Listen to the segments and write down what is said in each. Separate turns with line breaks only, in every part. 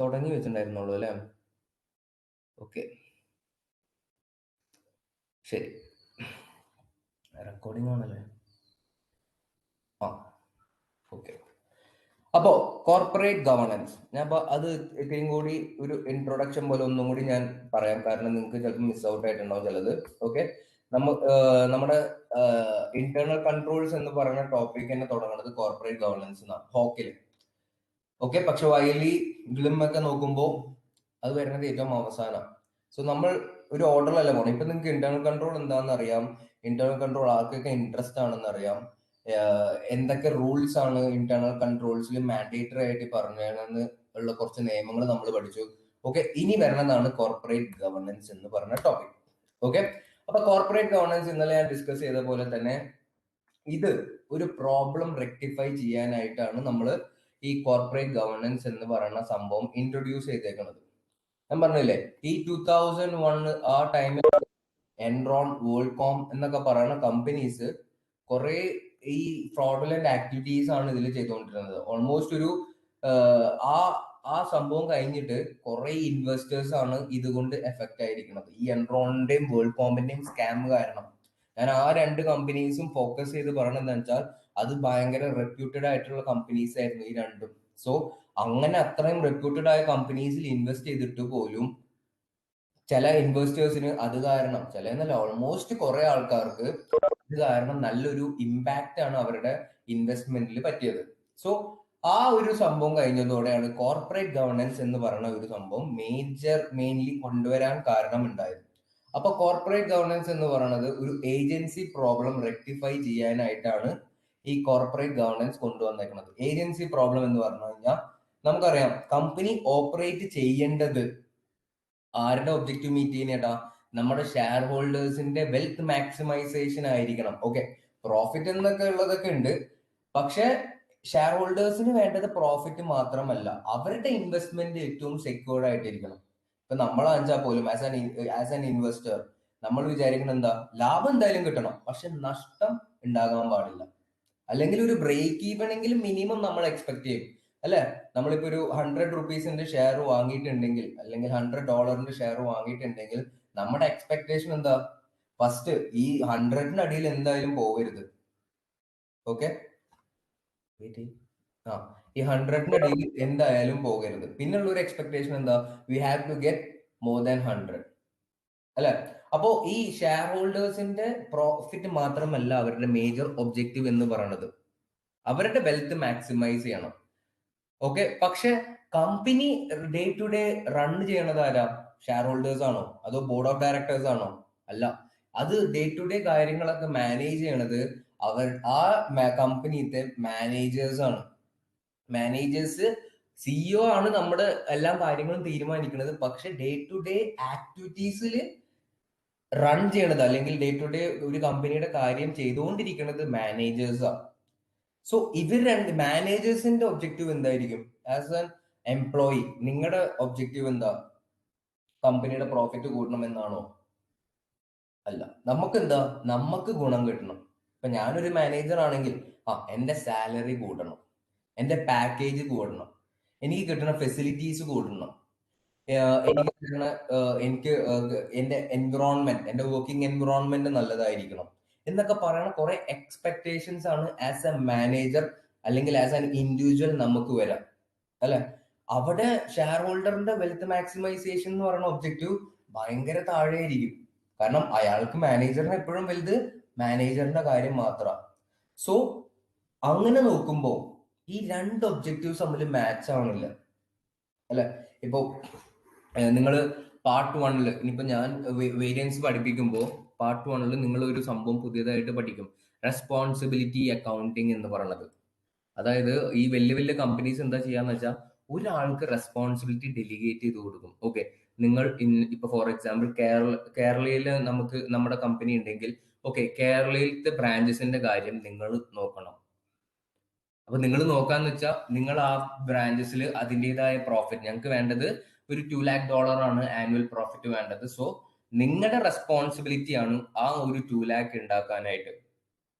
തുടങ്ങി വെച്ചിട്ടുണ്ടായിരുന്നുള്ളൂ അല്ലേ? ഓക്കെ, ശരി. റെക്കോർഡിംഗ് ആണല്ലേ? ആ, ഓക്കെ. അപ്പോ കോർപ്പറേറ്റ് ഗവർണൻസ്, ഞാൻ അത് ഇത്രയും കൂടി ഒരു ഇൻട്രൊഡക്ഷൻ പോലെ ഒന്നും കൂടി ഞാൻ പറയാം, കാരണം നിങ്ങൾക്ക് ചിലപ്പോൾ മിസ് ഔട്ട് ആയിട്ടുണ്ടാവും ചിലത്. ഓക്കെ, നമ്മുടെ ഇന്റേണൽ കൺട്രോൾസ് എന്ന് പറയുന്ന ടോപ്പിക് തന്നെ തുടങ്ങുന്നത് കോർപ്പറേറ്റ് ഗവർണൻസ് എന്നാണ്, ഹോക്കിൽ. ഓക്കെ, പക്ഷെ വയലി ഗ്ലിം ഒക്കെ നോക്കുമ്പോൾ അത് വരുന്നത് ഏറ്റവും അവസാനം. സോ നമ്മൾ ഒരു ഓർഡറിലല്ല പോകണം. ഇപ്പൊ നിങ്ങൾക്ക് ഇന്റേണൽ കൺട്രോൾ എന്താണെന്ന് അറിയാം, ഇന്റേണൽ കൺട്രോൾ ആർക്കൊക്കെ ഇൻട്രസ്റ്റ് ആണെന്ന് അറിയാം, എന്തൊക്കെ റൂൾസ് ആണ് ഇന്റേണൽ കൺട്രോൾസിൽ മാൻഡേറ്ററി ആയിട്ട് പറഞ്ഞതെന്ന് ഉള്ള കുറച്ച് നിയമങ്ങൾ നമ്മൾ പഠിച്ചു. ഓക്കെ, ഇനി വരണതാണ് കോർപ്പറേറ്റ് ഗവർണൻസ് എന്ന് പറഞ്ഞ ടോപ്പിക്. ഓക്കെ, അപ്പൊ കോർപ്പറേറ്റ് ഗവർണൻസ് ഇന്നലെ ഞാൻ ഡിസ്കസ് ചെയ്ത പോലെ തന്നെ ഇത് ഒരു പ്രോബ്ലം റെക്ടിഫൈ ചെയ്യാനായിട്ടാണ് നമ്മൾ ഈ കോർപ്പറേറ്റ് ഗവർണൻസ് എന്ന് പറയുന്ന സംഭവം ഇൻട്രൊഡ്യൂസ് ചെയ്തേക്കുന്നത്. ഞാൻ പറഞ്ഞില്ലേ, ഈ 2001 ആ ടൈമിൽ എൻറോൺ, വേൾഡ്കോം എന്നൊക്കെ പറയുന്ന കമ്പനീസ് കുറെ ഈ ഫ്രോഡുലന്റ് ആക്ടിവിറ്റീസ് ആണ് ഇതിൽ ചെയ്തുകൊണ്ടിരുന്നത്. ഓൾമോസ്റ്റ് ഒരു ആ ആ സംഭവം കഴിഞ്ഞിട്ട് കുറെ ഇൻവെസ്റ്റേഴ്സ് ആണ് ഇതുകൊണ്ട് എഫക്ട് ആയിരിക്കുന്നത്, ഈ എൻറോണിന്റെയും വേൾഡ്കോമിന്റെയും സ്കാം കാരണം. ഞാൻ ആ രണ്ട് കമ്പനീസും ഫോക്കസ് ചെയ്ത് പറയണത് എന്താ വെച്ചാൽ അത് ഭയങ്കര റെപ്യൂട്ടഡ് ആയിട്ടുള്ള കമ്പനീസ് ആയിരുന്നു ഈ രണ്ടും. സോ അങ്ങനെ അത്രയും റെപ്യൂട്ടഡ് ആയ കമ്പനീസിൽ ഇൻവെസ്റ്റ് ചെയ്തിട്ട് പോലും ചില ഇൻവെസ്റ്റേഴ്സിന് അത് കാരണം, ചില എന്നല്ല ഓൾമോസ്റ്റ് കുറെ ആൾക്കാർക്ക് ഇത് കാരണം നല്ലൊരു ഇമ്പാക്റ്റ് ആണ് അവരുടെ ഇൻവെസ്റ്റ്മെന്റിൽ പറ്റിയത്. സോ ആ ഒരു സംഭവം കഴിഞ്ഞതോടെയാണ് കോർപ്പറേറ്റ് ഗവർണൻസ് എന്ന് പറയുന്ന ഒരു സംഭവം മെയിൻലി കൊണ്ടുവരാൻ കാരണമുണ്ടായത്. അപ്പൊ കോർപ്പറേറ്റ് ഗവർണൻസ് എന്ന് പറയുന്നത് ഒരു ഏജൻസി പ്രോബ്ലം റെക്ടിഫൈ ചെയ്യാനായിട്ടാണ് ഈ കോർപ്പറേറ്റ് ഗവർണൻസ് കൊണ്ടുവന്നേക്കുന്നത്. ഏജൻസി പ്രോബ്ലം എന്ന് പറഞ്ഞു കഴിഞ്ഞാൽ നമുക്കറിയാം, കമ്പനി ഓപ്പറേറ്റ് ചെയ്യേണ്ടത് ആരുടെ ഒബ്ജക്റ്റീവ് മീറ്റ് ചെയ്യുന്നേട്ടാ? നമ്മുടെ ഷെയർ ഹോൾഡേഴ്സിന്റെ വെൽത്ത് മാക്സിമൈസേഷൻ ആയിരിക്കണം. ഓക്കെ, പ്രോഫിറ്റ് എന്നൊക്കെ ഉള്ളതൊക്കെ ഉണ്ട്, പക്ഷെ ഷെയർ ഹോൾഡേഴ്സിന് വേണ്ടത് പ്രോഫിറ്റ് മാത്രമല്ല, അവരുടെ ഇൻവെസ്റ്റ്മെന്റ് ഏറ്റവും സെക്യൂർഡ് ആയിട്ടിരിക്കണം. ഇപ്പൊ നമ്മളാണെച്ചാൽ പോലും ആസ് ആൻ ഇൻവെസ്റ്റർ നമ്മൾ വിചാരിക്കുന്നത് എന്താ? ലാഭം എന്തായാലും കിട്ടണം, പക്ഷെ നഷ്ടം ഉണ്ടാകാൻ പാടില്ല. അല്ലെങ്കിൽ ഒരു ബ്രേക്ക് ഈവൻ എങ്കിലും മിനിമം നമ്മൾ എക്സ്പെക്ട് ചെയ്യും, അല്ലെ? നമ്മളിപ്പോ ഒരു 100 റുപ്പീസിന്റെ ഷെയർ വാങ്ങിയിട്ടുണ്ടെങ്കിൽ, അല്ലെങ്കിൽ $100 ഷെയർ വാങ്ങിയിട്ടുണ്ടെങ്കിൽ, നമ്മുടെ എക്സ്പെക്ടേഷൻ എന്താ? ഫസ്റ്റ് ഈ 100ന്റെ അടിയിൽ എന്തായാലും പോകരുത്. ഓക്കെ, ആ, ഈ 100ന്റെ അടിയിൽ എന്തായാലും പോകരുത്. പിന്നുള്ള ഒരു എക്സ്പെക്ടേഷൻ എന്താ? We have to get more than 100, അല്ലെ? അപ്പോ ഈ ഷെയർ ഹോൾഡേഴ്സിന്റെ പ്രോഫിറ്റ് മാത്രമല്ല അവരുടെ മേജർ ഒബ്ജക്റ്റീവ് എന്ന് പറയുന്നത്, അവരുടെ വെൽത്ത് മാക്സിമൈസ് ചെയ്യണം. ഓക്കെ, പക്ഷെ company day to day run ചെയ്യണത് ആരാ? ഷെയർ ഹോൾഡേഴ്സ് ആണോ, അതോ ബോർഡ് ഓഫ് ഡയറക്ടേഴ്സ് ആണോ? അല്ല, അത് ഡേ ടു ഡേ കാര്യങ്ങളൊക്കെ മാനേജ് ചെയ്യണത് അവർ ആ കമ്പനിത്തെ മാനേജേഴ്സ് ആണ്. മാനേജേഴ്സ്, സിഇഒ ആണ് നമ്മുടെ എല്ലാ കാര്യങ്ങളും തീരുമാനിക്കുന്നത്, പക്ഷെ ഡേ ടു ഡേ ആക്ടിവിറ്റീസിൽ റൺ ചെയ്യണത്, അല്ലെങ്കിൽ ഡേ ടു ഡേ ഒരു കമ്പനിയുടെ കാര്യം ചെയ്തുകൊണ്ടിരിക്കുന്നത് മാനേജേഴ്സാണ്. സോ ഇവർ രണ്ട് മാനേജേഴ്സിന്റെ ഒബ്ജക്റ്റീവ് എന്തായിരിക്കും? ആസ് ആൻ എംപ്ലോയി നിങ്ങളുടെ ഒബ്ജക്റ്റീവ് എന്താ? കമ്പനിയുടെ പ്രോഫിറ്റ് കൂട്ടണമെന്നാണോ? അല്ല, നമുക്ക് എന്താ? നമുക്ക് ഗുണം കിട്ടണം. ഇപ്പൊ ഞാനൊരു മാനേജർ ആണെങ്കിൽ എന്റെ സാലറി കൂട്ടണം, എന്റെ പാക്കേജ് കൂടണം, എനിക്ക് കിട്ടുന്ന ഫെസിലിറ്റീസ് കൂട്ടണം, എനിക്ക് കിട്ടുന്ന എന്റെ എൻവിറോൺമെന്റ്, എന്റെ വർക്കിംഗ് എൻവിറോൺമെന്റ് നല്ലതായിരിക്കണം എന്നൊക്കെ പറയുന്ന കുറെ എക്സ്പെക്ടേഷൻസ് ആണ് ആസ് എ മാനേജർ അല്ലെങ്കിൽ ആസ് ആൻ ഇൻഡിവിജ്വൽ നമുക്ക് വരാം, അല്ലെ? അവിടെ ഷെയർ ഹോൾഡറിന്റെ വെൽത്ത് മാക്സിമൈസേഷൻ എന്ന് പറയുന്ന ഒബ്ജക്റ്റീവ് ഭയങ്കര താഴെയായിരിക്കും. കാരണം അയാൾക്ക് മാനേജറിന് എപ്പോഴും വലുത് മാനേജറിന്റെ കാര്യം മാത്രമാണ്. സോ അങ്ങനെ നോക്കുമ്പോ ഈ രണ്ട് ഒബ്ജക്റ്റീവ്സ് തമ്മിൽ മാച്ച് ആവണില്ല, അല്ലെ? ഇപ്പൊ നിങ്ങൾ പാർട്ട് 1 ഇനിയിപ്പോ ഞാൻ വേരിയൻസ് പഠിപ്പിക്കുമ്പോൾ പാർട്ട് 1 നിങ്ങൾ ഒരു സംഭവം പുതിയതായിട്ട് പഠിക്കും, റെസ്പോൺസിബിലിറ്റി അക്കൗണ്ടിങ് എന്ന് പറയുന്നത്. അതായത് ഈ വലിയ വലിയ കമ്പനീസ് എന്താ ചെയ്യാന്ന് വെച്ചാൽ ഒരാൾക്ക് റെസ്പോൺസിബിലിറ്റി ഡെലിഗേറ്റ് ചെയ്ത് കൊടുക്കും. ഓക്കെ, നിങ്ങൾ ഇപ്പൊ ഫോർ എക്സാമ്പിൾ കേരളയിൽ നമുക്ക് നമ്മുടെ കമ്പനി ഉണ്ടെങ്കിൽ, ഓക്കെ, കേരളയിലത്തെ ബ്രാഞ്ചസിന്റെ കാര്യം നിങ്ങൾ നോക്കണം. അപ്പൊ നിങ്ങൾ നോക്കാന്ന് വെച്ചാൽ നിങ്ങൾ ആ ബ്രാഞ്ചസിൽ അതിൻ്റെതായ പ്രോഫിറ്റ്, ഞങ്ങൾക്ക് വേണ്ടത് ഒരു $2 lakh ആണ് ആനുവൽ പ്രോഫിറ്റ് വേണ്ടത്. സോ നിങ്ങളുടെ റെസ്പോൺസിബിലിറ്റി ആണ് ആ ഒരു 2 lakh ഉണ്ടാക്കാനായിട്ട്.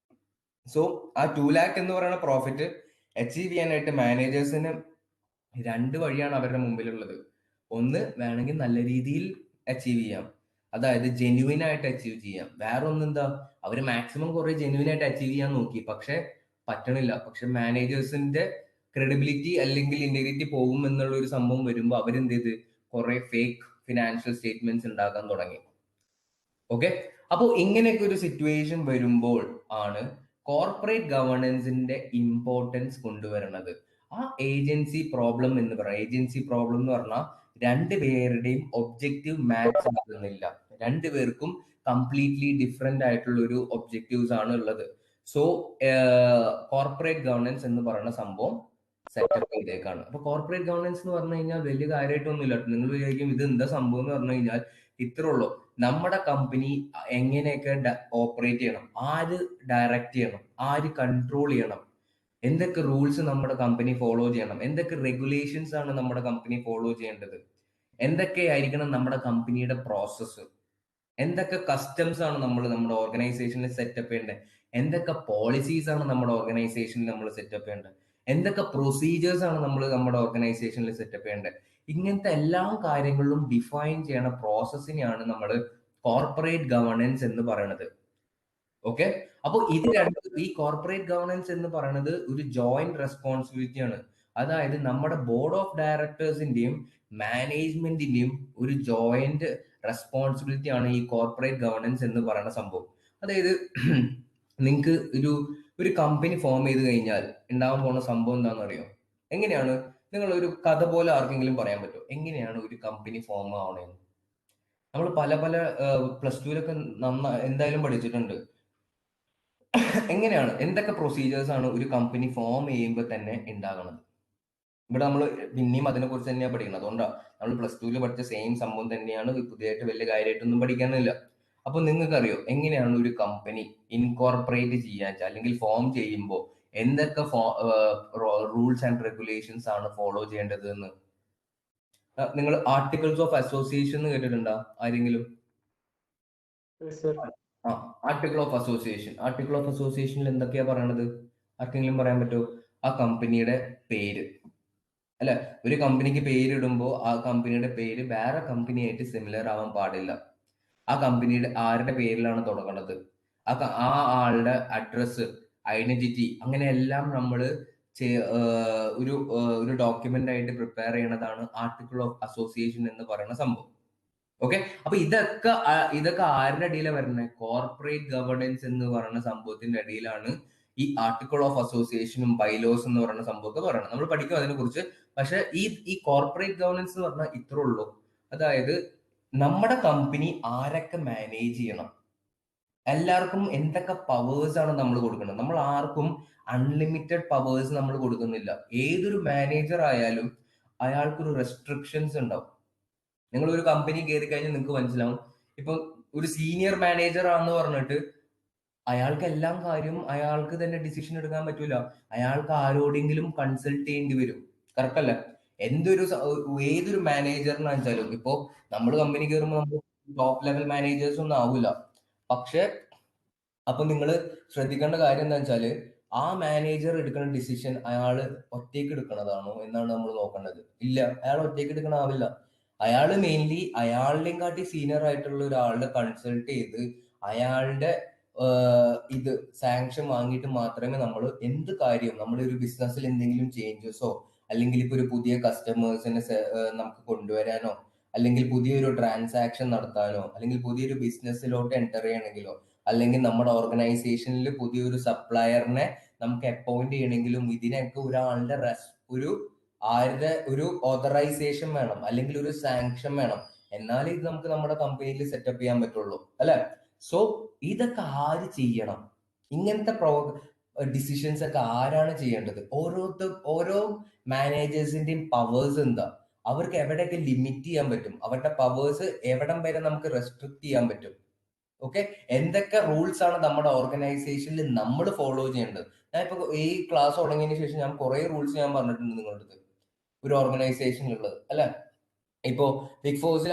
സോ ആ 2 lakh എന്ന് പറയുന്ന പ്രോഫിറ്റ് അച്ചീവ് ചെയ്യാനായിട്ട് മാനേജേഴ്സിന് രണ്ട് വഴിയാണ് അവരുടെ മുമ്പിലുള്ളത്. ഒന്ന് വേണമെങ്കിൽ നല്ല രീതിയിൽ അച്ചീവ് ചെയ്യാം, അതായത് ജെന്യുവിൻ ആയിട്ട് അച്ചീവ് ചെയ്യാം. വേറെ ഒന്നെന്താ, അവർ മാക്സിമം കുറെ ജെന്യുവിൻ ആയിട്ട് അച്ചീവ് ചെയ്യാൻ നോക്കി, പക്ഷെ പറ്റണില്ല. പക്ഷെ മാനേജേഴ്സിന്റെ ക്രെഡിബിലിറ്റി അല്ലെങ്കിൽ ഇന്റഗ്രിറ്റി പോകും എന്നുള്ള ഒരു സംഭവം വരുമ്പോൾ അവരെന്ത് ചെയ്ത് കുറെ ഫേക്ക് ഫിനാൻഷ്യൽ സ്റ്റേറ്റ്മെന്റ്സ് ഉണ്ടാക്കാൻ തുടങ്ങി. ഓക്കെ, അപ്പോൾ ഇങ്ങനെയൊക്കെ ഒരു സിറ്റുവേഷൻ വരുമ്പോൾ ആണ് കോർപ്പറേറ്റ് ഗവേണൻസിന്റെ ഇമ്പോർട്ടൻസ് കൊണ്ടുവരുന്നത്. ആ ഏജൻസി പ്രോബ്ലം എന്ന് പറഞ്ഞാൽ, ഏജൻസി പ്രോബ്ലം എന്ന് പറഞ്ഞാൽ രണ്ടുപേരുടെയും ഒബ്ജക്റ്റീവ് മാച്ച് ആകുന്നില്ല. രണ്ടുപേർക്കും കംപ്ലീറ്റ്ലി ഡിഫറെന്റ് ആയിട്ടുള്ള ഒരു ഒബ്ജക്റ്റീവ്സ് ആണ് ഉള്ളത്. സോ കോർപ്പറേറ്റ് ഗവേണൻസ് എന്ന് പറയുന്ന സംഭവം സെറ്റപ്പ് ചെയ്തേക്കാണ്. അപ്പൊ കോർപ്പറേറ്റ് ഗവേണൻസ് എന്ന് പറഞ്ഞു കഴിഞ്ഞാൽ വലിയ കാര്യമായിട്ടൊന്നുമില്ല. നിങ്ങൾ വിചാരിക്കും ഇത് എന്താ സംഭവം എന്ന് പറഞ്ഞു കഴിഞ്ഞാൽ ഇത്രേ ഉള്ളൂ. നമ്മുടെ കമ്പനി എങ്ങനെയൊക്കെ ഓപ്പറേറ്റ് ചെയ്യണം, ആര് ഡയറക്റ്റ് ചെയ്യണം, ആര് കൺട്രോൾ ചെയ്യണം, എന്തൊക്കെ റൂൾസ് നമ്മുടെ കമ്പനി ഫോളോ ചെയ്യണം, എന്തൊക്കെ റെഗുലേഷൻസ് ആണ് നമ്മുടെ കമ്പനി ഫോളോ ചെയ്യേണ്ടത്, എന്തൊക്കെയായിരിക്കണം നമ്മുടെ കമ്പനിയുടെ പ്രോസസ്സ്, എന്തൊക്കെ കസ്റ്റംസ് ആണ് നമ്മൾ നമ്മുടെ ഓർഗനൈസേഷനിൽ സെറ്റപ്പ് ചെയ്യേണ്ടത്, എന്തൊക്കെ പോളിസീസ് ആണ് നമ്മുടെ ഓർഗനൈസേഷനിൽ നമ്മൾ സെറ്റപ്പ് ചെയ്യേണ്ടത്, എന്തൊക്കെ പ്രൊസീജിയേഴ്സ് ആണ് നമ്മൾ നമ്മുടെ ഓർഗനൈസേഷനിൽ സെറ്റപ്പ് ചെയ്യേണ്ടത്. ഇങ്ങനത്തെ എല്ലാ കാര്യങ്ങളിലും ഡിഫൈൻ ചെയ്യണ പ്രോസസ്സിനെയാണ് നമ്മൾ കോർപ്പറേറ്റ് ഗവേണൻസ് എന്ന് പറയുന്നത്. ഓക്കെ, അപ്പോൾ ഇത് രണ്ടും, ഈ കോർപ്പറേറ്റ് ഗവേണൻസ് എന്ന് പറയുന്നത് ഒരു ജോയിന്റ് റെസ്പോൺസിബിലിറ്റി ആണ്. അതായത് നമ്മുടെ ബോർഡ് ഓഫ് ഡയറക്ടേഴ്സിന്റെയും മാനേജ്മെന്റിന്റെയും ഒരു ജോയിന്റ് റെസ്പോൺസിബിലിറ്റി ആണ് ഈ കോർപ്പറേറ്റ് ഗവേണൻസ് എന്ന് പറയുന്ന സംഭവം. അതായത് നിങ്ങൾക്ക് ഒരു കമ്പനി ഫോം ചെയ്ത് കഴിഞ്ഞാൽ ഉണ്ടാവാൻ പോകുന്ന സംഭവം എന്താണെന്ന് അറിയോ? എങ്ങനെയാണ്, നിങ്ങൾ ഒരു കഥ പോലെ ആർക്കെങ്കിലും പറയാൻ പറ്റുമോ എങ്ങനെയാണ് ഒരു കമ്പനി ഫോം ആവണേന്ന്? നമ്മൾ പല പല പ്ലസ് ടുവിലൊക്കെ എന്തായാലും പഠിച്ചിട്ടുണ്ട്. എങ്ങനെയാണ്, എന്തൊക്കെ പ്രൊസീജിയേഴ്സ് ആണ് ഒരു കമ്പനി ഫോം ചെയ്യുമ്പോൾ തന്നെ ഉണ്ടാകുന്നത്? ഇവിടെ നമ്മൾ പിന്നെയും അതിനെ കുറിച്ച് തന്നെയാണ് പഠിക്കുന്നത്. അതുകൊണ്ടാണ് നമ്മൾ പ്ലസ് ടുവിൽ പഠിച്ച സെയിം സംഭവം തന്നെയാണ്, പുതിയതായിട്ട് വലിയ കാര്യമായിട്ടൊന്നും പഠിക്കാനില്ല. അപ്പൊ നിങ്ങൾക്കറിയോ എങ്ങനെയാണ് ഒരു കമ്പനി ഇൻകോർപ്പറേറ്റ് ചെയ്യാൻ അല്ലെങ്കിൽ ഫോം ചെയ്യുമ്പോൾ എന്തൊക്കെ റൂൾസ് ആൻഡ് റെഗുലേഷൻസ് ആണ് ഫോളോ ചെയ്യേണ്ടത് എന്ന്? നിങ്ങൾ ആർട്ടിക്കിൾസ് ഓഫ് അസോസിയേഷൻ എന്ന് കേട്ടിട്ടുണ്ടോ ആരെങ്കിലും? ആ, article of association. Article of അസോസിയേഷനിൽ എന്തൊക്കെയാ പറയണത്? ആർക്കെങ്കിലും പറയാൻ പറ്റുമോ? ആ കമ്പനിയുടെ പേര്, അല്ല, ഒരു കമ്പനിക്ക് പേരിടുമ്പോൾ ആ കമ്പനിയുടെ പേര് വേറെ കമ്പനിയായിട്ട് സിമിലർ ആവാൻ പാടില്ല. ആ കമ്പനിയുടെ ആരുടെ പേരിലാണ് തുടങ്ങുന്നത്, ആ ആളുടെ അഡ്രസ്സ്, ഐഡന്റിറ്റി, അങ്ങനെയെല്ലാം നമ്മൾ ഒരു ഡോക്യുമെന്റ് ആയിട്ട് പ്രിപ്പയർ ചെയ്യണതാണ് ആർട്ടിക്കിൾ ഓഫ് അസോസിയേഷൻ എന്ന് പറയുന്ന സംഭവം. ഓക്കെ, അപ്പൊ ഇതൊക്കെ ആരുടെ അടിയിലാണ് വരുന്നത്? കോർപ്പറേറ്റ് ഗവേണൻസ് എന്ന് പറയുന്ന സംഭവത്തിന്റെ അടിയിലാണ് ഈ ആർട്ടിക്കിൾ ഓഫ് അസോസിയേഷനും ബൈലോസ് എന്ന് പറയുന്ന സംഭവമൊക്കെ പറയുന്നത്. നമ്മൾ പഠിക്കും അതിനെ കുറിച്ച്. പക്ഷെ ഈ കോർപ്പറേറ്റ് ഗവേണൻസ് എന്ന് പറഞ്ഞാൽ ഇത്രേ ഉള്ളൂ. അതായത് നമ്മുടെ കമ്പനി ആരൊക്കെ മാനേജ് ചെയ്യണം, എല്ലാവർക്കും എന്തൊക്കെ പവേഴ്സ് ആണ് നമ്മൾ കൊടുക്കുന്നത്. നമ്മൾ ആർക്കും അൺലിമിറ്റഡ് പവേഴ്സ് നമ്മൾ കൊടുക്കുന്നില്ല. ഏതൊരു മാനേജർ ആയാലും അയാൾക്കൊരു റെസ്ട്രിക്ഷൻസ് ഉണ്ടാവും. നിങ്ങൾ ഒരു കമ്പനി കയറി കഴിഞ്ഞാൽ നിങ്ങൾക്ക് മനസ്സിലാവും. ഇപ്പൊ ഒരു സീനിയർ മാനേജർ ആണെന്ന് പറഞ്ഞിട്ട് അയാൾക്ക് എല്ലാം കാര്യം അയാൾക്ക് തന്നെ ഡിസിഷൻ എടുക്കാൻ പറ്റൂല. അയാൾക്ക് ആരോടെങ്കിലും കൺസൾട്ട് ചെയ്യേണ്ടി വരും. കറക്റ്റ് അല്ല? ഏതൊരു മാനേജറിനാ വെച്ചാലും, ഇപ്പോ നമ്മൾ കമ്പനി കയറുമ്പോൾ നമ്മൾ ടോപ്പ് ലെവൽ മാനേജേഴ്സ് ഒന്നും ആവില്ല. പക്ഷെ അപ്പൊ നിങ്ങൾ ശ്രദ്ധിക്കേണ്ട കാര്യം എന്താ വെച്ചാല്, ആ മാനേജർ എടുക്കുന്ന ഡിസിഷൻ അയാൾ ഒറ്റയ്ക്ക് എടുക്കണതാണോ എന്നാണ് നമ്മൾ നോക്കേണ്ടത്. ഇല്ല, അയാൾ ഒറ്റയ്ക്ക് എടുക്കണാവില്ല. അയാള് മെയിൻലി അയാളുടെയും കാട്ടി സീനിയർ ആയിട്ടുള്ള ഒരാളുടെ കൺസൾട്ട് ചെയ്ത് അയാളുടെ ഇത് സാങ്ഷൻ വാങ്ങിയിട്ട് മാത്രമേ നമ്മൾ എന്ത് കാര്യം, നമ്മുടെ ഒരു ബിസിനസ്സിൽ എന്തെങ്കിലും ചേഞ്ചസോ അല്ലെങ്കിൽ ഇപ്പൊ ഒരു പുതിയ കസ്റ്റമേഴ്സിനെ നമുക്ക് കൊണ്ടുവരാനോ അല്ലെങ്കിൽ പുതിയൊരു ട്രാൻസാക്ഷൻ നടത്താനോ അല്ലെങ്കിൽ പുതിയൊരു ബിസിനസ്സിലോട്ട് എൻ്റർ ചെയ്യണമെങ്കിലോ അല്ലെങ്കിൽ നമ്മുടെ ഓർഗനൈസേഷനിൽ പുതിയൊരു സപ്ലയറിനെ നമുക്ക് അപ്പോയിന്റ് ചെയ്യണമെങ്കിലും ഇതിനൊക്കെ ഒരാളുടെ ആരുടെ ഒരു ഓതറൈസേഷൻ വേണം അല്ലെങ്കിൽ ഒരു സാങ്ഷൻ വേണം. എന്നാലേ ഇത് നമുക്ക് നമ്മുടെ കമ്പനിയിൽ സെറ്റപ്പ് ചെയ്യാൻ പറ്റുള്ളൂ, അല്ലെ? സോ ഇതൊക്കെ ആര് ചെയ്യണം? ഇങ്ങനത്തെ ഡിസിഷൻസ് ഒക്കെ ആരാണ് ചെയ്യേണ്ടത്? ഓരോ മാനേജേഴ്സിന്റെയും പവേഴ്സ് എന്താ, അവർക്ക് എവിടെയൊക്കെ ലിമിറ്റ് ചെയ്യാൻ പറ്റും, അവരുടെ പവേഴ്സ് എവിടം വരെ നമുക്ക് റെസ്ട്രിക്ട് ചെയ്യാൻ പറ്റും. ഓക്കെ, എന്തൊക്കെ റൂൾസ് ആണ് നമ്മുടെ ഓർഗനൈസേഷനിൽ നമ്മൾ ഫോളോ ചെയ്യേണ്ടത്? ഞാൻ ഇപ്പൊ ഈ ക്ലാസ് തുടങ്ങിയതിന് ശേഷം ഞാൻ കുറെ റൂൾസ് ഞാൻ പറഞ്ഞിട്ടുണ്ട് നിങ്ങളുടെ അടുത്ത്, ഒരു ഓർഗനൈസേഷനിലുള്ളത്, അല്ലെ? ഇപ്പോ ബിഗ് ഫോഴ്സിൽ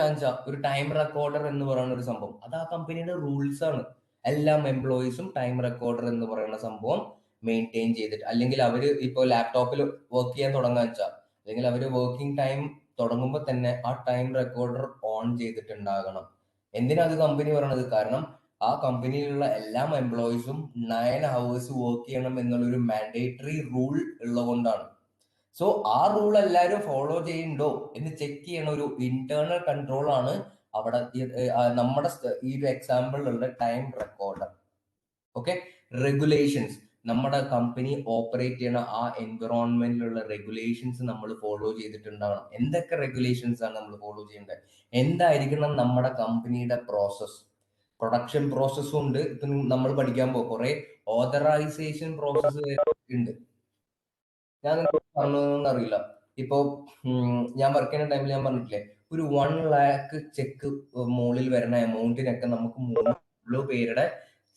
ഒരു ടൈം റെക്കോർഡർ എന്ന് പറയുന്ന ഒരു സംഭവം, അത് ആ കമ്പനിയുടെ റൂൾസ് ആണ്. എല്ലാ എംപ്ലോയീസും ടൈം റെക്കോർഡർ എന്ന് പറയുന്ന സംഭവം മെയിൻറ്റെയിൻ ചെയ്തിട്ട്, അല്ലെങ്കിൽ അവര് ഇപ്പോ ലാപ്ടോപ്പിൽ വർക്ക് ചെയ്യാൻ തുടങ്ങാൻ വെച്ചാൽ അല്ലെങ്കിൽ അവർ വർക്കിംഗ് ടൈം തുടങ്ങുമ്പോൾ തന്നെ ആ ടൈം റെക്കോർഡർ ഓൺ ചെയ്തിട്ടുണ്ടാകണം. എന്തിനാ അത് കമ്പനി പറയണത്? കാരണം ആ കമ്പനിയിലുള്ള എല്ലാ എംപ്ലോയീസും 9 hours വർക്ക് ചെയ്യണം എന്നുള്ളൊരു മാൻഡേറ്ററി റൂൾ ഉള്ളതുകൊണ്ടാണ്. സോ ആ റൂൾ എല്ലാവരും ഫോളോ ചെയ്യുന്നുണ്ടോ എന്ന് ചെക്ക് ചെയ്യണ ഒരു ഇന്റേണൽ കൺട്രോൾ ആണ് അവിടെ നമ്മുടെ ഈ ഒരു എക്സാമ്പിളിലുള്ള ടൈം റെക്കോർഡർ. ഓക്കെ, റെഗുലേഷൻസ്, നമ്മുടെ കമ്പനി ഓപ്പറേറ്റ് ചെയ്യണ ആ എൻവിറോൺമെന്റിലുള്ള റെഗുലേഷൻസ് നമ്മൾ ഫോളോ ചെയ്തിട്ടുണ്ടാവണം. എന്തൊക്കെ റെഗുലേഷൻസ് ആണ് നമ്മൾ ഫോളോ ചെയ്യേണ്ടത്? എന്തായിരിക്കണം നമ്മുടെ കമ്പനിയുടെ പ്രോസസ്? പ്രൊഡക്ഷൻ പ്രോസസ്സും ഉണ്ട്. ഇപ്പൊ നമ്മൾ പഠിക്കാൻ പോകും കുറെ ഓതറൈസേഷൻ പ്രോസസ്സ് ഉണ്ട്. ഞാൻ പറഞ്ഞതൊന്നും അറിയില്ല. ഇപ്പൊ ഞാൻ വർക്ക് ചെയ്യുന്ന ടൈമിൽ ഞാൻ പറഞ്ഞിട്ടില്ലേ, ഒരു 1 lakh ചെക്ക് മുകളിൽ വരുന്ന എമൗണ്ടിനൊക്കെ നമുക്ക് 3 പേരുടെ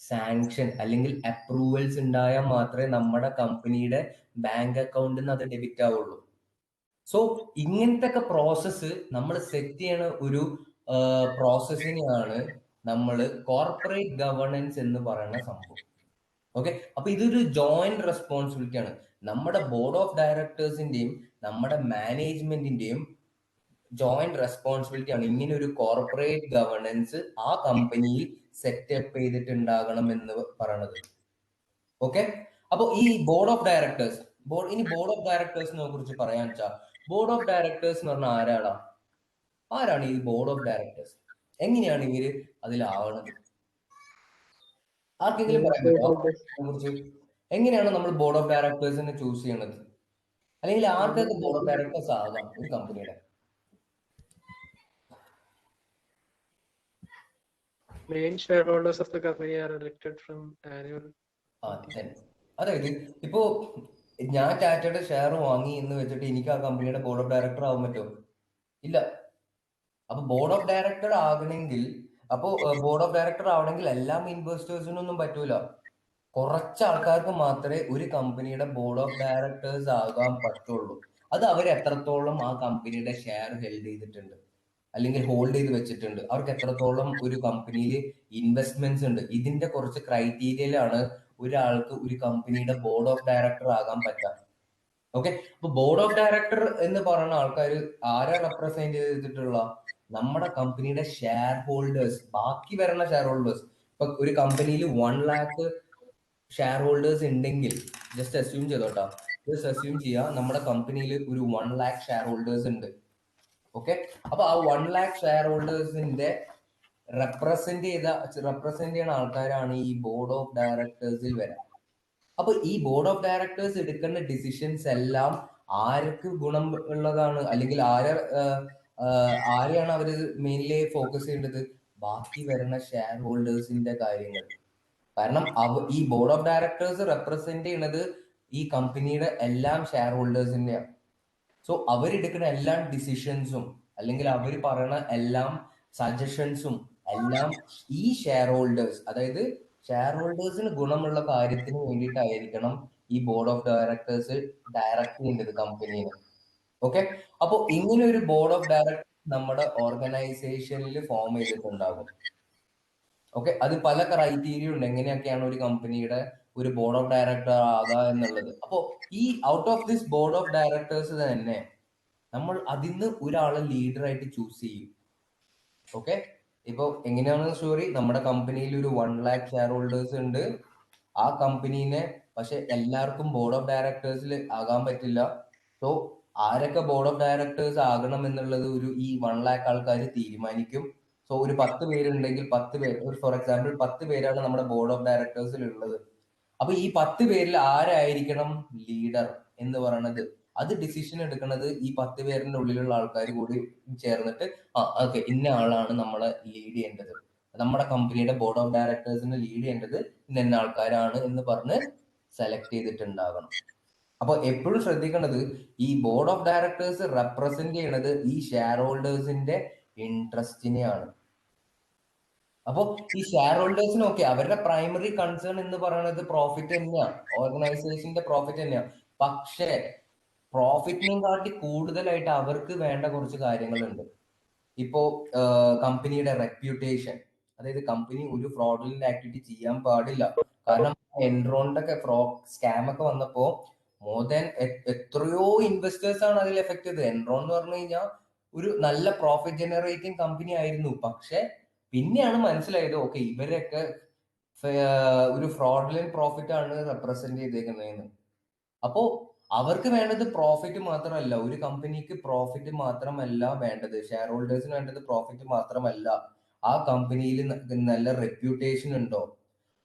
സാങ്ഷൻ അല്ലെങ്കിൽ അപ്രൂവൽസ് ഉണ്ടായാൽ മാത്രമേ നമ്മുടെ കമ്പനിയുടെ ബാങ്ക് അക്കൗണ്ടിൽ നിന്ന് അത് ഡെബിറ്റ് ആവുള്ളൂ. സോ ഇങ്ങനത്തെ ഒക്കെ പ്രോസസ്സ് നമ്മൾ സെറ്റ് ചെയ്യണ ഒരു പ്രോസസ്സിനെയാണ് നമ്മൾ കോർപ്പറേറ്റ് ഗവേണൻസ് എന്ന് പറയുന്ന സംഭവം. ഓക്കെ, അപ്പൊ ഇതൊരു ജോയിന്റ് റെസ്പോൺസിബിലിറ്റി ആണ്. നമ്മുടെ ബോർഡ് ഓഫ് ഡയറക്ടേഴ്സിന്റെയും നമ്മുടെ മാനേജ്മെന്റിന്റെയും ജോയിന്റ് റെസ്പോൺസിബിലിറ്റി ആണ് ഇങ്ങനെ ഒരു കോർപ്പറേറ്റ് ഗവേണൻസ് ആ കമ്പനിയിൽ സെറ്റപ്പ് ചെയ്തിട്ടുണ്ടാകണം എന്ന് പറയണത്. ഓക്കെ, അപ്പൊ ഈ ബോർഡ് ഓഫ് ഡയറക്ടേഴ്സ്, ഇനി ബോർഡ് ഓഫ് ഡയറക്ടേഴ്സിനെ കുറിച്ച് പറയാൻ വെച്ചാൽ, ബോർഡ് ഓഫ് ഡയറക്ടേഴ്സ് എന്ന് പറഞ്ഞാൽ ആരാണ് ഈ ബോർഡ് ഓഫ് ഡയറക്ടേഴ്സ്? എങ്ങനെയാണ് ഇവര് അതിലാവണത്? ആർക്കെങ്കിലും പറയാൻ പറ്റുമോ അതിനെക്കുറിച്ച്? എങ്ങനെയാണ് നമ്മൾ ബോർഡ് ഓഫ് ഡയറക്ടേഴ്സിനെ ചൂസ് ചെയ്യണത്? അല്ലെങ്കിൽ ആർക്കൊക്കെ ബോർഡ് ഓഫ് ഡയറക്ടേഴ്സ് ആകാം ഒരു കമ്പനിയുടെ?
Main shareholders of the company are elected from annual.
അതായത് ഇപ്പോ ഞാൻ ടാറ്റയുടെ ഷെയർ വാങ്ങി എന്ന് വെച്ചിട്ട് എനിക്ക് ആ കമ്പനിയുടെ ബോർഡ് ഓഫ് ഡയറക്ടർ ആവാൻ പറ്റുമോ? ഇല്ല. അപ്പൊ ബോർഡ് ഓഫ് ഡയറക്ടർ ആകണമെങ്കിൽ, ബോർഡ് ഓഫ് ഡയറക്ടർ ആവണമെങ്കിൽ എല്ലാ ഇൻവെസ്റ്റേഴ്സിനൊന്നും പറ്റൂല. കുറച്ച് ആൾക്കാർക്ക് മാത്രമേ ഒരു കമ്പനിയുടെ ബോർഡ് ഓഫ് ഡയറക്ടേഴ്സ് ആകാൻ പറ്റുള്ളൂ. അത് അവർ എത്രത്തോളം ആ കമ്പനിയുടെ ഷെയർ ഹെൽഡ് ചെയ്തിട്ടുണ്ട് അല്ലെങ്കിൽ ഹോൾഡ് ചെയ്ത് വെച്ചിട്ടുണ്ട്, അവർക്ക് എത്രത്തോളം ഒരു കമ്പനിയിൽ ഇൻവെസ്റ്റ്മെന്റ്സ് ഉണ്ട്, ഇതിന്റെ കുറച്ച് ക്രൈറ്റീരിയയിലാണ് ഒരാൾക്ക് ഒരു കമ്പനിയുടെ ബോർഡ് ഓഫ് ഡയറക്ടർ ആകാൻ പറ്റാം. ഓക്കെ, അപ്പൊ ബോർഡ് ഓഫ് ഡയറക്ടർ എന്ന് പറയുന്ന ആൾക്കാർ ആരാ റെപ്രസെന്റ് ചെയ്തിട്ടുള്ള? നമ്മുടെ കമ്പനിയുടെ ഷെയർ ഹോൾഡേഴ്സ്, ബാക്കി വരുന്ന ഷെയർ ഹോൾഡേഴ്സ്. ഇപ്പൊ ഒരു കമ്പനിയിൽ 1 lakh ഷെയർ ഹോൾഡേഴ്സ് ഉണ്ടെങ്കിൽ, ജസ്റ്റ് അസ്യൂം ചെയ്തോട്ടോ, ജസ്റ്റ് അസ്യൂം ചെയ്യാം നമ്മുടെ കമ്പനിയിൽ ഒരു 1 lakh ഷെയർ ഹോൾഡേഴ്സ് ഉണ്ട്. ഓക്കെ, അപ്പൊ ആ 1 lakh ഷെയർ ഹോൾഡേഴ്സിന്റെ റെപ്രസെന്റ് ചെയ്യുന്ന ആൾക്കാരാണ് ഈ ബോർഡ് ഓഫ് ഡയറക്ടേഴ്സിൽ വരാം. അപ്പൊ ഈ ബോർഡ് ഓഫ് ഡയറക്ടേഴ്സ് എടുക്കുന്ന ഡിസിഷൻസ് എല്ലാം ആർക്ക് ഗുണം ഉള്ളതാണ്, അല്ലെങ്കിൽ ആരെയാണ് അവര് മെയിൻലി ഫോക്കസ് ചെയ്യേണ്ടത്? ബാക്കി വരുന്ന ഷെയർ ഹോൾഡേഴ്സിന്റെ കാര്യങ്ങൾ. കാരണം ഈ ബോർഡ് ഓഫ് ഡയറക്ടേഴ്സ് റെപ്രസെന്റ് ചെയ്യുന്നത് ഈ കമ്പനിയുടെ എല്ലാം ഷെയർ ഹോൾഡേഴ്സിന്റെയാണ്. സോ അവരെടുക്കുന്ന എല്ലാ ഡിസിഷൻസും അല്ലെങ്കിൽ അവർ പറയുന്ന എല്ലാം സജഷൻസും എല്ലാം ഈ ഷെയർ ഹോൾഡേഴ്സ്, അതായത് ഷെയർ ഹോൾഡേഴ്സിന് ഗുണമുള്ള കാര്യത്തിന് വേണ്ടിയിട്ടായിരിക്കണം ഈ ബോർഡ് ഓഫ് ഡയറക്ടേഴ്സ് ഡയറക്ട് ചെയ്യേണ്ടത് കമ്പനീനെ. ഓക്കെ, അപ്പൊ ഇങ്ങനെ ഒരു ബോർഡ് ഓഫ് ഡയറക്ടേഴ്സ് നമ്മുടെ ഓർഗനൈസേഷനിൽ ഫോം ചെയ്തിട്ടുണ്ടാകും. ഓക്കെ, അത് പല ക്രൈറ്റീരിയ ഉണ്ട് എങ്ങനെയൊക്കെയാണ് ഒരു കമ്പനിയുടെ ഒരു ബോർഡ് ഓഫ് ഡയറക്ടർ ആകുക എന്നുള്ളത്. അപ്പോ ഈ out of this board of directors തന്നെ നമ്മൾ അതിന്ന് ഒരാളെ ലീഡറായിട്ട് ചൂസ് ചെയ്യും. ഓക്കെ, ഇപ്പൊ എങ്ങനെയാണ് സ്റ്റോറി? നമ്മുടെ കമ്പനിയിൽ ഒരു 1 lakh ഷെയർ ഹോൾഡേഴ്സ് ഉണ്ട്. ആ കമ്പനീനെ പക്ഷെ എല്ലാവർക്കും ബോർഡ് ഓഫ് ഡയറക്ടേഴ്സിൽ ആകാൻ പറ്റില്ല. സോ ആരൊക്കെ ബോർഡ് ഓഫ് ഡയറക്ടേഴ്സ് ആകണം എന്നുള്ളത് ഈ 1 lakh ആൾക്കാർ തീരുമാനിക്കും. സോ ഒരു 10 പേരുണ്ടെങ്കിൽ 10 പേര്, ഫോർ എക്സാമ്പിൾ 10 പേരാണ് നമ്മുടെ ബോർഡ് ഓഫ് ഡയറക്ടേഴ്സിൽ ഉള്ളത്. അപ്പൊ ഈ 10 പേരിൽ ആരായിരിക്കണം ലീഡർ എന്ന് പറയുന്നത്? അത് ഡിസിഷൻ എടുക്കുന്നത് ഈ 10 പേരിന്റെ ഉള്ളിലുള്ള ആൾക്കാർ കൂടി ചേർന്നിട്ട്, ഓക്കെ, ഇന്ന ആളാണ് നമ്മളെ ലീഡ് ചെയ്യേണ്ടത്, നമ്മുടെ കമ്പനിയുടെ ബോർഡ് ഓഫ് ഡയറക്ടേഴ്സിനെ ലീഡ് ചെയ്യേണ്ടത് ഇന്ന ആൾക്കാരാണ് എന്ന് പറഞ്ഞ് സെലക്ട് ചെയ്തിട്ടുണ്ടാകണം. അപ്പൊ എപ്പോഴും ശ്രദ്ധിക്കേണ്ടത്, ഈ ബോർഡ് ഓഫ് ഡയറക്ടേഴ്സ് റെപ്രസെന്റ് ചെയ്യണത് ഈ ഷെയർ ഹോൾഡേഴ്സിന്റെ ഇൻട്രസ്റ്റിനെയാണ്. അപ്പൊ ഈ ഷെയർ ഹോൾഡേഴ്സിനൊക്കെ അവരുടെ പ്രൈമറി കൺസേൺ എന്ന് പറയുന്നത് പ്രോഫിറ്റ് തന്നെയാണ്, ഓർഗനൈസേഷന്റെ പ്രോഫിറ്റ് തന്നെയാണ്. പക്ഷേ പ്രോഫിറ്റിനെയും കാട്ടി കൂടുതലായിട്ട് അവർക്ക് വേണ്ട കുറച്ച് കാര്യങ്ങളുണ്ട്. ഇപ്പോ കമ്പനിയുടെ റെപ്യൂട്ടേഷൻ, അതായത് കമ്പനി ഒരു ഫ്രോഡുലന്റ് ആക്ടിവിറ്റി ചെയ്യാൻ പാടില്ല. കാരണം എൻറോണിന്റെ ഒക്കെ സ്കാം ഒക്കെ വന്നപ്പോ മോർ ദാൻ എത്രയോ ഇൻവെസ്റ്റേഴ്സ് ആണ് അതിൽ എഫക്ട് ചെയ്തത്. എൻറോൺ എന്ന് പറഞ്ഞു കഴിഞ്ഞാൽ ഒരു നല്ല പ്രോഫിറ്റ് ജനറേറ്റിംഗ് കമ്പനി ആയിരുന്നു. പക്ഷെ പിന്നെയാണ് മനസ്സിലായത് ഓക്കെ ഇവരൊക്കെ ഒരു ഫ്രോഡുലന്റ് പ്രോഫിറ്റ് ആണ് റെപ്രസെന്റ് ചെയ്തേക്കുന്നതെന്ന്. അപ്പോ അവർക്ക് വേണ്ടത് പ്രോഫിറ്റ് മാത്രമല്ല, ഒരു കമ്പനിക്ക് പ്രോഫിറ്റ് മാത്രമല്ല വേണ്ടത്, ഷെയർ ഹോൾഡേഴ്സിന് വേണ്ടത് പ്രോഫിറ്റ് മാത്രമല്ല, ആ കമ്പനിയിൽ നല്ല റെപ്യൂട്ടേഷൻ ഉണ്ടോ,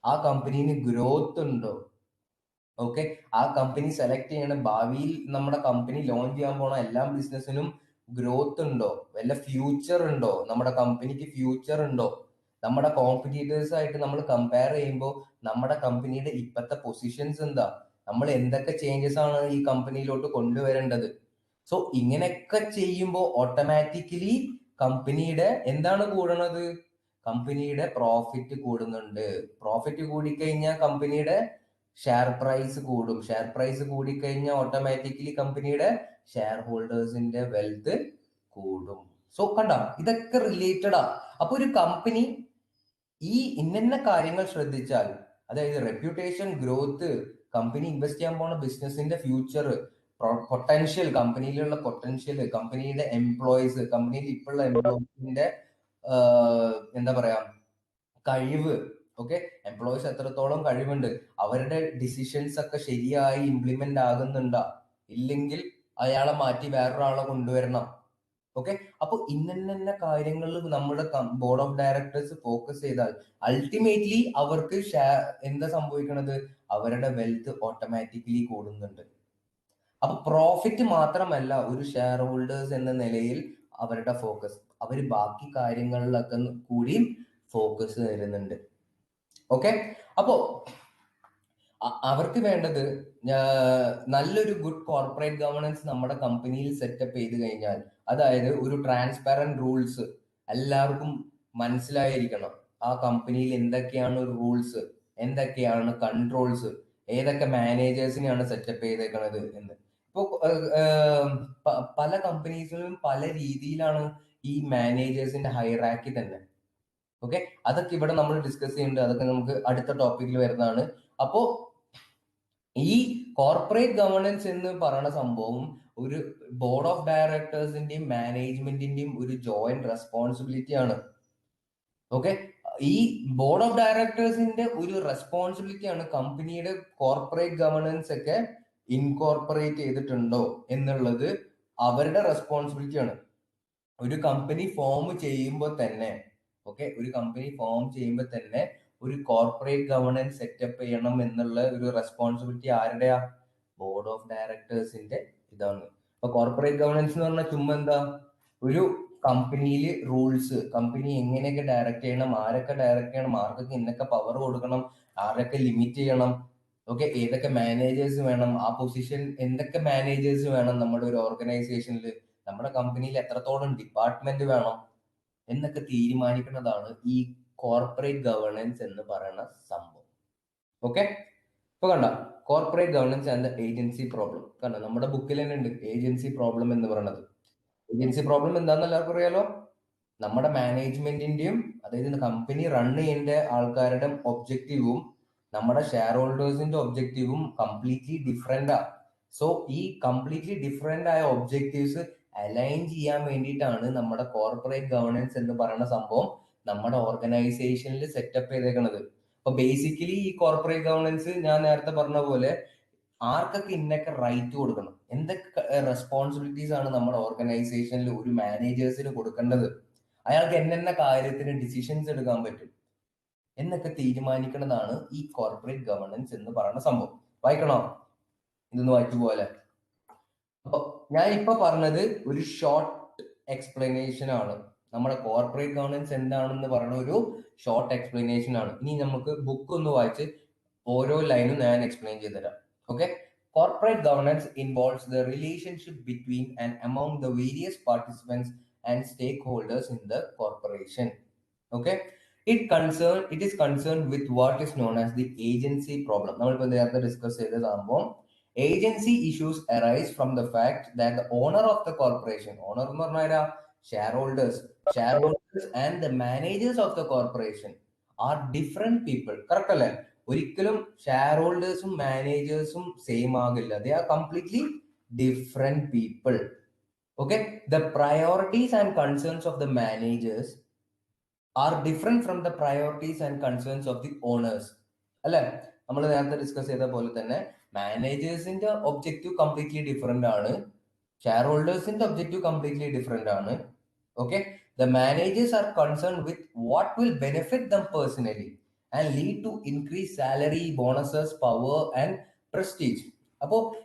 ആ കമ്പനിന് ഗ്രോത്ത് ഉണ്ടോ, ഓക്കെ, ആ കമ്പനി സെലക്ട് ചെയ്യണ ഭാവിയിൽ നമ്മുടെ കമ്പനി ലോഞ്ച് ചെയ്യാൻ പോണ എല്ലാ ബിസിനസ്സിനും ഗ്രോത്ത് ഉണ്ടോ, വല്ല ഫ്യൂച്ചർ ഉണ്ടോ, നമ്മുടെ കമ്പനിക്ക് ഫ്യൂച്ചർ ഉണ്ടോ, നമ്മുടെ കോമ്പറ്റീറ്റേഴ്സ് ആയിട്ട് നമ്മൾ കമ്പയർ ചെയ്യുമ്പോൾ നമ്മുടെ കമ്പനിയുടെ ഇപ്പോഴത്തെ പൊസിഷൻസ് എന്താ, നമ്മൾ എന്തൊക്കെ ചേഞ്ചസ് ആണ് ഈ കമ്പനിയിലോട്ട് കൊണ്ടുവരേണ്ടത്. സോ ഇങ്ങനെയൊക്കെ ചെയ്യുമ്പോൾ ഓട്ടോമാറ്റിക്കലി കമ്പനിയുടെ എന്താണ് കൂടണത്, കമ്പനിയുടെ പ്രോഫിറ്റ് കൂടുന്നുണ്ട്. പ്രോഫിറ്റ് കൂടിക്കഴിഞ്ഞാൽ കമ്പനിയുടെ ഷെയർ പ്രൈസ് കൂടും. ഷെയർ പ്രൈസ് കൂടിക്കഴിഞ്ഞാൽ ഓട്ടോമാറ്റിക്കലി കമ്പനിയുടെ ഷെയർ ഹോൾഡേഴ്സിന്റെ വെൽത്ത് കൂടും. സോ കണ്ട, ഇതൊക്കെ റിലേറ്റഡാ. അപ്പൊ ഒരു കമ്പനി ഈ ഇന്ന കാര്യങ്ങൾ ശ്രദ്ധിച്ചാൽ, അതായത് റെപ്യൂട്ടേഷൻ, ഗ്രോത്ത്, കമ്പനി ഇൻവെസ്റ്റ് ചെയ്യാൻ പോണ ബിസിനസിന്റെ ഫ്യൂച്ചർ, പൊട്ടൻഷ്യൽ, കമ്പനിയിലുള്ള പൊട്ടൻഷ്യൽ, കമ്പനിയുടെ എംപ്ലോയീസ്, കമ്പനിയിൽ ഇപ്പോഴുള്ള എംപ്ലോയീസിന്റെ എന്താ പറയാ കഴിവ്, ഓക്കെ, എംപ്ലോയീസ് എത്രത്തോളം കഴിവുണ്ട്, അവരുടെ ഡിസിഷൻസ് ഒക്കെ ശരിയായി ഇംപ്ലിമെന്റ് ആകുന്നുണ്ടാ, ഇല്ലെങ്കിൽ അയാളെ മാറ്റി വേറൊരാളെ കൊണ്ടുവരണം. ഓക്കെ, അപ്പൊ ഇന്ന കാര്യങ്ങളിൽ നമ്മുടെ ബോർഡ് ഓഫ് ഡയറക്ടേഴ്സ് ഫോക്കസ് ചെയ്താൽ അൾട്ടിമേറ്റ്ലി അവർക്ക് എന്താ സംഭവിക്കണത്, അവരുടെ വെൽത്ത് ഓട്ടോമാറ്റിക്കലി കൂടുന്നുണ്ട്. അപ്പൊ പ്രോഫിറ്റ് മാത്രമല്ല ഒരു ഷെയർ ഹോൾഡേഴ്സ് എന്ന നിലയിൽ അവരുടെ ഫോക്കസ്, അവർ ബാക്കി കാര്യങ്ങളിലൊക്കെ കൂടിയും ഫോക്കസ് തരുന്നുണ്ട്. ഓക്കെ, അപ്പോ അവർക്ക് വേണ്ടത് നല്ലൊരു ഗുഡ് കോർപ്പറേറ്റ് ഗവർണൻസ് നമ്മുടെ കമ്പനിയിൽ സെറ്റപ്പ് ചെയ്ത് കഴിഞ്ഞാൽ, അതായത് ഒരു ട്രാൻസ്പാരന്റ് റൂൾസ് എല്ലാവർക്കും മനസ്സിലായിരിക്കണം. ആ കമ്പനിയിൽ എന്തൊക്കെയാണ് റൂൾസ്, എന്തൊക്കെയാണ് കൺട്രോൾസ്, ഏതൊക്കെ മാനേജേഴ്സിനെയാണ് സെറ്റപ്പ് ചെയ്തേക്കണത് എന്ന്. ഇപ്പോ പല കമ്പനീസിലും പല രീതിയിലാണ് ഈ മാനേജേഴ്സിന്റെ ഹൈറാക്കി തന്നെ. ഓക്കെ, അതൊക്കെ ഇവിടെ നമ്മൾ ഡിസ്കസ് ചെയ്യുന്നുണ്ട്, അതൊക്കെ നമുക്ക് അടുത്ത ടോപ്പിക്കിൽ വരുന്നതാണ്. അപ്പോ ഈ കോർപ്പറേറ്റ് ഗവർണൻസ് എന്ന് പറയുന്ന സംഭവം ഒരു ബോർഡ് ഓഫ് ഡയറക്ടേഴ്സിന്റെയും മാനേജ്മെന്റിന്റെയും ഒരു ജോയിന്റ് റെസ്പോൺസിബിലിറ്റി ആണ്. ഓക്കെ, ഈ ബോർഡ് ഓഫ് ഡയറക്ടേഴ്സിന്റെ ഒരു റെസ്പോൺസിബിലിറ്റി ആണ് കമ്പനിയുടെ കോർപ്പറേറ്റ് ഗവർണൻസ് ഒക്കെ ഇൻകോർപ്പറേറ്റ് ചെയ്തിട്ടുണ്ടോ എന്നുള്ളത് അവരുടെ റെസ്പോൺസിബിലിറ്റി ആണ്. ഒരു കമ്പനി ഫോം ചെയ്യുമ്പോൾ തന്നെ, ഓക്കെ, ഒരു കമ്പനി ഫോം ചെയ്യുമ്പോൾ തന്നെ ഒരു കോർപ്പറേറ്റ് ഗവർണൻസ് സെറ്റപ്പ് ചെയ്യണം എന്നുള്ള ഒരു റെസ്പോൺസിബിലിറ്റി ആരുടെയാ, ബോർഡ് ഓഫ് ഡയറക്ടേഴ്സിന്റെ ഇതാണ്. അപ്പൊ കോർപ്പറേറ്റ് ഗവർണൻസ് എന്ന് പറഞ്ഞാൽ ചുമ്മാ എന്താ, ഒരു കമ്പനിയിൽ റൂൾസ്, കമ്പനി എങ്ങനെയൊക്കെ ഡയറക്ട് ചെയ്യണം, ആരൊക്കെ ഡയറക്ട് ചെയ്യണം, ആർക്കൊക്കെ എന്തൊക്കെ പവർ കൊടുക്കണം, ആരൊക്കെ ലിമിറ്റ് ചെയ്യണം, ഓക്കെ, ഏതൊക്കെ മാനേജേഴ്സ് വേണം, ആ പൊസിഷൻ എന്തൊക്കെ മാനേജേഴ്സ് വേണം നമ്മുടെ ഒരു ഓർഗനൈസേഷനിൽ, നമ്മുടെ കമ്പനിയിൽ എത്രത്തോളം ഡിപ്പാർട്ട്മെന്റ് വേണം എന്നൊക്കെ തീരുമാനിക്കുന്നതാണ് ഈ കോർപ്പറേറ്റ് ഗവർണൻസ് എന്ന് പറയുന്ന സംഭവം. ഓക്കെ, ഇപ്പൊ കണ്ട corporate governance and agency problem, കണ്ട നമ്മുടെ ബുക്കിൽ തന്നെ ഉണ്ട് ഏജൻസി പ്രോബ്ലം എന്ന് പറയുന്നത്. ഏജൻസി പ്രോബ്ലം എന്താണെന്ന് എല്ലാവർക്കും അറിയാലോ, നമ്മുടെ മാനേജ്മെന്റിന്റെയും, അതായത് കമ്പനി റൺ ചെയ്യേണ്ട ആൾക്കാരുടെ ഒബ്ജക്റ്റീവും നമ്മുടെ ഷെയർ ഹോൾഡേഴ്സിന്റെ ഒബ്ജക്റ്റീവും കംപ്ലീറ്റ്ലി ഡിഫറെന്റ് ആ. സോ ഈ കംപ്ലീറ്റ്ലി ഡിഫറെന്റ് ആയ ഒബ്ജക്റ്റീവ്സ് അലൈൻ ചെയ്യാൻ വേണ്ടിയിട്ടാണ് നമ്മുടെ കോർപ്പറേറ്റ് ഗവർണൻസ് എന്ന് പറയുന്ന സംഭവം നമ്മുടെ ഓർഗനൈസേഷനിൽ സെറ്റപ്പ് ചെയ്തേക്കുന്നത്. അപ്പൊ ബേസിക്കലി ഈ കോർപ്പറേറ്റ് ഗവർണൻസ് ഞാൻ നേരത്തെ പറഞ്ഞ പോലെ ആർക്കൊക്കെ ഇന്നൊക്കെ റൈറ്റ് കൊടുക്കണം, എന്തൊക്കെ റെസ്പോൺസിബിലിറ്റീസ് ആണ് നമ്മുടെ ഓർഗനൈസേഷനിൽ ഒരു മാനേജേഴ്സിന് കൊടുക്കേണ്ടത്, അയാൾക്ക് എന്നെന്ന കാര്യത്തിന് ഡിസിഷൻസ് എടുക്കാൻ പറ്റും എന്നൊക്കെ തീരുമാനിക്കുന്നതാണ് ഈ കോർപ്പറേറ്റ് ഗവർണൻസ് എന്ന് പറയുന്ന സംഭവം. വായിക്കണോ, ഇതൊന്ന് വായിച്ചു പോലെ. അപ്പൊ ഞാൻ ഇപ്പൊ പറഞ്ഞത് ഒരു ഷോർട്ട് എക്സ്പ്ലനേഷൻ ആണ്, നമ്മുടെ കോർപ്പറേറ്റ് ഗവർണൻസ് എന്താണെന്ന് പറയുന്ന ഒരു ഷോർട്ട് എക്സ്പ്ലനേഷൻ ആണ്. ഇനി നമുക്ക് ബുക്ക് ഒന്ന് വായിച്ച് ഓരോ ലൈനും ഞാൻ എക്സ്പ്ലെയിൻ ചെയ്തുതരാം. Okay, corporate governance involves the relationship between and among the various participants and stakeholders in the corporation. Okay, it is concerned with what is known as the agency problem. നമ്മളിപ്പോ നേരത്തെ discuss ചെയ്ത സംഭവം, agency issues arise from the fact that the owner of the corporation, owner എന്ന് പറഞ്ഞാൽ shareholders and the managers of the corporation are different people. Correct അല്ലേ? ഒരിക്കലും share ഹോൾഡേഴ്സും മാനേജേഴ്സും same ആകില്ല. They are completely different people. Okay, the priorities and concerns of the managers are different from the priorities and concerns of the owners. അല്ലെ, നമ്മൾ നേരത്തെ discuss ചെയ്ത പോലെ തന്നെ മാനേജേഴ്സിന്റെ ഒബ്ജക്റ്റീവ് കംപ്ലീറ്റ്ലി ഡിഫറെന്റ് ആണ്, ഷെയർ ഹോൾഡേഴ്സിന്റെ ഒബ്ജക്റ്റീവ് കംപ്ലീറ്റ്ലി ഡിഫറെന്റ് ആണ്. Okay, the managers are concern with what will benefit them personally and lead to increase salary, bonuses, power and prestige. അപ്പോ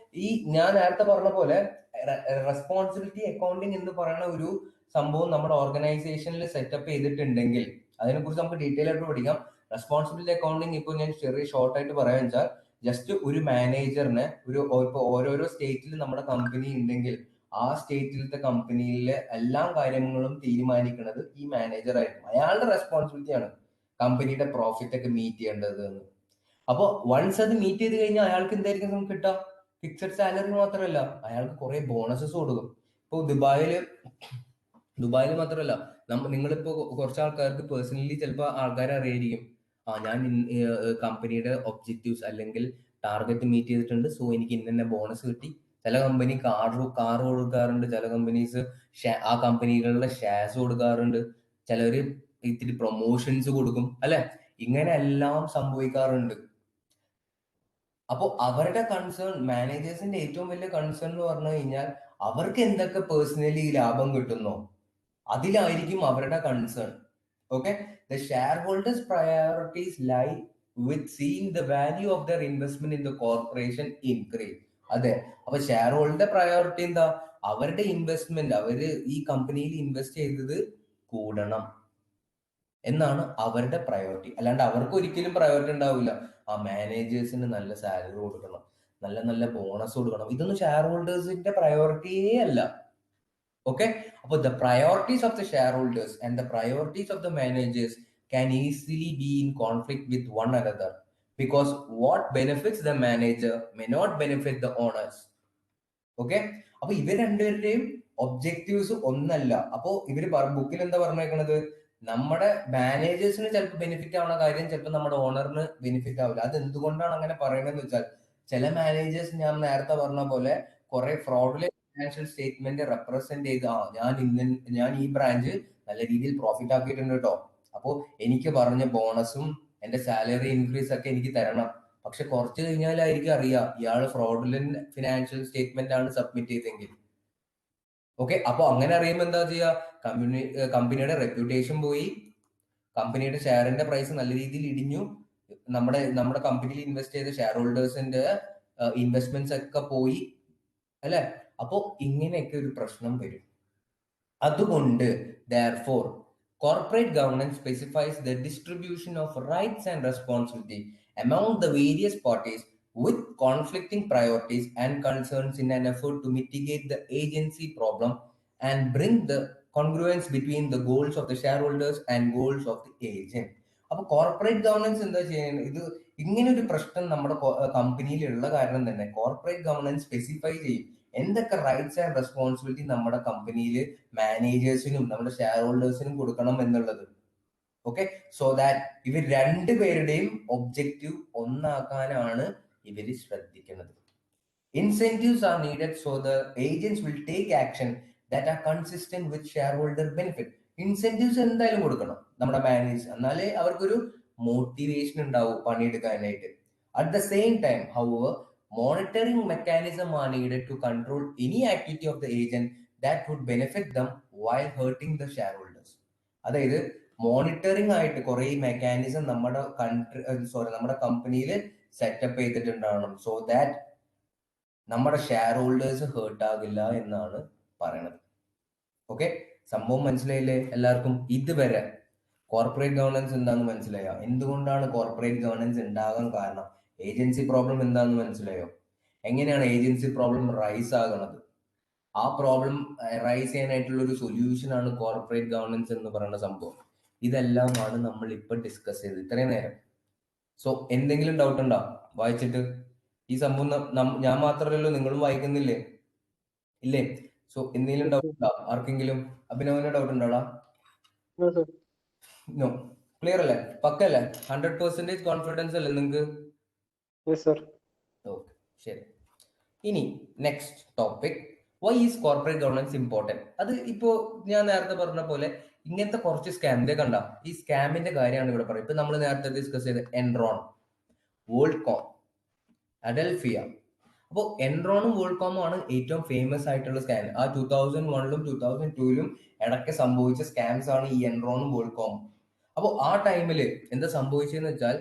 ഈ ഞാൻ നേരത്തെ പറഞ്ഞ പോലെ റെസ്പോൺസിബിലിറ്റി അക്കൗണ്ടിങ് എന്ന് പറയുന്ന ഒരു സംഭവം നമ്മുടെ ഓർഗനൈസേഷനിൽ സെറ്റപ്പ് ചെയ്തിട്ടുണ്ടെങ്കിൽ അതിനെക്കുറിച്ച് നമുക്ക് ഡീറ്റെയിൽ ആയിട്ട് പഠിക്കാം. റെസ്പോൺസിബിലിറ്റി അക്കൗണ്ടിങ് ഇപ്പോൾ ഞാൻ ചെറിയ ഷോർട്ട് ആയിട്ട് പറയാൻ വെച്ചാൽ, ജസ്റ്റ് ഒരു മാനേജറിന് ഇപ്പൊ ഓരോരോ സ്റ്റേറ്റിൽ നമ്മുടെ കമ്പനി ഉണ്ടെങ്കിൽ ആ സ്റ്റേറ്റിലത്തെ കമ്പനിയിലെ എല്ലാ കാര്യങ്ങളും തീരുമാനിക്കുന്നത് ഈ മാനേജർ ആയിരിക്കും. അയാളുടെ റെസ്പോൺസിബിലിറ്റി ആണ് കമ്പനിയുടെ പ്രോഫിറ്റ് ഒക്കെ മീറ്റ് ചെയ്യേണ്ടത് എന്ന്. അപ്പോൾ വൺസ് അത് മീറ്റ് ചെയ്ത് കഴിഞ്ഞാൽ അയാൾക്ക് എന്തായിരിക്കും നമുക്ക് കിട്ടുക? ഫിക്സഡ് സാലറി മാത്രമല്ല, അയാൾക്ക് കുറെ ബോണസസ് കൊടുക്കും. ഇപ്പോൾ ദുബായിൽ മാത്രമല്ല, നിങ്ങളിപ്പോ കുറച്ച് ആൾക്കാർക്ക് പേഴ്സണലി ചിലപ്പോൾ ആൾക്കാരെ അറിയായിരിക്കും, ഞാൻ കമ്പനിയുടെ ഒബ്ജക്റ്റീവ്സ് അല്ലെങ്കിൽ ടാർഗറ്റ് മീറ്റ് ചെയ്തിട്ടുണ്ട്, സോ എനിക്ക് ഇന്ന ബോണസ് കിട്ടി. ചില കമ്പനി കാർ കൊടുക്കാറുണ്ട്, ചില കമ്പനീസ് ആ കമ്പനികളുടെ ഷെയർസ് കൊടുക്കാറുണ്ട്, ചിലര് ഇത്തിരി പ്രൊമോഷൻസ് കൊടുക്കും, അല്ലെ? ഇങ്ങനെ എല്ലാം സംഭവിക്കാറുണ്ട്. അപ്പോൾ അവരുടെ കൺസേൺ, മാനേജേഴ്സിന്റെ ഏറ്റവും വലിയ കൺസേൺ എന്ന് പറഞ്ഞു കഴിഞ്ഞാൽ അവർക്ക് എന്തൊക്കെ പേഴ്സണലി ലാഭം കിട്ടുന്നോ അതിലായിരിക്കും അവരുടെ concern. Okay, the share holders priorities lie with seeing the value of their investment in the corporation increase. അതെ, അപ്പൊ ഷെയർ ഹോൾഡറുടെ പ്രയോറിറ്റി എന്താ? അവരുടെ ഇൻവെസ്റ്റ്മെന്റ്, അവര് ഈ കമ്പനിയിൽ ഇൻവെസ്റ്റ് ചെയ്തത് കൂടണം എന്നാണ് അവരുടെ പ്രയോറിറ്റി. അല്ലാണ്ട് അവർക്ക് ഒരിക്കലും പ്രയോറിറ്റി ഉണ്ടാവില്ല ആ മാനേജേഴ്സിന് നല്ല സാലറി കൊടുക്കണം, നല്ല നല്ല ബോണസ് കൊടുക്കണം. ഇതൊന്നും ഷെയർ ഹോൾഡേഴ്സിന്റെ പ്രയോറിറ്റിയേ അല്ല. ഓക്കെ, അപ്പോൾ the priorities of the shareholders and the priorities of the managers can easily be in conflict with one another because what benefits the manager may not benefit the owners. Okay, അപ്പൊ ഇവർ രണ്ടുപേരുടെയും objectives ഒന്നല്ല. അപ്പോ ഇവര് ബുക്കിൽ എന്താ പറഞ്ഞേക്കണത്? നമ്മുടെ മാനേജേഴ്സിന് ചിലപ്പോൾ ബെനിഫിറ്റ് ആവുന്ന കാര്യം ചിലപ്പോൾ നമ്മുടെ ഓണറിന് ബെനിഫിറ്റ് ആവില്ല. അത് എന്തുകൊണ്ടാണ് അങ്ങനെ പറയുന്നതെന്ന് വെച്ചാൽ, ചില മാനേജേഴ്സ് ഞാൻ നേരത്തെ പറഞ്ഞ പോലെ കുറെ ഫ്രോഡിലെ ഫിനാൻഷ്യൽ സ്റ്റേറ്റ്മെന്റ് റെപ്രസെന്റ് ചെയ്ത് ഞാൻ ഈ ബ്രാഞ്ച് നല്ല രീതിയിൽ പ്രോഫിറ്റ് ആക്കിയിട്ടുണ്ട് കേട്ടോ, അപ്പോ എനിക്ക് പറഞ്ഞ ബോണസും എന്റെ സാലറി ഇൻക്രീസ് ഒക്കെ എനിക്ക് തരണം. പക്ഷെ കുറച്ച് കഴിഞ്ഞാലായിരിക്കും അറിയാം ഇയാള് ഫ്രോഡുലന്റ് ഫിനാൻഷ്യൽ സ്റ്റേറ്റ്മെന്റ് ആണ് സബ്മിറ്റ് ചെയ്തെങ്കിൽ. ഓക്കെ, അപ്പൊ അങ്ങനെ അറിയുമ്പോൾ എന്താ ചെയ്യുക? കമ്പനിയുടെ റെപ്യൂട്ടേഷൻ പോയി, കമ്പനിയുടെ ഷെയറിന്റെ പ്രൈസ് നല്ല രീതിയിൽ ഇടിഞ്ഞു, നമ്മുടെ കമ്പനിയിൽ ഇൻവെസ്റ്റ് ചെയ്ത ഷെയർ ഹോൾഡേഴ്സിന്റെ ഇൻവെസ്റ്റ്മെന്റ്സ് ഒക്കെ പോയി, അല്ലെ? അപ്പോ ഇങ്ങനെയൊക്കെ ഒരു പ്രശ്നം വരും. അതുകൊണ്ട് therefore corporate governance specifies the distribution of rights and responsibility among the various parties with conflicting priorities and concerns in an effort to mitigate the agency problem and bring the congruence between the goals of the shareholders and goals of the agent. അപ്പൊ corporate governance എന്താ ചെയ്യുന്നത്? ഇത് ഇങ്ങനെ ഒരു പ്രശ്നം നമ്മുടെ കമ്പനിയിൽ ഉള്ള കാരണം തന്നെ കോർപ്പറേറ്റ് ഗവർണൻസ് സ്പെസിഫൈ ചെയ്യും എന്തൊക്കെ റൈറ്റ്സ് ആൻഡ് റെസ്പോൺസിബിലിറ്റി നമ്മുടെ കമ്പനിയിൽ മാനേജേഴ്സിനും നമ്മുടെ ഷെയർ ഹോൾഡേഴ്സിനും കൊടുക്കണം എന്നുള്ളത്. ഓക്കെ, സോ ദാറ്റ് ഇവർ രണ്ടുപേരുടെയും ഒബ്ജക്റ്റീവ് ഒന്നാക്കാനാണ് ഇവർ ശ്രദ്ധിക്കുന്നത്. Incentives are needed so the agents will take action that are consistent with shareholder benefit. Incentives എന്തായാലും കൊടുക്കണം നമ്മുടെ മാനേജ്, എന്നാലേ അവർക്കൊരു മോട്ടിവേഷൻ ഉണ്ടാവും പണിയെടുക്കാനായിട്ട്. At the same time however monitoring mechanism are needed to control any activity of the agent that would benefit them while hurting the shareholders. അതായത് monitoring ആയിട്ട് കുറെ മെക്കാനിസം നമ്മുടെ നമ്മുടെ കമ്പനിയിൽ സെറ്റപ്പ് ചെയ്തിട്ടുണ്ടാവണം, സോ ദാറ്റ് നമ്മുടെ ഷെയർ ഹോൾഡേഴ്സ് ഹേർട്ട് ആകില്ല എന്നാണ് പറയണത്. ഓക്കെ, സംഭവം മനസ്സിലായില്ലേ എല്ലാവർക്കും? ഇതുവരെ കോർപ്പറേറ്റ് ഗവർണൻസ് എന്താണെന്ന് മനസ്സിലായോ? എന്തുകൊണ്ടാണ് കോർപ്പറേറ്റ് ഗവർണൻസ് ഉണ്ടാകാൻ കാരണം? ഏജൻസി പ്രോബ്ലം എന്താണെന്ന് മനസ്സിലായോ? എങ്ങനെയാണ് ഏജൻസി പ്രോബ്ലം റൈസ് ആകുന്നത്? ആ പ്രോബ്ലം റൈസ് ചെയ്യാനായിട്ടുള്ള ഒരു സൊല്യൂഷൻ ആണ് കോർപ്പറേറ്റ് ഗവർണൻസ് എന്ന് പറയുന്ന സംഭവം. ഇതെല്ലാമാണ് നമ്മൾ ഇപ്പൊ ഡിസ്കസ് ചെയ്തത് ഇത്രയും നേരം. സോ എന്തെങ്കിലും ഡൗട്ട് ഉണ്ടോ വായിച്ചിട്ട്? ഈ സംഭവം ഞാൻ മാത്രമല്ലല്ലോ, നിങ്ങളും വായിക്കുന്നില്ലേ? ഇല്ലേ? സോ എന്തെങ്കിലും ഡൗട്ട് ഉണ്ടോ ആർക്കെങ്കിലും? അഭിനവന് ഡൗട്ട് ഉണ്ടോടാ? നോ. ക്ലിയർ അല്ലേ? പക്കല്ലേ? 100% കോൺഫിഡൻസ് അല്ലേ നിങ്ങൾക്ക്?
Yes, sir.
ഓക്കെ, ശരി. ഇനി next topic, why is corporate governance important? അത് ഇപ്പോ ഞാൻ നേരത്തെ പറഞ്ഞ പോലെ ഇങ്ങനത്തെ കുറച്ച് സ്കാമിന്റെ കണ്ട ഈ സ്കാമിന്റെ കാര്യമാണ് ഇവിടെ പറയുന്നത്. ഇപ്പൊ നമ്മൾ നേരത്തെ ഡിസ്കസ് ചെയ്ത എൻറോൺ, വേൾഡ്കോം, അഡൽഫിയ. അപ്പോൾ എൻറോണും വേൾഡ്കോമും ആണ് ഏറ്റവും ഫേമസ് ആയിട്ടുള്ള സ്കാം. ആ 2001-ലും 2002-ലും ഇടയ്ക്ക് സംഭവിച്ച സ്കാംസ് ആണ് ഈ എൻറോണും വേൾഡ്കോമും. അപ്പോൾ ആ ടൈമിൽ എന്താ സംഭവിച്ചതെന്ന് വെച്ചാൽ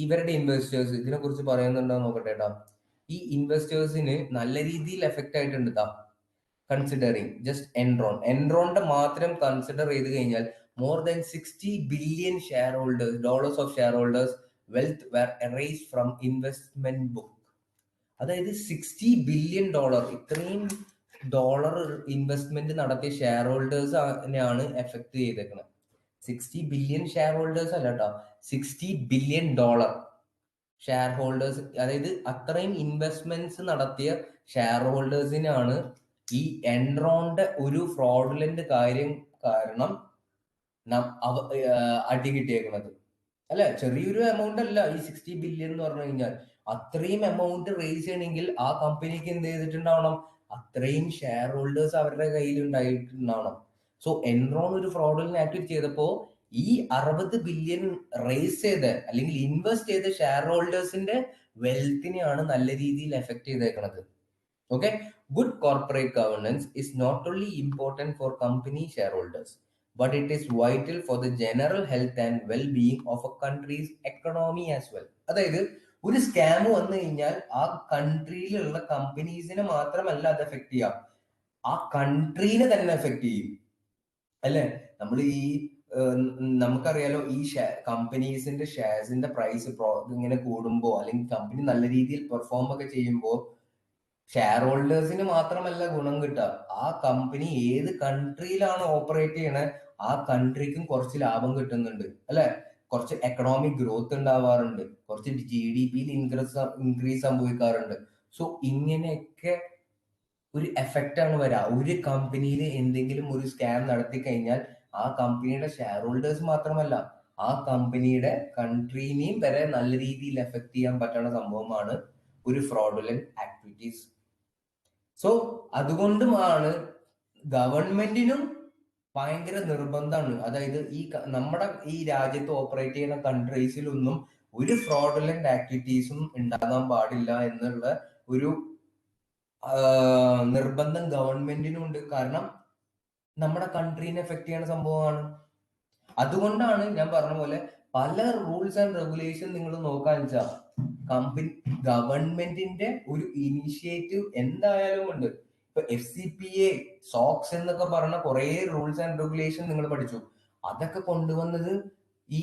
ഇവരുടെ ഇൻവെസ്റ്റേഴ്സ് ഇതിനെ കുറിച്ച് പറയുന്നുണ്ടോ നോക്കട്ടെ കേട്ടോ. ഈ ഇൻവെസ്റ്റേഴ്സിന് നല്ല രീതിയിൽ എഫക്റ്റ് ആയിട്ടുണ്ട് ട്ടാ. കൺസിഡറിങ് ജസ്റ്റ് എൻറോണിന്റെ മാത്രം കൺസിഡർ ചെയ്ത് കഴിഞ്ഞാൽ more than 60 billion share holders, dollars of share holders wealth were erased from investment book. അതായത് $60 ബില്യൺ, ഇത്രയും ഡോളർ ഇൻവെസ്റ്റ്മെന്റ് നടത്തിയ ഷെയർ ഹോൾഡേഴ്സിനെയാണ് എഫക്ട് ചെയ്തേക്കുന്നത്. 60 ബില്യൺ ഷെയർ ഹോൾഡേഴ്സ് അല്ല കേട്ടോ, $60 ബില്യൺ ഷെയർ ഹോൾഡേഴ്സ്. അതായത് അത്രയും ഇൻവെസ്റ്റ്മെന്റ്സ് നടത്തിയ ഷെയർ ഹോൾഡേഴ്സിനാണ് ഈ എൻറോണിന്റെ ഒരു ഫ്രോഡുലന്റ് കാര്യം കാരണം അടി കിട്ടിയേക്കുന്നത്. അല്ലെ, ചെറിയൊരു എമൗണ്ട് അല്ല ഈ 60 ബില്യൺ എന്ന് പറഞ്ഞു കഴിഞ്ഞാൽ. അത്രയും എമൗണ്ട് റേസ് ചെയ്യണമെങ്കിൽ ആ കമ്പനിക്ക് എന്ത് ചെയ്തിട്ടുണ്ടാവണം? അത്രയും ഷെയർ ഹോൾഡേഴ്സ് അവരുടെ കയ്യിൽ ഉണ്ടായിട്ടുണ്ടാവണം. സോ എൻറോൺ ഒരു ഫ്രോഡുലന്റ് ആക്ടിവിറ്റി ചെയ്തപ്പോ ഈ 60 ബില്യൺ റേസ് ചെയ്ത് അല്ലെങ്കിൽ ഇൻവെസ്റ്റ് ചെയ്ത ഷെയർ ഹോൾഡേഴ്സിന്റെ വെൽത്തിനെയാണ് നല്ല രീതിയിൽ എഫക്ട് ചെയ്തേക്കുന്നത്. Okay, good corporate governance is not only important for company share holders, but it is vital for the general health and well-being of a country's economy as well. അതായത് ഒരു scam വന്നു കഴിഞ്ഞാൽ ആ കൺട്രിയിലുള്ള കമ്പനീസിനെ മാത്രമല്ല അത് എഫക്ട് ചെയ്യാം, ആ കൺട്രീനെ തന്നെ എഫക്ട് ചെയ്യും. അല്ലെ, നമ്മൾ ഈ നമുക്കറിയാലോ ഈ കമ്പനീസിന്റെ ഷെയർസിന്റെ പ്രൈസ് ഇങ്ങനെ കൂടുമ്പോ അല്ലെങ്കിൽ കമ്പനി നല്ല രീതിയിൽ പെർഫോം ഒക്കെ ചെയ്യുമ്പോൾ ഷെയർ ഹോൾഡേഴ്സിന് മാത്രമല്ല ഗുണം കിട്ടുക, ആ കമ്പനി ഏത് കൺട്രിയിലാണ് ഓപ്പറേറ്റ് ചെയ്യണത് ആ കൺട്രിക്കും കുറച്ച് ലാഭം കിട്ടുന്നുണ്ട്. അല്ലെ, കുറച്ച് എക്കണോമിക് ഗ്രോത്ത് ഉണ്ടാവാറുണ്ട്, കുറച്ച് GDP ഇൻക്രീസ് സംഭവിക്കാറുണ്ട്. സോ ഇങ്ങനെയൊക്കെ ഒരു എഫക്റ്റ് ആണ് വരാ. ഒരു കമ്പനിയിൽ എന്തെങ്കിലും ഒരു സ്കാം നടത്തി കഴിഞ്ഞാൽ ആ കമ്പനിയുടെ ഷെയർ ഹോൾഡേഴ്സ് മാത്രമല്ല ആ കമ്പനിയുടെ കൺട്രീനെയും വരെ നല്ല രീതിയിൽ എഫക്ട് ചെയ്യാൻ പറ്റുന്ന സംഭവമാണ് ഒരു ഫ്രോഡുലന്റ് ആക്ടിവിറ്റീസ്. സോ അതുകൊണ്ടുമാണ് ഗവൺമെന്റിനും ഭയങ്കര നിർബന്ധമാണ്. അതായത് നമ്മുടെ ഈ രാജ്യത്ത് ഓപ്പറേറ്റ് ചെയ്യുന്ന കൺട്രീസിലൊന്നും ഒരു ഫ്രോഡുലന്റ് ആക്ടിവിറ്റീസും ഉണ്ടാകാൻ പാടില്ല എന്നുള്ള ഒരു നിർബന്ധം ഗവൺമെന്റിനും ഉണ്ട്. കാരണം നമ്മുടെ കൺട്രീനെ എഫക്ട് ചെയ്യുന്ന സംഭവമാണ്. അതുകൊണ്ടാണ് ഞാൻ പറഞ്ഞ പോലെ പല റൂൾസ് ആൻഡ് റെഗുലേഷൻ നിങ്ങൾ നോക്കാൻ വെച്ചാൽ ഗവൺമെന്റിന്റെ ഒരു ഇനിഷ്യേറ്റീവ് എന്തായാലും ഉണ്ട്. ഇപ്പൊ FCPA, SOX എന്നൊക്കെ പറഞ്ഞ കുറെ റൂൾസ് ആൻഡ് റെഗുലേഷൻ നിങ്ങൾ പഠിച്ചു. അതൊക്കെ കൊണ്ടുവന്നത് ഈ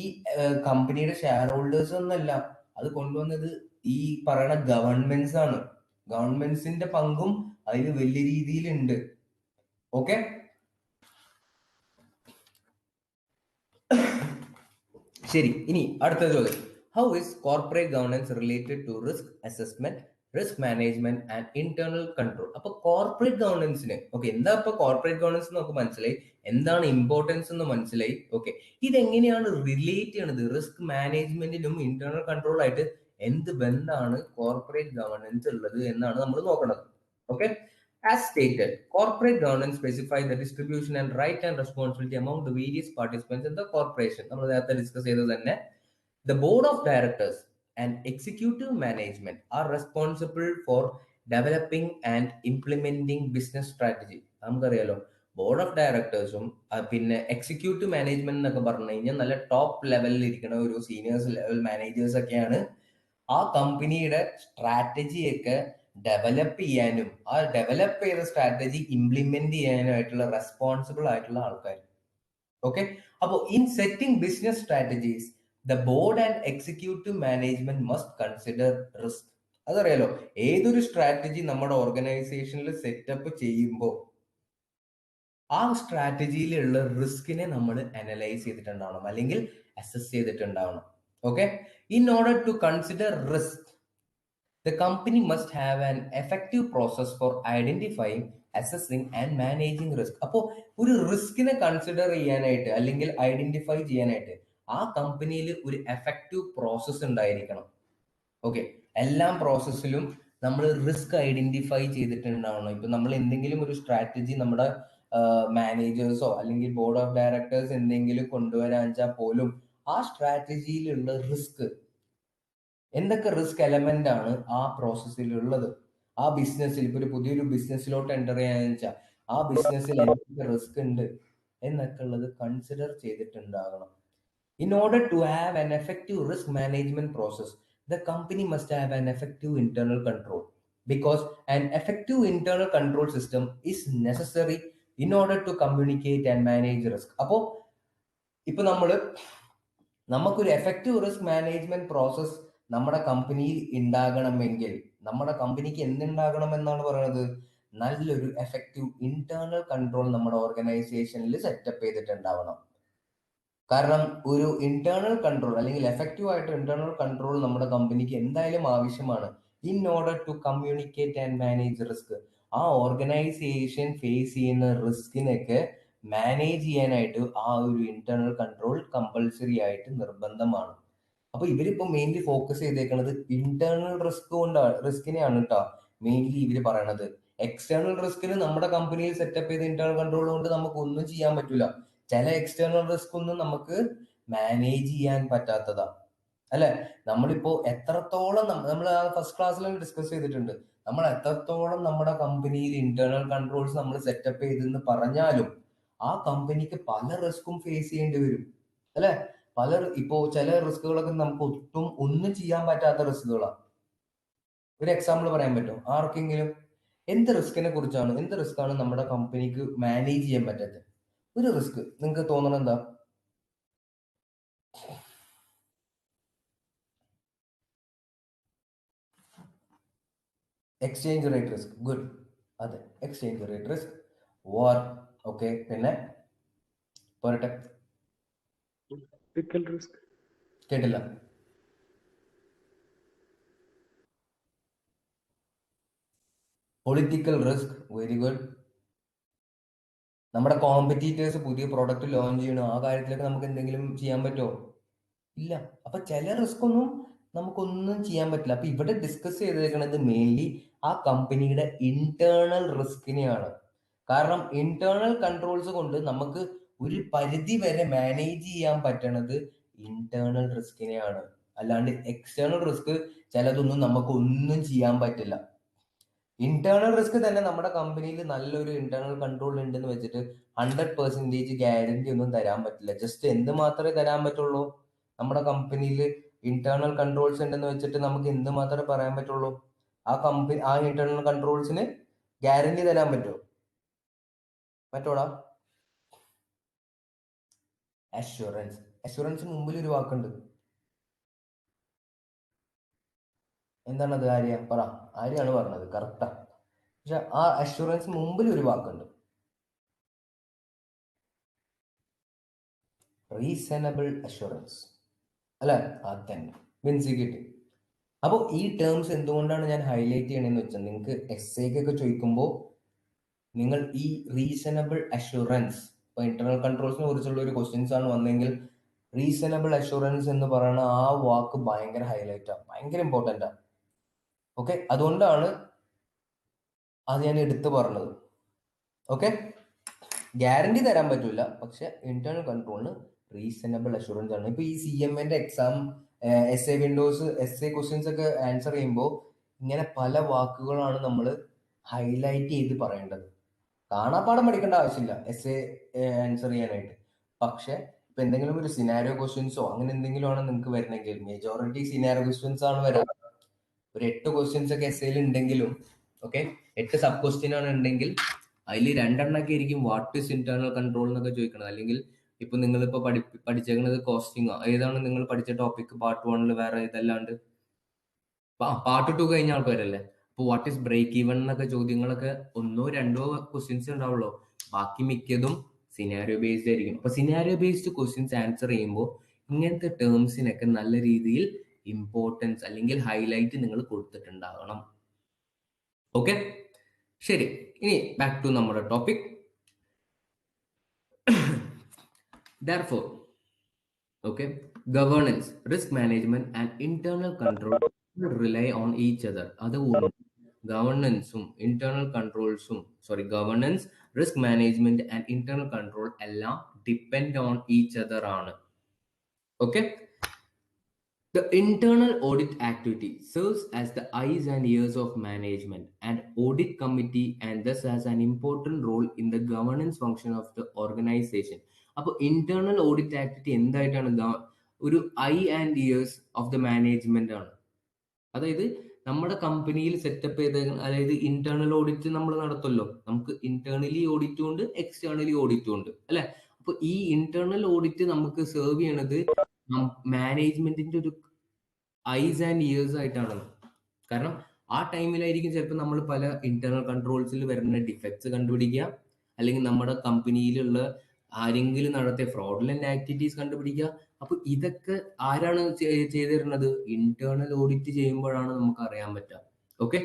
കമ്പനിയുടെ ഷെയർ ഹോൾഡേഴ്സ് ഒന്നല്ല, അത് കൊണ്ടുവന്നത് ഈ പറയുന്ന ഗവൺമെന്റ്സ് ആണ്. ഗവൺമെന്റ്സിന്റെ പങ്കും അതിൽ വലിയ രീതിയിലുണ്ട്. ഓക്കെ, ശരി. ഇനി അടുത്ത ചോദ്യം, how is corporate governance related to risk assessment, risk management and internal control? അപ്പൊ കോർപ്പറേറ്റ് ഗവർണൻസിന് എന്താ ഇപ്പൊ കോർപ്പറേറ്റ് ഗവർണൻസ് നമുക്ക് മനസ്സിലായി, എന്താണ് ഇമ്പോർട്ടൻസ് എന്ന് മനസ്സിലായി. ഓക്കെ, ഇതെങ്ങനെയാണ് റിലേറ്റ് ചെയ്യണത് റിസ്ക് മാനേജ്മെന്റിനും ഇന്റേണൽ കൺട്രോൾ ആയിട്ട്? എന്ത് ബന്ധമാണ് കോർപ്പറേറ്റ് ഗവർണൻസ് ഉള്ളത് എന്നാണ് നമ്മൾ നോക്കുന്നത്. Okay, as stated, corporate governance specifies the distribution and right and responsibility among the various participants in the corporation. നമ്മൾ നേരത്തെ ഡിസ്കസ് ചെയ്തത് തന്നെ. The board of directors and executive management are responsible for developing and implementing business strategy. നമുക്കറിയാലോ board of ഡയറക്ടേഴ്സും പിന്നെ executive management എന്നൊക്കെ പറഞ്ഞു കഴിഞ്ഞാൽ നല്ല ടോപ്പ് ലെവലിൽ ഇരിക്കുന്ന ഒരു സീനിയേഴ്സ് ലെവൽ മാനേജേഴ്സ് ഒക്കെയാണ് ആ കമ്പനിയുടെ സ്ട്രാറ്റജിയൊക്കെ ഡെവലപ്പ് ചെയ്യാനും ആ ഡെവലപ്പ് ചെയ്ത സ്ട്രാറ്റജി ഇംപ്ലിമെന്റ് ചെയ്യാനുമായിട്ടുള്ള റെസ്പോൺസിബിൾ ആയിട്ടുള്ള ആൾക്കാർ. ഓക്കെ, അപ്പോ in setting business strategies the board and executive management must consider risk. അതറിയാലോ, ഏതൊരു സ്ട്രാറ്റജി നമ്മുടെ ഓർഗനൈസേഷനിൽ സെറ്റപ്പ് ചെയ്യുമ്പോൾ ആ സ്ട്രാറ്റജിയിലുള്ള റിസ്കിനെ നമ്മൾ അനലൈസ് ചെയ്തിട്ടുണ്ടാവണം അല്ലെങ്കിൽ അസസ് ചെയ്തിട്ടുണ്ടാവണം. Okay, in order to consider risk the company must have an effective process for identifying, assessing and managing risk. അപ്പോൾ ഒരു റിസ്കിനെ കൺസിഡർ ചെയ്യാനായിട്ട് അല്ലെങ്കിൽ ഐഡന്റിഫൈ ചെയ്യാനായിട്ട് ആ കമ്പനിയിൽ ഒരു എഫക്റ്റീവ് പ്രോസസ്സ് ഉണ്ടായിരിക്കണം. ഓക്കെ, എല്ലാ പ്രോസസ്സിലും നമ്മൾ റിസ്ക് ഐഡന്റിഫൈ ചെയ്തിട്ടുണ്ടാവണം. ഇപ്പൊ നമ്മൾ എന്തെങ്കിലും ഒരു സ്ട്രാറ്റജി നമ്മുടെ മാനേജേഴ്സോ അല്ലെങ്കിൽ ബോർഡ് ഓഫ് ഡയറക്ടേഴ്സ് എന്തെങ്കിലും കൊണ്ടുവരാൻ വെച്ചാൽ പോലും ആ സ്ട്രാറ്റജിയിലുള്ള റിസ്ക്, എന്തൊക്കെ റിസ്ക് എലമെന്റ് ആണ് ആ പ്രോസസ്സിൽ ഉള്ളത്, ആ ബിസിനസ്സിൽ ഇപ്പൊ ഒരു പുതിയൊരു ബിസിനസ്സിലോട്ട് എൻ്റർ ചെയ്യാന്ന് വെച്ചാൽ ആ ബിസിനസ്സിൽ എന്തൊക്കെ റിസ്ക് ഉണ്ട് എന്നൊക്കെ ഉള്ളത് consider ചെയ്തിട്ടുണ്ടാകണം. In order to have an effective risk management process, the company must have an effective internal control, because an effective internal control system is necessary in order to communicate and manage risk. അപ്പോൾ ഇപ്പൊ നമുക്കൊരു effective risk management process നമ്മുടെ കമ്പനിയിൽ ഉണ്ടാകണമെങ്കിൽ നമ്മുടെ കമ്പനിക്ക് എന്തുണ്ടാകണം എന്നാണ് പറയുന്നത്? നല്ലൊരു എഫക്റ്റീവ് ഇന്റേണൽ കൺട്രോൾ നമ്മുടെ ഓർഗനൈസേഷനിൽ സെറ്റപ്പ് ചെയ്തിട്ടുണ്ടാവണം. കാരണം ഒരു ഇന്റേണൽ കൺട്രോൾ അല്ലെങ്കിൽ എഫക്റ്റീവ് ആയിട്ട് ഇന്റേണൽ കൺട്രോൾ നമ്മുടെ കമ്പനിക്ക് എന്തായാലും ആവശ്യമാണ്. In order to communicate and manage risk, ആ ഓർഗനൈസേഷൻ ഫേസ് ചെയ്യുന്ന റിസ്കിനൊക്കെ മാനേജ് ചെയ്യാനായിട്ട് ആ ഒരു ഇന്റേണൽ കൺട്രോൾ കമ്പൾസറി ആയിട്ട് നിർബന്ധമാണ്. അപ്പൊ ഇവരിപ്പോ മെയിൻലി ഫോക്കസ് ചെയ്തേക്കുന്നത് ഇന്റേണൽ റിസ്കിനെയാണ് കേട്ടോ മെയിൻലി ഇവര് പറയണത്. എക്സ്റ്റേണൽ റിസ്കിന് നമ്മുടെ കമ്പനിയിൽ സെറ്റപ്പ് ചെയ്ത ഇന്റേണൽ കൺട്രോൾ കൊണ്ട് നമുക്ക് ഒന്നും ചെയ്യാൻ പറ്റൂല. ചില എക്സ്റ്റേണൽ റിസ്ക് ഒന്നും നമുക്ക് മാനേജ് ചെയ്യാൻ പറ്റാത്തതാ, അല്ലെ? നമ്മളിപ്പോ എത്രത്തോളം നമ്മൾ ആ ഫസ്റ്റ് ക്ലാസ്സിൽ ഡിസ്കസ് ചെയ്തിട്ടുണ്ട്, നമ്മൾ എത്രത്തോളം നമ്മുടെ കമ്പനിയിൽ ഇന്റേണൽ കൺട്രോൾസ് നമ്മൾ സെറ്റപ്പ് ചെയ്തെന്ന് പറഞ്ഞാലും ആ കമ്പനിക്ക് പല റിസ്കും ഫേസ് ചെയ്യേണ്ടി വരും, അല്ലെ? ഇപ്പോ ചില റിസ്കുകളൊക്കെ നമുക്ക് ഒന്നും ചെയ്യാൻ പറ്റാത്ത റിസ്കുകളാണ്. ഒരു എക്സാമ്പിൾ പറയാൻ പറ്റുമോ ആർക്കെങ്കിലും? എന്ത് റിസ്ക്കാണ് നമ്മുടെ കമ്പനിക്ക് മാനേജ് ചെയ്യാൻ പറ്റാത്തത്? ഒരു റിസ്ക് നിങ്ങൾക്ക് തോന്നണം എന്താ? Exchange rate risk. ഗുഡ്, അതെ, എക്സ്ചേഞ്ച് റേറ്റ് റിസ്ക്, വാർ. ഓക്കെ, പിന്നെ പോരട്ടെ,
റിസ്ക്.
കേട്ടില്ല. Political risk, very good. നമ്മുടെ കോമ്പറ്റീറ്റേഴ്സ് പുതിയ പ്രോഡക്റ്റ് ലോഞ്ച് ചെയ്യണം, ആ കാര്യത്തിലൊക്കെ നമുക്ക് എന്തെങ്കിലും ചെയ്യാൻ പറ്റുമോ? ഇല്ല. അപ്പൊ ചില റിസ്ക് ഒന്നും നമുക്കൊന്നും ചെയ്യാൻ പറ്റില്ല. അപ്പൊ ഇവിടെ ഡിസ്കസ് ചെയ്തേക്കുന്നത് മെയിൻലി ആ കമ്പനിയുടെ ഇന്റേണൽ റിസ്കിനെയാണ്. കാരണം ഇന്റേണൽ കൺട്രോൾസ് കൊണ്ട് നമുക്ക് ഒരു പരിധി വരെ മാനേജ് ചെയ്യാൻ പറ്റണത് ഇന്റേണൽ റിസ്കിനെയാണ്. അല്ലാണ്ട് എക്സ്റ്റേണൽ റിസ്ക് ചിലതൊന്നും നമുക്ക് ഒന്നും ചെയ്യാൻ പറ്റില്ല. ഇന്റേണൽ റിസ്ക് തന്നെ നമ്മുടെ കമ്പനിയിൽ നല്ലൊരു ഇന്റേണൽ കൺട്രോൾ ഉണ്ടെന്ന് വെച്ചിട്ട് 100% ഗ്യാരണ്ടി ഒന്നും തരാൻ പറ്റില്ല. ജസ്റ്റ് എന്ത് മാത്രമേ തരാൻ പറ്റുള്ളൂ? നമ്മുടെ കമ്പനിയിൽ ഇന്റേണൽ കൺട്രോൾസ് ഉണ്ടെന്ന് വെച്ചിട്ട് നമുക്ക് എന്ത് മാത്രമേ പറയാൻ പറ്റുള്ളൂ? ആ ഇന്റേണൽ കൺട്രോൾസിന് ഗ്യാരണ്ടി തരാൻ പറ്റുമോ? പറ്റോടാ? അഷുറൻസ് മുമ്പിൽ ഒരു വാക്കുണ്ട്. എന്താണത്? ആര്യാണ് പറഞ്ഞത്? കറക്റ്റാ. പക്ഷെ ആ അഷുറൻസ് മുമ്പിൽ ഒരു വാക്കുണ്ട്, റീസണബിൾ അഷുറൻസ്, അല്ലെ? അത് തന്നെ, വിൻസി കിട്ടി. അപ്പോൾ ഈ ടേംസ് എന്തുകൊണ്ടാണ് ഞാൻ ഹൈലൈറ്റ് ചെയ്യണമെന്ന് വെച്ചാൽ, നിങ്ങൾക്ക് എസ്സേക്കൊക്കെ ചോദിക്കുമ്പോൾ നിങ്ങൾ ഈ റീസണബിൾ അഷുറൻസ്, ഇപ്പൊ ഇന്റർണൽ കൺട്രോൾസിനെ കുറിച്ചുള്ള ഒരു ക്വസ്റ്റ്യൻസ് ആണ് വന്നെങ്കിൽ റീസണബിൾ അഷുറൻസ് എന്ന് പറയുന്ന ആ വാക്ക് ഭയങ്കര ഹൈലൈറ്റ് ആണ്, ഭയങ്കര ഇമ്പോർട്ടൻ്റ് ആണ്. ഓക്കെ, അതുകൊണ്ടാണ് അത് ഞാൻ എടുത്തു പറഞ്ഞത്. ഓക്കെ, ഗ്യാരണ്ടി തരാൻ പറ്റൂല, പക്ഷെ ഇന്റേണൽ കൺട്രോളിന് റീസണബിൾ അഷുറൻസ് ആണ്. ഇപ്പൊ ഈ CMA exam S A questions ഒക്കെ ആൻസർ ചെയ്യുമ്പോൾ ഇങ്ങനെ പല വാക്കുകളാണ് നമ്മൾ ഹൈലൈറ്റ് ചെയ്ത് പറയേണ്ടത്. കാണാപ്പാടം പഠിക്കേണ്ട ആവശ്യമില്ല ആൻസർ ചെയ്യാനായിട്ട്. പക്ഷെ ഇപ്പൊ എന്തെങ്കിലും ഒരു സിനാരിയോ ക്വസ്റ്റ്യൻസോ അങ്ങനെ എന്തെങ്കിലും ആണ് നിങ്ങൾക്ക് വരുന്നെങ്കിൽ, മെജോറിറ്റി സിനാരിയോ ക്വസ്റ്റ്യൻസ് ആണ് വരാം. ഒരു 8 ക്വസ്റ്റ്യൻസ് ഒക്കെ എസ്സേയിൽ ഉണ്ടെങ്കിലും, ഓക്കെ, 8 സബ് ക്വസ്റ്റ്യൻ ആണ് ഉണ്ടെങ്കിൽ അതിൽ 2 എണ്ണൊക്കെ ആയിരിക്കും വാട്ട് ഈസ് ഇന്റേണൽ കൺട്രോൾ എന്നൊക്കെ ചോദിക്കണത്. അല്ലെങ്കിൽ ഇപ്പൊ നിങ്ങളിപ്പോ പഠിച്ചേക്കുന്നത് കോസ്റ്റിംഗോ, ഏതാണ് നിങ്ങൾ പഠിച്ച ടോപ്പിക് പാർട്ട് 1 വേറെ ഇതല്ലാണ്ട് പാർട്ട് 2 കഴിഞ്ഞ ആൾക്കാരല്ലേ? അപ്പൊ വാട്ട് ഈസ് ബ്രേക്ക് ഈവൻ എന്നൊക്കെ ചോദ്യങ്ങളൊക്കെ 1-2 ക്വസ്റ്റ്യൻസ് ഉണ്ടാവുള്ളൂ. ബാക്കി മിക്കതും സിനാരിയോ ബേസ്ഡ് ആയിരിക്കും. അപ്പൊ സിനാരിയോ ബേസ്ഡ് ക്വസ്റ്റ്യൻസ് ആൻസർ ചെയ്യുമ്പോൾ ഇങ്ങനത്തെ ടേംസിനൊക്കെ നല്ല രീതിയിൽ ഇമ്പോർട്ടൻസ് അല്ലെങ്കിൽ ഹൈലൈറ്റ് നിങ്ങൾ കൊടുത്തിട്ടുണ്ടാകണം. ഓക്കെ, ശരി. ഇനി ബാക്ക് ടു നമ്മുടെ topic. Therefore, Okay, governance, risk management, and internal control will rely on each other. അതുകൊണ്ട് ഗവർണൻസും ഇന്റേണൽ കൺട്രോൾസും governance, risk management and internal control എല്ലാം ഡിപ്പെൻഡ് ഓൺ ഈച്ച് അതർ ആണ്. Okay, the internal audit activity serves as the eyes and ears of management and audit committee and thus has an important role in the governance function of the organization. അപ്പോൾ internal audit activity എന്തായിട്ടാണ്? ഒരു I and years of the management ആണ്. അതായത് നമ്മുടെ കമ്പനിയിൽ setup ചെയ്ത, അതായത് internal audit നമ്മൾ നടത്തുമല്ലോ, നമുക്ക് ഇന്റേണലി ഓഡിറ്റും ഉണ്ട് എക്സ്റ്റേണലി ഓഡിറ്റും ഉണ്ട് അല്ലെ. അപ്പൊ ഈ ഇന്റേണൽ ഓഡിറ്റ് നമുക്ക് സെർവ് ചെയ്യണത് മാനേജ്മെന്റിന്റെ ഒരു ഐസ് ആൻഡ് ഇയേഴ്സ് ആയിട്ടാണ്. കാരണം ആ ടൈമിലായിരിക്കും ചിലപ്പോൾ നമ്മൾ പല ഇന്റേണൽ കൺട്രോൾസിൽ വരുന്ന ഡിഫക്ട്സ് കണ്ടുപിടിക്കുക, അല്ലെങ്കിൽ നമ്മുടെ കമ്പനിയിലുള്ള ആരെങ്കിലും നടത്തിയ ഫ്രോഡുലന്റ് ആക്ടിവിറ്റീസ് കണ്ടുപിടിക്കുക. അപ്പൊ ഇതൊക്കെ ആരാണ് ചെയ്തിരുന്നത്? ഇന്റേണൽ ഓഡിറ്റ് ചെയ്യുമ്പോഴാണ് നമുക്ക് അറിയാൻ പറ്റുക. Okay,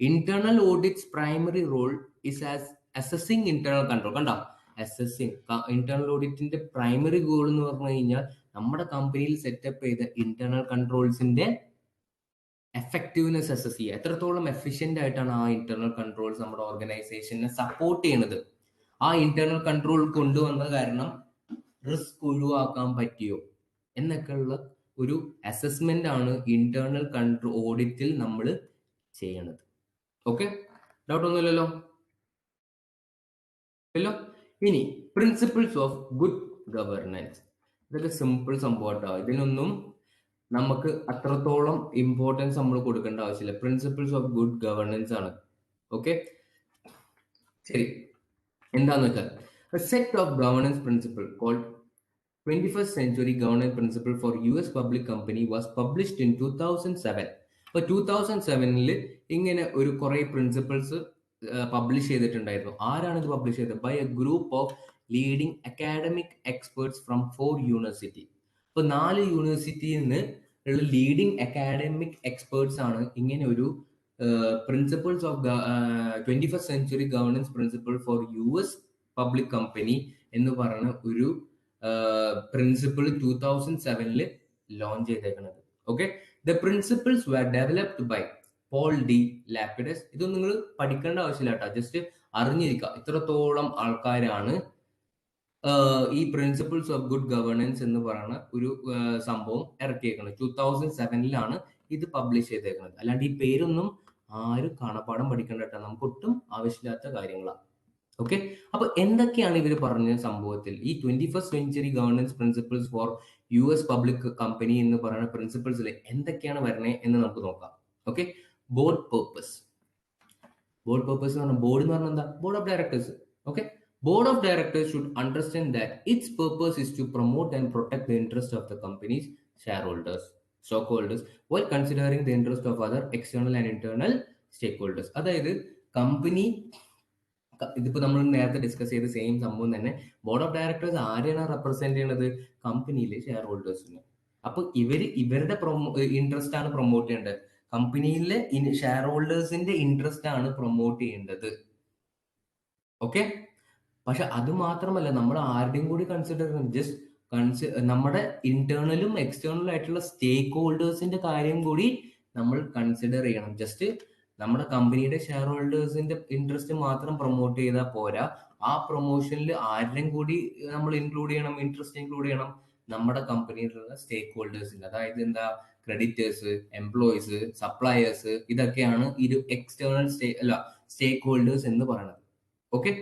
internal audits primary role is as assessing internal control. കണ്ടോ, അസസിങ്. ഇന്റേണൽ ഓഡിറ്റിന്റെ പ്രൈമറി ഗോൾ എന്ന് പറഞ്ഞു കഴിഞ്ഞാൽ നമ്മുടെ കമ്പനിയിൽ സെറ്റപ്പ് ചെയ്ത ഇന്റേണൽ കൺട്രോൾസിന്റെ എഫക്റ്റീവ്നെസ് അസസ് ചെയ്യുക. എത്രത്തോളം എഫിഷ്യന്റ് ആയിട്ടാണ് ആ ഇന്റേണൽ കൺട്രോൾസ് നമ്മുടെ ഓർഗനൈസേഷനെ സപ്പോർട്ട് ചെയ്യുന്നത്. ആ ഇന്റേണൽ കൺട്രോൾ കൊണ്ടുവന്ന കാരണം റിസ്ക് ഒഴിവാക്കാൻ പറ്റിയോ എന്നൊക്കെയുള്ള ഒരു അസസ്മെന്റ് ആണ് ഇന്റേണൽ കൺട്രോൾ ഓഡിറ്റിൽ നമ്മൾ ചെയ്യണത്. ഓക്കെ, ഡൗട്ട് ഒന്നുമില്ലല്ലോ? ഇല്ലോ. ഇനി പ്രിൻസിപ്പിൾസ് ഓഫ് ഗുഡ് ഗവർണൻസ്. ഇതൊക്കെ സിമ്പിൾ സംഭവട്ടോ, ഇതിനൊന്നും നമുക്ക് അത്രത്തോളം ഇമ്പോർട്ടൻസ് നമ്മൾ കൊടുക്കേണ്ട ആവശ്യമില്ല. പ്രിൻസിപ്പിൾസ് ഓഫ് ഗുഡ് ഗവർണൻസ് ആണ്. ഓക്കെ, ശരി. എന്താന്ന് വെച്ചാൽ set of governance principle called 21st Century Governance Principle for US Public Company was published in 2007. അപ്പോൾ 2007 ഇങ്ങനെ ഒരു കുറെ പ്രിൻസിപ്പിൾസ് പബ്ലിഷ് ചെയ്തിട്ടുണ്ടായിരുന്നു. ആരാണ് ഇത് പബ്ലിഷ് ചെയ്തത്? By a group of leading academic experts from 4 university. അപ്പൊ 4 യൂണിവേഴ്സിറ്റിയിൽ നിന്ന് ഉള്ള ലീഡിംഗ് അക്കാഡമിക് എക്സ്പേർട്സ് ആണ് ഇങ്ങനെ ഒരു principles of 21st Century Governance Principle for US Public Company എന്ന് പറയുന്ന ഒരു പ്രിൻസിപ്പിൾ 2007 ലോഞ്ച് ചെയ്തേക്കുന്നത്. Okay, the principles were developed by Paul D Lapides. ഇതൊന്നും നിങ്ങൾ പഠിക്കേണ്ട ആവശ്യമില്ല കേട്ടോ, ജസ്റ്റ് അറിഞ്ഞിരിക്കുക. ഇത്രത്തോളം ആൾക്കാരാണ് ഈ പ്രിൻസിപ്പിൾസ് ഓഫ് ഗുഡ് ഗവർണൻസ് എന്ന് പറയുന്ന ഒരു സംഭവം ഇറക്കിയേക്കുന്നത്. 2007 ഇത് പബ്ലിഷ് ചെയ്തേക്കുന്നത്. അല്ലാണ്ട് ഈ പേരൊന്നും ആരും കാണപ്പാടം പഠിക്കേണ്ട കേട്ടോ, നമുക്ക് ഒട്ടും ആവശ്യമില്ലാത്ത കാര്യങ്ങളാണ്. ഓക്കെ, അപ്പൊ എന്തൊക്കെയാണ് ഇവർ പറഞ്ഞ സംഭവത്തിൽ ഈ 21st Century Governance Principles for US Public Company എന്ന് പറയുന്ന പ്രിൻസിപ്പിൾസിൽ എന്തൊക്കെയാണ് വരണേ എന്ന് നമുക്ക് നോക്കാം. Okay, board purpose. Board purpose എന്ന് പറഞ്ഞാൽ ബോർഡ് എന്ന് പറഞ്ഞാൽ എന്താ? Board of directors. Okay, board of directors should understand that its purpose is to promote and protect the interest of the company's shareholders, stockholders, while considering the interest of other external and internal stakeholders. അതായത് company, ഇതിപ്പോ നമ്മൾ നേരത്തെ discuss ചെയ്ത same സംഭവം തന്നെ, board of directors ആരെയാണ് represent ചെയ്യുന്നത്? കമ്പനിയിലെ ഷെയർ ഹോൾഡേഴ്സിനെ. അപ്പൊ ഇവരുടെ ഇൻട്രസ്റ്റ് ആണ് പ്രൊമോട്ട് ചെയ്യേണ്ടത്. കമ്പനിയിലെ ഷെയർ ഹോൾഡേഴ്സിന്റെ ഇൻട്രസ്റ്റ് ആണ് പ്രൊമോട്ട് ചെയ്യേണ്ടത്. ഓക്കെ, പക്ഷെ അത് മാത്രമല്ല, നമ്മൾ ആരുടെയും കൂടി കൺസിഡർ ചെയ്യണം. ജസ്റ്റ് നമ്മുടെ ഇന്റേണലും എക്സ്റ്റേണലും ആയിട്ടുള്ള സ്റ്റേക്ക് ഹോൾഡേഴ്സിന്റെ കാര്യം കൂടി നമ്മൾ കൺസിഡർ ചെയ്യണം. ജസ്റ്റ് നമ്മുടെ കമ്പനിയുടെ ഷെയർ ഹോൾഡേഴ്സിന്റെ ഇൻട്രസ്റ്റ് മാത്രം പ്രൊമോട്ട് ചെയ്താൽ പോരാ, ആ പ്രൊമോഷനിൽ ആരുടെയും കൂടി നമ്മൾ ഇൻക്ലൂഡ് ചെയ്യണം, ഇൻട്രസ്റ്റ് ഇൻക്ലൂഡ് ചെയ്യണം, നമ്മുടെ കമ്പനിയിലുള്ള സ്റ്റേക്ക് ഹോൾഡേഴ്സിന്റെ. അതായത് എന്താ? ക്രെഡിറ്റേഴ്സ്, എംപ്ലോയീസ്, സപ്ലയേഴ്സ്, ഇതൊക്കെയാണ് ഒരു എക്സ്റ്റേണൽ സ്റ്റേക്ക് ഹോൾഡേഴ്സ് എന്ന് പറയുന്നത്. ഓക്കെ,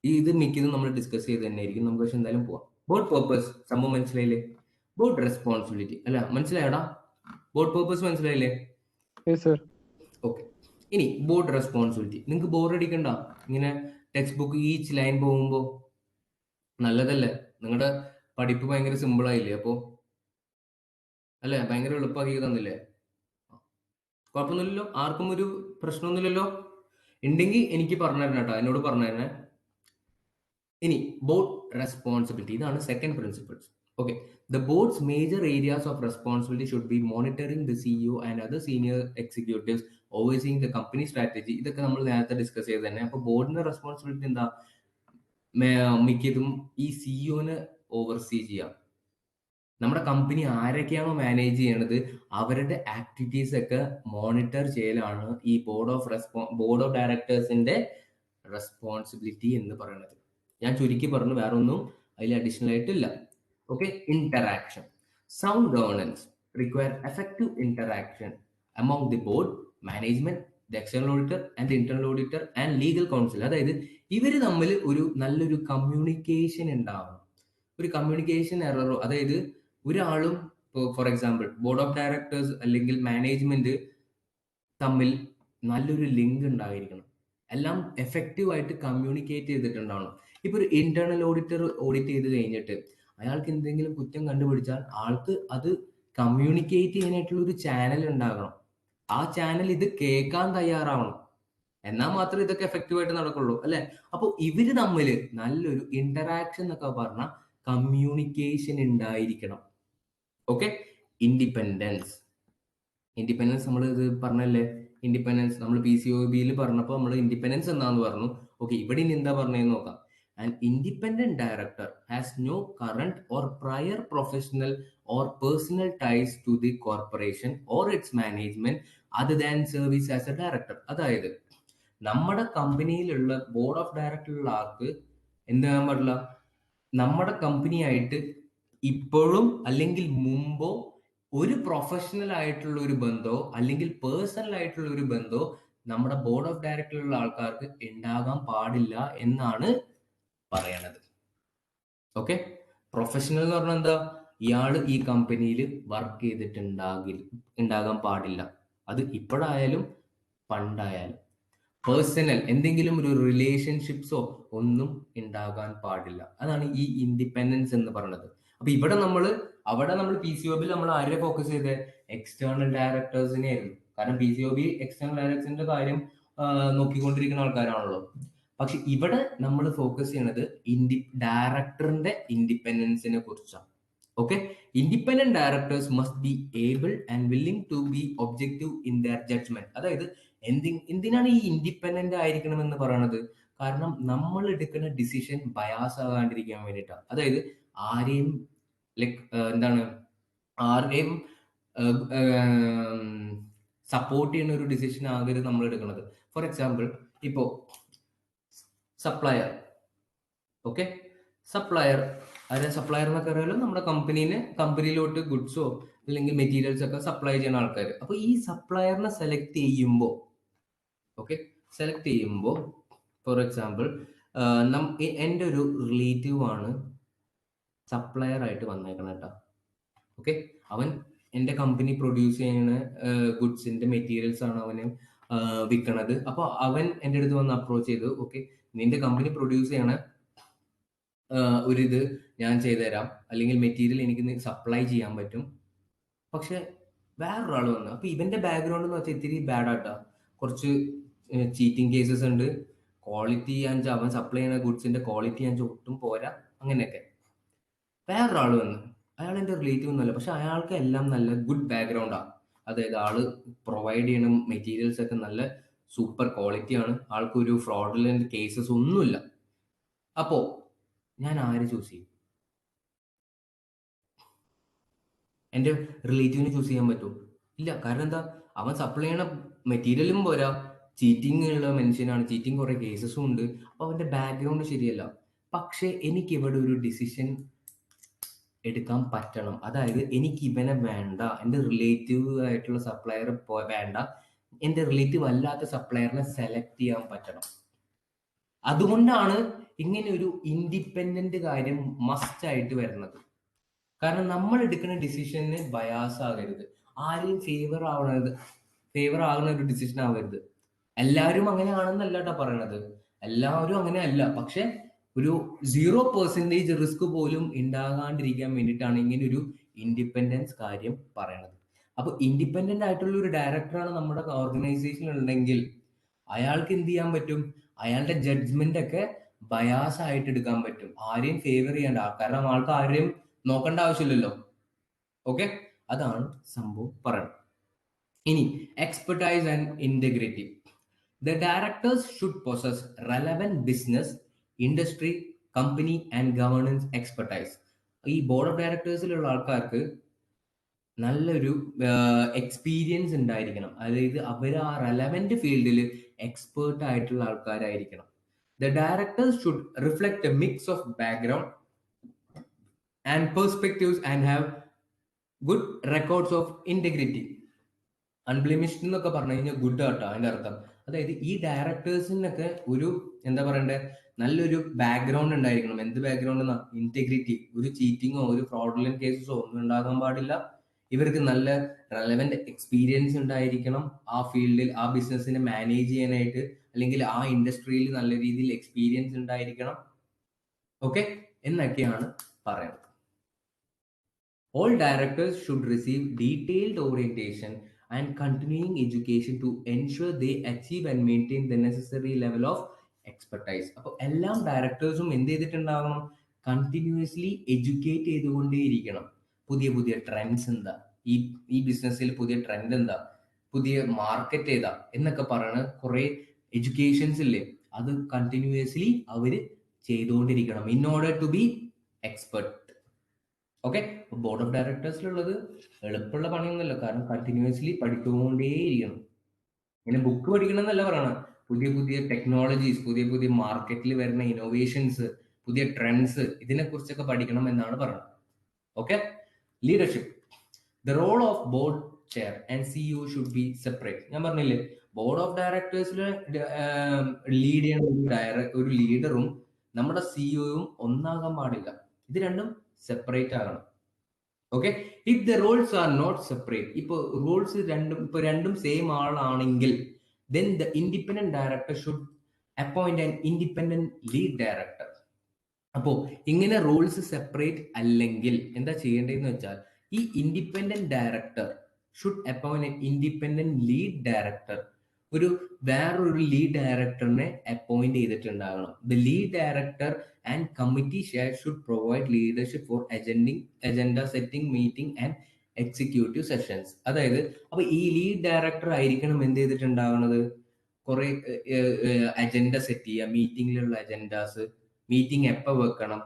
ഇത് മിക്കതും നമ്മൾ ഡിസ്കസ് ചെയ്ത് തന്നെ ആയിരിക്കും. നമുക്ക് പക്ഷെ എന്തായാലും പോവാം. ബോർഡ് പേർപ്പസ് സംഭവം മനസ്സിലായില്ലേ? ബോർഡ് റെസ്പോൺസിബിലിറ്റി അല്ല, മനസ്സിലായടാ? ബോർഡ് പേർപ്പസ് മനസ്സിലായില്ലേ? ഓക്കെ, ഇനി ബോർഡ് റെസ്പോൺസിബിലിറ്റി. നിങ്ങൾക്ക് ബോർഡ് അടിക്കണ്ട ഇങ്ങനെ ടെക്സ്റ്റ് ബുക്ക് ഈച്ച് ലൈൻ പോകുമ്പോ. നല്ലതല്ലേ? നിങ്ങളുടെ പഠിപ്പ് ഭയങ്കര സിമ്പിൾ ആയില്ലേ? അപ്പോ അല്ലെ, ഭയങ്കര എളുപ്പമാക്കി തന്നില്ലേ? കുഴപ്പമൊന്നുമില്ലല്ലോ, ആർക്കും ഒരു പ്രശ്നമൊന്നുമില്ലല്ലോ. ഉണ്ടെങ്കിൽ എനിക്ക് പറഞ്ഞു തരണം കേട്ടോ, എന്നോട് പറഞ്ഞു തരണേ. ഇനി ബോർഡ് റെസ്പോൺസിബിലിറ്റി, ഇതാണ് second principles. Okay, the boards major areas of responsibility should be monitoring the CEO and other senior executives, overseeing the company strategy. ഇതൊക്കെ നമ്മൾ നേരത്തെ ഡിസ്കസ് ചെയ്ത് തന്നെ. അപ്പൊ ബോർഡിന്റെ റെസ്പോൺസിബിലിറ്റി എന്താ? മിക്കതും ഈ സിഇഒനെ ഓവർസീ ചെയ്യാം. നമ്മുടെ കമ്പനി ആരൊക്കെയാണോ മാനേജ് ചെയ്യണത് അവരുടെ ആക്ടിവിറ്റീസ് ഒക്കെ മോണിറ്റർ ചെയ്യലാണ് ഈ ബോർഡ് ഓഫ് ഡയറക്ടേഴ്സിന്റെ റെസ്പോൺസിബിലിറ്റി എന്ന് പറയുന്നത്. ഞാൻ ചുരുക്കി പറഞ്ഞു, വേറെ ഒന്നും അതിൽ അഡീഷണൽ ആയിട്ടില്ല. Okay, interaction. Sound governance require effective interaction among the board, management, the external auditor and the internal auditor and legal counsel. അതായത് ഇവര് തമ്മിൽ ഒരു നല്ലൊരു കമ്മ്യൂണിക്കേഷൻ ഉണ്ടാവണം. ഒരു കമ്മ്യൂണിക്കേഷൻ എററോ, അതായത് ഒരാളും for example board of directors അല്ലെങ്കിൽ മാനേജ്മെന്റ് തമ്മിൽ നല്ലൊരു ലിങ്ക് ഉണ്ടായിരിക്കണം. എല്ലാം എഫക്റ്റീവ് ആയിട്ട് കമ്മ്യൂണിക്കേറ്റ് ചെയ്തിട്ടുണ്ടാവണം. ഇപ്പൊ ഒരു ഇന്റേണൽ ഓഡിറ്റർ ഓഡിറ്റ് ചെയ്ത് കഴിഞ്ഞിട്ട് അയാൾക്ക് എന്തെങ്കിലും കുറ്റം കണ്ടുപിടിച്ചാൽ ആൾക്ക് അത് കമ്മ്യൂണിക്കേറ്റ് ചെയ്യാനായിട്ടുള്ള ഒരു ചാനൽ ഉണ്ടാകണം. ആ ചാനൽ ഇത് കേൾക്കാൻ തയ്യാറാവണം. എന്നാൽ മാത്രമേ ഇതൊക്കെ എഫക്റ്റീവ് ആയിട്ട് നടക്കുള്ളൂ, അല്ലെ? അപ്പൊ ഇവര് തമ്മിൽ നല്ലൊരു ഇന്ററാക്ഷൻ എന്നൊക്കെ പറഞ്ഞാൽ കമ്മ്യൂണിക്കേഷൻ ഉണ്ടായിരിക്കണം. Okay, independence. ഇൻഡിപെൻഡൻസ് നമ്മൾ ഇത് പറഞ്ഞല്ലേ, ഇൻഡിപെൻഡൻസ് നമ്മൾ PCOB പറഞ്ഞപ്പോൾ നമ്മൾ ഇൻഡിപെൻഡൻസ് എന്താന്ന് പറഞ്ഞു. ഓക്കെ, ഇവിടെ ഇനി എന്താ പറഞ്ഞതെന്ന് നോക്കാം. An independent director has no current or prior professional or personal ties to the corporation or its management other than service as a director. അതായത് നമ്മുടെ കമ്പനിയിലുള്ള ബോർഡ് ഓഫ് ഡയറക്ടറിലുള്ള ആൾക്ക് എന്ത് ചെയ്യാൻ പാടില്ല, നമ്മുടെ കമ്പനിയായിട്ട് ഇപ്പോഴും അല്ലെങ്കിൽ മുമ്പോ ഒരു പ്രൊഫഷണൽ ആയിട്ടുള്ള ഒരു ബന്ധോ അല്ലെങ്കിൽ പേഴ്സണൽ ആയിട്ടുള്ള ഒരു ബന്ധോ നമ്മുടെ ബോർഡ് ഓഫ് ഡയറക്ടറിലുള്ള ആൾക്കാർക്ക് ഉണ്ടാകാൻ പാടില്ല എന്നാണ് പറയണത്. ഓക്കെ, പ്രൊഫഷണൽ എന്ന് പറഞ്ഞാൽ എന്താ, ഇയാള് ഈ കമ്പനിയിൽ വർക്ക് ഉണ്ടാകാൻ പാടില്ല. അത് ഇപ്പോഴായാലും പണ്ടായാലും. പേഴ്സണൽ എന്തെങ്കിലും ഒരു റിലേഷൻഷിപ്സോ ഒന്നും ഉണ്ടാകാൻ പാടില്ല. അതാണ് ഈ ഇൻഡിപെൻഡൻസ് എന്ന് പറയുന്നത്. അപ്പൊ അവിടെ നമ്മൾ PCOB നമ്മൾ ആരെ ഫോക്കസ് ചെയ്തത്? എക്സ്റ്റേണൽ ഡയറക്ടേഴ്സിനെ ആയിരുന്നു. കാരണം PCOB എക്സ്റ്റേണൽ ഡയറക്ടേഴ്സിന്റെ കാര്യം നോക്കിക്കൊണ്ടിരിക്കുന്ന ആൾക്കാരാണല്ലോ. പക്ഷെ ഇവിടെ നമ്മൾ ഫോക്കസ് ചെയ്യണത് ഡയറക്ടറിന്റെ ഇൻഡിപെൻഡൻസിനെ കുറിച്ചാണ്. Okay, independent directors must be able and willing to be objective in their judgement. അതായത് എന്തിനാണ് ഈ ഇൻഡിപെൻഡന്റ് ആയിരിക്കണം എന്ന് പറയുന്നത്? കാരണം നമ്മൾ എടുക്കുന്ന ഡിസിഷൻ ബയാസ് ആകാണ്ടിരിക്കാൻ വേണ്ടിയിട്ടാണ്. അതായത് ആരെയും ആരുടെയും സപ്പോർട്ട് ചെയ്യുന്ന ഒരു ഡിസിഷൻ ആകരുത് നമ്മൾ എടുക്കുന്നത്. ഫോർ എക്സാമ്പിൾ, ഇപ്പോ സപ്ലയർ. ഓക്കെ, സപ്ലയർ എന്നൊക്കെ അറിയാലോ, നമ്മുടെ കമ്പനിയിലോട്ട് ഗുഡ്സോ അല്ലെങ്കിൽ മെറ്റീരിയൽസ് ഒക്കെ സപ്ലൈ ചെയ്യുന്ന ആൾക്കാർ. അപ്പൊ ഈ സപ്ലയറിനെ സെലക്ട് ചെയ്യുമ്പോൾ ഫോർ എക്സാമ്പിൾ എൻ്റെ ഒരു റിലേറ്റീവ് ആണ് സപ്ലയർ ആയിട്ട് വന്നേക്കണം കേട്ടോ. ഓക്കെ, അവൻ എൻ്റെ കമ്പനി പ്രൊഡ്യൂസ് ചെയ്യുന്ന ഗുഡ്സിന്റെ മെറ്റീരിയൽസ് ആണ് അവന് വിൽക്കണത്. അപ്പൊ അവൻ എൻ്റെ അടുത്ത് വന്ന് അപ്രോച്ച് ചെയ്തു, ഓക്കെ നിന്റെ കമ്പനി പ്രൊഡ്യൂസ് ചെയ്യണ ഒരിത് ഞാൻ ചെയ്തുതരാം, അല്ലെങ്കിൽ മെറ്റീരിയൽ എനിക്ക് സപ്ലൈ ചെയ്യാൻ പറ്റും. പക്ഷെ വേറൊരാൾ വന്നു. അപ്പൊ ഇവന്റെ ബാക്ക്ഗ്രൗണ്ട് എന്ന് വെച്ചാൽ ഇത്തിരി ബാഡാട്ടാ. കുറച്ച് ചീറ്റിംഗ് കേസസ് ഉണ്ട്. ക്വാളിറ്റി അവൻ സപ്ലൈ ചെയ്യുന്ന ഗുഡ്സിന്റെ ക്വാളിറ്റി ഒട്ടും പോരാ, അങ്ങനെയൊക്കെ. വേറൊരാൾ വന്ന്, അയാൾ എൻ്റെ റിലേറ്റീവ് ഒന്നുമല്ല, പക്ഷെ അയാൾക്ക് എല്ലാം നല്ല ഗുഡ് ബാക്ക്ഗ്രൗണ്ടാണ്. അതായത് ആള് പ്രൊവൈഡ് ചെയ്യണ മെറ്റീരിയൽസ് ഒക്കെ നല്ല സൂപ്പർ ക്വാളിറ്റിയാണ്. ആൾക്കൊരു ഫ്രോഡുലന്റ് കേസസ് ഒന്നുമില്ല. അപ്പോ ഞാൻ ആര് ചൂസ് ചെയ്യും? എൻ്റെ റിലേറ്റീവിനെ ചൂസ് ചെയ്യാൻ പറ്റുമോ? ഇല്ല. കാരണം എന്താ, അവൻ സപ്ലൈ ചെയ്യണ മെറ്റീരിയലും പോരാ, ചീറ്റിംഗ് ഉള്ള മനുഷ്യനാണ്, ചീറ്റിംഗ് കുറെ കേസസും ഉണ്ട്. അപ്പൊ അവന്റെ ബാക്ക്ഗ്രൗണ്ട് ശരിയല്ല. പക്ഷെ എനിക്ക് ഇവിടെ ഒരു ഡിസിഷൻ എടുക്കാൻ പറ്റണം. അതായത് എനിക്ക് ഇവനെ വേണ്ട, എൻ്റെ റിലേറ്റീവ് ആയിട്ടുള്ള സപ്ലയർ വേണ്ട, എൻ്റെ റിലേറ്റീവ് അല്ലാത്ത സപ്ലയറിനെ സെലക്ട് ചെയ്യാൻ പറ്റണം. അതുകൊണ്ടാണ് ഇങ്ങനെ ഒരു ഇൻഡിപെൻഡന്റ് കാര്യം മസ്റ്റ് ആയിട്ട് വരുന്നത്. കാരണം നമ്മൾ എടുക്കുന്ന ഡിസിഷന് ബയാസ് ആകരുത്, ആരെയും ഫേവർ ആകുന്ന ഒരു ഡിസിഷൻ ആവരുത്. എല്ലാവരും അങ്ങനെയാണെന്നല്ല കേട്ടോ പറയണത്, എല്ലാവരും അങ്ങനെ അല്ല. പക്ഷെ ഒരു 0% റിസ്ക് പോലും ഉണ്ടാകാണ്ടിരിക്കാൻ വേണ്ടിയിട്ടാണ് ഇങ്ങനെ ഒരു ഇൻഡിപെൻഡൻസ് കാര്യം പറയണത്. അപ്പൊ ഇൻഡിപെൻഡന്റ് ആയിട്ടുള്ള ഒരു ഡയറക്ടറാണ് നമ്മുടെ ഓർഗനൈസേഷനിൽ ഉണ്ടെങ്കിൽ അയാൾക്ക് എന്ത് ചെയ്യാൻ പറ്റും? അയാളുടെ ജഡ്ജ്മെന്റ് ഒക്കെ ബയാസ് ആയിട്ട് എടുക്കാൻ പറ്റും, ആരെയും ഫേവർ ചെയ്യേണ്ട. കാരണം ആൾക്ക് ആരെയും നോക്കേണ്ട ആവശ്യമില്ലല്ലോ. ഓക്കെ, അതാണ് സംഭവം പറയുന്നത്. ഇനി expertise and integrity. The directors should possess relevant business, industry, company and governance expertise. ഈ ബോർഡ് ഓഫ് ഡയറക്ടേഴ്സിലുള്ള ആൾക്കാർക്ക് നല്ലൊരു എക്സ്പീരിയൻസ് ഉണ്ടായിരിക്കണം. അതായത് അവർ ആ റെലവെന്റ് ഫീൽഡിൽ എക്സ്പേർട്ട് ആയിട്ടുള്ള ആൾക്കാരായിരിക്കണം. The directors should reflect a mix of background and perspectives and have good records of integrity. Unblemished എന്നൊക്കെ പറഞ്ഞു കഴിഞ്ഞാൽ ഗുഡ് ആട്ടോ അതിന്റെ അർത്ഥം. അതായത് ഈ ഡയറക്ടേഴ്സിനൊക്കെ ഒരു എന്താ പറയണ്ടേ, നല്ലൊരു ബാക്ക്ഗ്രൗണ്ട് ഉണ്ടായിരിക്കണം. എന്ത് ബാക്ക്ഗ്രൗണ്ട് എന്നാ? ഇന്റഗ്രിറ്റി. ഒരു ചീറ്റിങ്ങോ ഒരു ഫ്രോഡുലന്റ് കേസസോ ഒന്നും ഉണ്ടാകാൻ പാടില്ല. ഇവർക്ക് നല്ല റെലവെന്റ് എക്സ്പീരിയൻസ് ഉണ്ടായിരിക്കണം. ആ ഫീൽഡിൽ ആ ബിസിനസ്സിനെ മാനേജ് ചെയ്യാനായിട്ട് അല്ലെങ്കിൽ ആ ഇൻഡസ്ട്രിയിൽ നല്ല രീതിയിൽ എക്സ്പീരിയൻസ് ഉണ്ടായിരിക്കണം. ഓക്കെ, എന്നൊക്കെയാണ് പറയുന്നത്. All directors should receive detailed orientation and continuing education to ensure they achieve and maintain the necessary level of expertise. അപ്പോൾ എല്ലാ ഡയറക്ടേഴ്സും എന്ത് ചെയ്തിട്ടുണ്ടാകണം? Continuously educate ചെയ്തുകൊണ്ടേയിരിക്കണം. പുതിയ പുതിയ ട്രെൻഡ്സ് എന്താ, ഈ ബിസിനസ്സിൽ പുതിയ ട്രെൻഡ് എന്താ, പുതിയ മാർക്കറ്റ് ഏതാ എന്നൊക്കെ പറയുന്ന കുറെ എഡ്യൂക്കേഷൻസ് ഇല്ലേ, അത് കണ്ടിന്യൂസ്ലി അവര് ചെയ്തുകൊണ്ടിരിക്കണം in order to be expert. Okay, board of ഡയറക്ടേഴ്സിലുള്ളത് എളുപ്പമുള്ള പണിയൊന്നുമല്ല. കാരണം കണ്ടിന്യൂസ്ലി പഠിച്ചുകൊണ്ടേയിരിക്കണം. ഇങ്ങനെ ബുക്ക് പഠിക്കണം എന്നല്ല പറയണം. പുതിയ പുതിയ ടെക്നോളജീസ്, പുതിയ പുതിയ മാർക്കറ്റിൽ വരുന്ന ഇന്നോവേഷൻസ്, പുതിയ ട്രെൻഡ്സ്, ഇതിനെ കുറിച്ചൊക്കെ പഠിക്കണം എന്നാണ് പറയുന്നത്. Okay, leadership. The role of board chair and CEO should be separate. ഞാൻ പറഞ്ഞില്ലേ, ബോർഡ് ഓഫ് ഡയറക്ടേഴ്സിൽ ലീഡ് ചെയ്യുന്ന ഒരു ലീഡറും നമ്മുടെ സിഇഒയും ഒന്നാകാൻ പാടില്ല. ഇത് രണ്ടും സെപ്പറേറ്റ് ആകണം. Okay, if the roles are not separate, ഇപ്പൊ റോൾസ് രണ്ടും സെയിം ആളാണെങ്കിൽ then the independent director should appoint an independent lead director. അപ്പോ ഇങ്ങനെ റോൾസ് സെപ്പറേറ്റ് അല്ലെങ്കിൽ എന്താ ചെയ്യേണ്ടതെന്ന് വെച്ചാൽ, ഈ independent director should appoint an independent lead director. വേറൊരു ലീഡ് ഡയറക്ടറിനെ അപ്പോയിന്റ് ചെയ്തിട്ടുണ്ടാകണം. The lead director and committee chair should provide leadership for agenda setting, meeting and executive sessions. അതായത് അപ്പൊ ഈ ലീഡ് ഡയറക്ടർ ആയിരിക്കണം എന്ത് ചെയ്തിട്ടുണ്ടാകണത്? കുറെ അജണ്ട സെറ്റ് ചെയ്യുക, മീറ്റിംഗിലുള്ള അജൻഡാസ്, മീറ്റിംഗ് എപ്പോൾ വെക്കണം,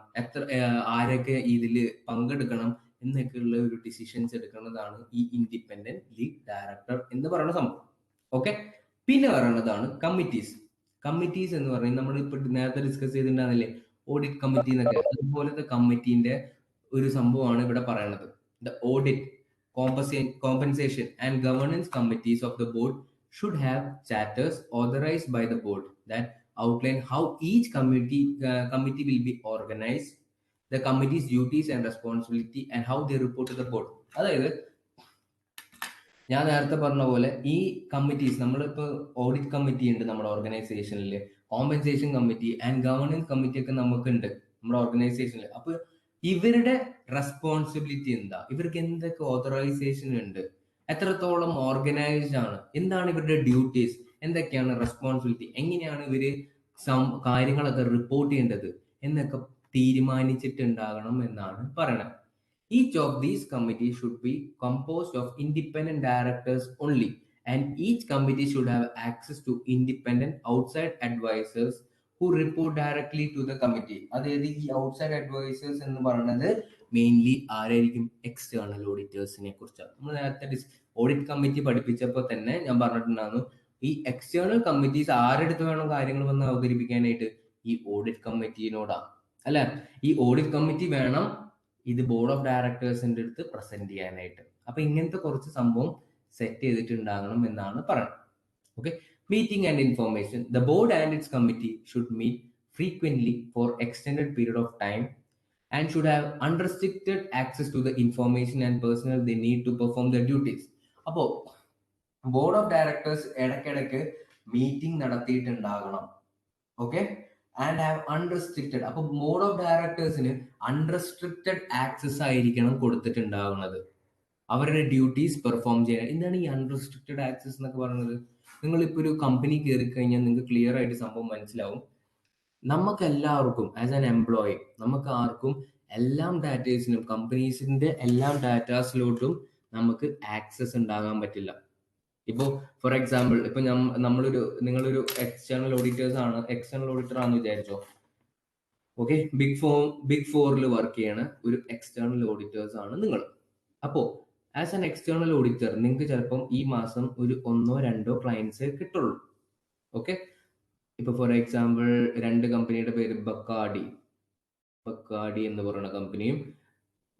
ആരൊക്കെ ഇതിൽ പങ്കെടുക്കണം എന്നൊക്കെയുള്ള ഒരു ഡിസിഷൻസ് എടുക്കുന്നതാണ് ഈ ഇൻഡിപെൻഡന്റ് ലീഡ് ഡയറക്ടർ എന്ന് പറയുന്ന സംഭവം. ഓക്കെ, പിന്നെ പറയുന്നതാണ് കമ്മിറ്റീസ്. കമ്മിറ്റീസ് എന്ന് പറയുന്നത് നമ്മൾ ഇപ്പൊ നേരത്തെ ഡിസ്കസ് ചെയ്തിട്ടുണ്ടാകുന്നില്ലേ, ഓഡിറ്റ് കമ്മിറ്റി എന്നൊക്കെ. അതുപോലത്തെ കമ്മിറ്റീന്റെ ഒരു സംഭവമാണ് ഇവിടെ പറയുന്നത്. The audit, compensation and governance committees of the board should have charters authorized by the board that outline how each committee will be organized, the committee's duties and responsibility and how they report to the board. അതായത് ഞാൻ നേരത്തെ പറഞ്ഞ പോലെ ഈ committees, നമ്മളിപ്പോൾ audit committee ഉണ്ട് നമ്മുടെ ഓർഗനൈസേഷനിൽ, compensation committee and governance committee ഒക്കെ നമുക്കുണ്ട് നമ്മുടെ ഓർഗനൈസേഷനിൽ. അപ്പൊ ഇവരുടെ റെസ്പോൺസിബിലിറ്റി എന്താ, ഇവർക്ക് എന്തൊക്കെ ഓതറൈസേഷൻ ഉണ്ട്, എത്രത്തോളം ഓർഗനൈസ്ഡ് ആണ്, എന്താണ് ഇവരുടെ ഡ്യൂട്ടീസ്, എന്തൊക്കെയാണ് റെസ്പോൺസിബിലിറ്റി, എങ്ങനെയാണ് ഇവര് കാര്യങ്ങളൊക്കെ റിപ്പോർട്ട് ചെയ്യേണ്ടത് എന്നൊക്കെ തീരുമാനിച്ചിട്ടുണ്ടാകണം എന്നാണ് പറയുന്നത്. Each of these committees should be composed of independent directors only, and each committee should have access to independent outside advisors who report directly to the committee. അതായത് ഈ ഔട്ട്സൈഡ് അഡ്വൈസേഴ്സ് എന്ന് പറയുന്നത് മെയിൻലി ആരായിരിക്കും? External ഓഡിറ്റേഴ്സിനെ കുറിച്ചാണ്. നമ്മൾ നേരത്തെ audit committee പഠിപ്പിച്ചപ്പോൾ തന്നെ ഞാൻ പറഞ്ഞിട്ടുണ്ടായിരുന്നു, ഈ എക്സ്റ്റേണൽ കമ്മിറ്റീസ് ആരെടുത്ത് വേണം കാര്യങ്ങൾ വന്ന് അവതരിപ്പിക്കാനായിട്ട്? ഈ ഓഡിറ്റ് കമ്മിറ്റിനോടാണ്, അല്ലെ? ഈ ഓഡിറ്റ് കമ്മിറ്റി വേണം ഇത് ബോർഡ് ഓഫ് ഡയറക്ടേഴ്സിന്റെ അടുത്ത് പ്രസന്റ് ചെയ്യാനായിട്ട്. അപ്പൊ ഇങ്ങനത്തെ കുറച്ച് സംഭവം സെറ്റ് ചെയ്തിട്ടുണ്ടാകണം എന്നാണ് പറയുന്നത്. Okay, meeting and information. The board and its committee should meet frequently for extended period of time and should have unrestricted access to the information and personnel they need to perform their duties. അപ്പോൾ board of directors ഇടയ്ക്കിടയ്ക്ക് meeting നടത്തിയിട്ടുണ്ടാകണം. Okay, and have unrestricted. അപ്പൊ board of ഡയറക്ടേഴ്സിന് unrestricted access ആയിരിക്കണം കൊടുത്തിട്ടുണ്ടാകുന്നത് അവരുടെ duties perform ചെയ്യാൻ. എന്താണ് ഈ അൺറെസ്ട്രിക്റ്റഡ് ആക്സസ് എന്നൊക്കെ പറയുന്നത്? നിങ്ങളിപ്പോ ഒരു കമ്പനി കയറി കഴിഞ്ഞാൽ നിങ്ങൾക്ക് ക്ലിയർ ആയിട്ട് സംഭവം മനസ്സിലാവും. നമുക്ക് എല്ലാവർക്കും ആസ് ആൻ എംപ്ലോയി നമുക്ക് ആർക്കും എല്ലാം ഡാറ്റേഴ്സിനും കമ്പനീസിന്റെ എല്ലാം ഡാറ്റാസിലോട്ടും നമുക്ക് ആക്സസ് ഉണ്ടാകാൻ പറ്റില്ല. ഇപ്പോ ഫോർ എക്സാമ്പിൾ, ഇപ്പൊ നിങ്ങളൊരു എക്സ്റ്റേണൽ ഓഡിറ്റർ ആണെന്ന് വിചാരിച്ചോ. ഓക്കെ, ബിഗ് ഫോറിൽ വർക്ക് ചെയ്യണ ഒരു എക്സ്റ്റേണൽ ഓഡിറ്റേഴ്സ് ആണ് നിങ്ങൾ. അപ്പോൾ ആസ് ആൻ എക്സ്റ്റേണൽ ഓഡിറ്റർ നിങ്ങൾക്ക് ചിലപ്പം ഈ മാസം ഒരു 1-2 ക്ലയൻസ് കിട്ടുള്ളൂ. ഓക്കെ, ഇപ്പൊ ഫോർ എക്സാമ്പിൾ 2 കമ്പനിയുടെ പേര് ബക്കാഡി എന്ന് പറയുന്ന കമ്പനിയും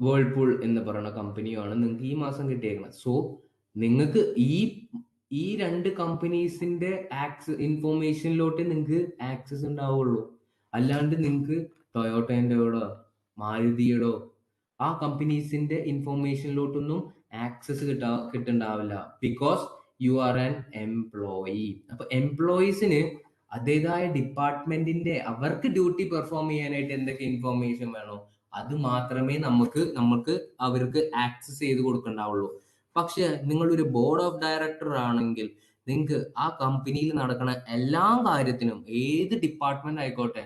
വേൾപൂൾ എന്ന് പറയുന്ന കമ്പനിയുമാണ് നിങ്ങൾക്ക് ഈ മാസം കിട്ടിയേക്കുന്നത്. സോ നിങ്ങൾക്ക് ഈ 2 കമ്പനീസിന്റെ ഇൻഫോർമേഷനിലോട്ട് നിങ്ങൾക്ക് ആക്സസ് ഉണ്ടാവുള്ളൂ. അല്ലാണ്ട് നിങ്ങൾക്ക് ടൊയോട്ടോയുടെയോ മാരുതിയുടെയോ ആ കമ്പനീസിന്റെ ഇൻഫോർമേഷനിലോട്ടൊന്നും ആക്സസ് കിട്ടുന്നുണ്ടാവില്ല. Because you are an employee. അപ്പൊ എംപ്ലോയീസിന് അതേതായ ഡിപ്പാർട്ട്മെന്റിന്റെ അവർക്ക് ഡ്യൂട്ടി പെർഫോം ചെയ്യാനായിട്ട് എന്തൊക്കെ ഇൻഫോർമേഷൻ വേണോ അത് മാത്രമേ നമുക്ക് അവർക്ക് ആക്സസ് ചെയ്ത് കൊടുക്കണ്ടാവുള്ളൂ. പക്ഷെ നിങ്ങൾ ഒരു ബോർഡ് ഓഫ് ഡയറക്ടർ ആണെങ്കിൽ നിങ്ങൾക്ക് ആ കമ്പനിയിൽ നടക്കുന്ന എല്ലാ കാര്യത്തിനും ഏത് ഡിപ്പാർട്ട്മെന്റ് ആയിക്കോട്ടെ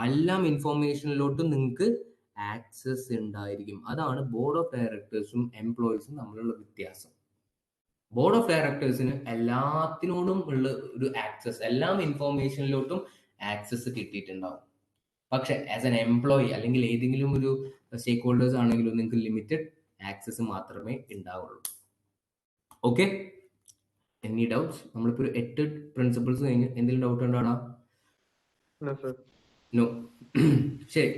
എല്ലാം ഇൻഫോർമേഷനിലോട്ടും നിങ്ങൾക്ക് ആക്സസ് ഉണ്ടായിരിക്കും. അതാണ് ബോർഡ് ഓഫ് ഡയറക്ടേഴ്സും എംപ്ലോയീസും തമ്മിലുള്ള വ്യത്യാസം. ബോർഡ് ഓഫ് ഡയറക്ടേഴ്സിന് എല്ലാത്തിനോടും ഉള്ള ഒരു ആക്സസ്, എല്ലാം ഇൻഫോർമേഷനിലോട്ടും ആക്സസ് കിട്ടിയിട്ടുണ്ടാവും. പക്ഷെ ആസ് എൻ എംപ്ലോയി അല്ലെങ്കിൽ ഏതെങ്കിലും ഒരു സ്റ്റേക്ക് ഹോൾഡേഴ്സ് ആണെങ്കിലും നിങ്ങൾക്ക് ലിമിറ്റഡ് ആക്സസ് മാത്രമേ ഉണ്ടാവുള്ളൂ. Okay, any doubts? നമ്മളിപ്പോ 8 പ്രിൻസിപ്പിൾസ് കഴിഞ്ഞ് എന്തെങ്കിലും ഡൗട്ട് ഉണ്ടാണോ? നോ. ശരി,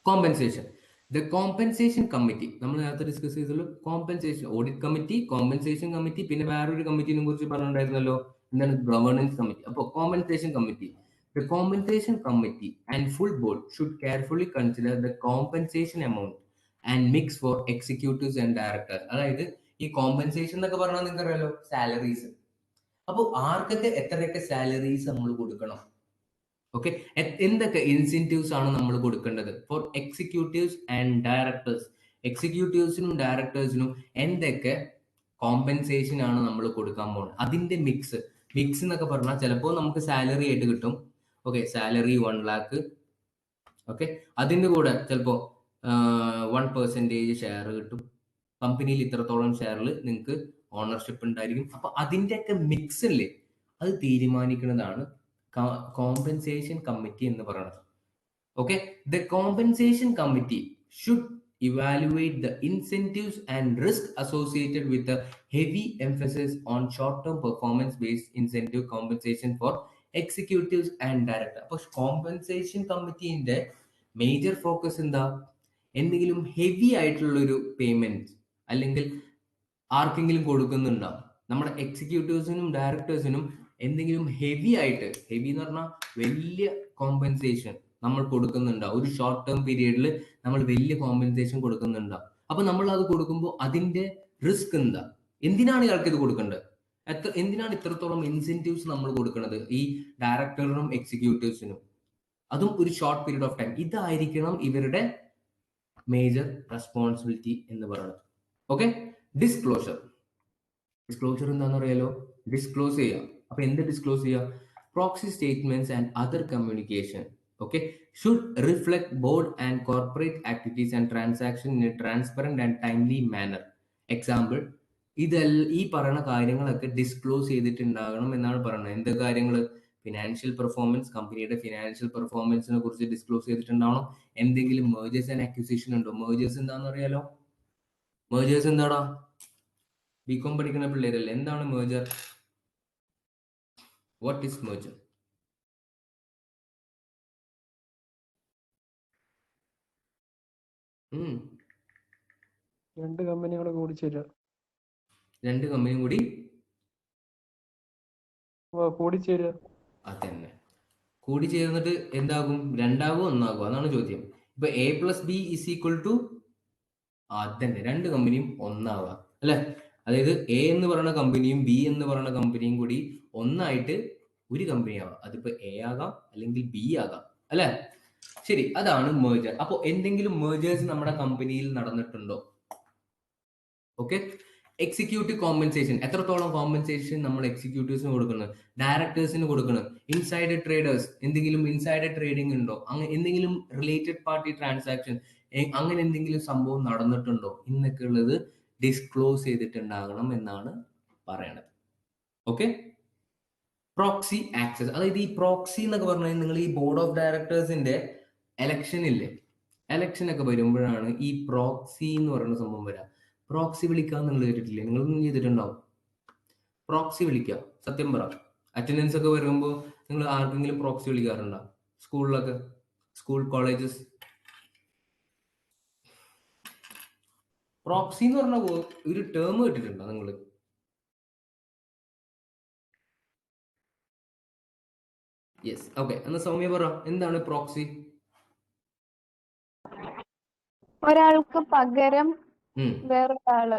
കോമ്പൻസേഷൻ. ദ കോമ്പൻസേഷൻ കമ്മിറ്റി നമ്മൾ നേരത്തെ ഡിസ്കസ് ചെയ്തുള്ളൂ. Compensation audit committee, compensation committee, പിന്നെ വേറൊരു കമ്മിറ്റിനെ കുറിച്ച് പറഞ്ഞിട്ടുണ്ടായിരുന്നല്ലോ, എന്താണ്? Governance committee. അപ്പോൾ compensation committee, the compensation committee and full board should carefully consider the compensation amount and mix for executives and directors. അതായത് ഈ കോമ്പൻസേഷൻ എന്നൊക്കെ പറഞ്ഞാൽ നിങ്ങൾക്ക് അറിയാലോ, സാലറീസ്. അപ്പോൾ ആർക്കൊക്കെ എത്രയൊക്കെ സാലറീസ് നമ്മൾ കൊടുക്കണം, ഓക്കെ, എന്തൊക്കെ ഇൻസെന്റീവ്സ് ആണ് നമ്മൾ കൊടുക്കേണ്ടത് ഫോർ എക്സിക്യൂട്ടീവ്സ് ആൻഡ് ഡയറക്ടേഴ്സ്. എക്സിക്യൂട്ടീവ്സിനും ഡയറക്ടേഴ്സിനും എന്തൊക്കെ കോമ്പൻസേഷൻ ആണ് നമ്മൾ കൊടുക്കാൻ പോകുന്നത്, അതിന്റെ മിക്സ് എന്നൊക്കെ പറഞ്ഞാൽ ചിലപ്പോൾ നമുക്ക് സാലറി ആയിട്ട് കിട്ടും. Okay, salary 1 lakh. ഓക്കെ, അതിന്റെ കൂടെ ചിലപ്പോൾ 1% ഷെയർ കിട്ടും. കമ്പനിയിൽ ഇത്രത്തോളം ഷെയറിൽ നിങ്ങൾക്ക് ഓണർഷിപ്പ് ഉണ്ടായിരിക്കും. അപ്പൊ അതിന്റെയൊക്കെ മിക്സ് അല്ലേ, അത് തീരുമാനിക്കുന്നതാണ് കോമ്പൻസേഷൻ കമ്മിറ്റി എന്ന് പറയുന്നത്. Okay, the compensation committee should evaluate the incentives and risk associated with the heavy emphasis on short-term performance-based incentive compensation for executives and directors. അപ്പോൾ കോമ്പൻസേഷൻ കമ്മിറ്റിന്റെ മേജർ ഫോക്കസ് എന്താ? എന്തെങ്കിലും ഹെവി ആയിട്ടുള്ള ഒരു payment അല്ലെങ്കിൽ ആർക്കെങ്കിലും കൊടുക്കുന്നുണ്ടോ? നമ്മുടെ എക്സിക്യൂട്ടീവ്സിനും ഡയറക്ടേഴ്സിനും എന്തെങ്കിലും ഹെവി ആയിട്ട്, ഹെവി എന്ന് പറഞ്ഞാൽ വലിയ കോമ്പൻസേഷൻ നമ്മൾ കൊടുക്കുന്നുണ്ടോ? ഒരു ഷോർട്ട് ടേം പീരീഡിൽ നമ്മൾ വലിയ കോമ്പൻസേഷൻ കൊടുക്കുന്നുണ്ടോ? അപ്പൊ നമ്മൾ അത് കൊടുക്കുമ്പോൾ അതിന്റെ റിസ്ക് എന്താ? എന്തിനാണ് ഇയാൾക്ക് ഇത് കൊടുക്കേണ്ടത്? എന്തിനാണ് ഇത്രത്തോളം ഇൻസെന്റീവ്സ് നമ്മൾ കൊടുക്കുന്നത് ഈ ഡയറക്ടറിനും എക്സിക്യൂട്ടീവ്സിനും, അതും ഒരു ഷോർട്ട് പീരീഡ് ഓഫ് ടൈം? ഇതായിരിക്കണം ഇവരുടെ മേജർ റെസ്പോൺസിബിലിറ്റി എന്ന് പറയുന്നത്. ഓക്കെ, ഡിസ്ക്ലോഷർ എന്താണെന്ന് അറിയാലോ, ഡിസ്ക്ലോസ് ചെയ്യുക. അപ്പൊ എന്ത് ഡിസ്ക്ലോസ് ചെയ്യുക? Proxy statements and other communication okay should reflect board and corporate activities and transaction in a transparent and timely manner. Example, ഈ പറയുന്ന കാര്യങ്ങളൊക്കെ ഡിസ്ക്ലോസ് ചെയ്തിട്ടുണ്ടാകണം എന്നാണ് പറയുന്നത്. എന്ത് കാര്യങ്ങൾ? ഫിനാൻഷ്യൽ പെർഫോമൻസ്, കമ്പനിയുടെ ഫിനാൻഷ്യൽ പെർഫോമൻസിനെ കുറിച്ച് ഡിസ്ക്ലോസ് ചെയ്തിട്ടുണ്ടാവണം. എന്തെങ്കിലും മേജേഴ്സ് ആൻഡ് അക്വിസിഷൻ ഉണ്ടോ? മേജേഴ്സ് എന്താണെന്ന് അറിയാലോ? മേജേഴ്സ് എന്താടാ? ബികോം പഠിക്കുന്ന പിള്ളേരല്ലേ, എന്താണ് മേജർ? What is major?
രണ്ട് കമ്പനികൾ കൂടി ചേരുക.
2 കമ്പനിയും
കൂടി ചേരുക.
അതന്നെ, കൂടി ചേർന്നിട്ട് എന്താകും? 2 1 അതാണ് ചോദ്യം. ഇപ്പൊ A+B = അതന്നെ, 2 കമ്പനിയും 1 അല്ലെ? അതായത് A എന്ന് പറയുന്ന കമ്പനിയും B എന്ന് പറയുന്ന കമ്പനിയും കൂടി ഒന്നായിട്ട് ഒരു കമ്പനി ആവാം. അതിപ്പോ A ആകാം അല്ലെങ്കിൽ B ആകാം, അല്ലെ? ശരി, അതാണ് മേജർ. അപ്പൊ എന്തെങ്കിലും മേജേഴ്സ് നമ്മുടെ കമ്പനിയിൽ നടന്നിട്ടുണ്ടോ? ഓക്കെ, എക്സിക്യൂട്ടീവ് കോമ്പൻസേഷൻ, എത്രത്തോളം കോമ്പൻസേഷൻ നമ്മൾ എക്സിക്യൂട്ടീവ്സിന് കൊടുക്കുന്നത്, ഡയറക്ടേഴ്സിന് കൊടുക്കണം, ഇൻസൈഡർ ട്രേഡേഴ്സ്, എന്തെങ്കിലും ഇൻസൈഡർ ട്രേഡിംഗ് ഉണ്ടോ, അങ്ങനെ എന്തെങ്കിലും റിലേറ്റഡ് പാർട്ടി ട്രാൻസാക്ഷൻ, അങ്ങനെ എന്തെങ്കിലും സംഭവം നടന്നിട്ടുണ്ടോ എന്നൊക്കെ ഉള്ളത് ഡിസ്ക്ലോസ് ചെയ്തിട്ടുണ്ടാകണം എന്നാണ് പറയണത്. ഓക്കെ, പ്രോക്സി ആക്സസ്, അതായത് ഈ പ്രോക്സി എന്നൊക്കെ പറഞ്ഞാൽ നിങ്ങൾ ഈ ബോർഡ് ഓഫ് ഡയറക്ടേഴ്സിന്റെ എലക്ഷൻ ഇല്ലേ, എലക്ഷൻ ഒക്കെ വരുമ്പോഴാണ് ഈ പ്രോക്സി എന്ന് പറയുന്ന സംഭവം വരാം. പ്രോക്സി വിളിക്കാൻ നിങ്ങൾ കേട്ടിട്ടില്ലേ? നിങ്ങളൊന്നും ചെയ്തിട്ടുണ്ടാവും. പ്രോക്സി വിളിക്കുക, സത്യം പറ. അറ്റൻഡൻസ് ഒക്കെ വരുമ്പോൾ നിങ്ങൾ ആർക്കെങ്കിലും പ്രോക്സി വിളിക്കാറുണ്ടോ? സ്കൂളിലൊക്കെ, സ്കൂൾ കോളേജസ്. പ്രോക്സി എന്ന് പറഞ്ഞ ഒരു ടേം കേട്ടിട്ടുണ്ടോ നിങ്ങൾ? Yes, okay. എന്നാ സൗമ്യ പറ, എന്താണ് പ്രോക്സി?
ഒരാൾക്ക് പകരം വേറൊരാള്.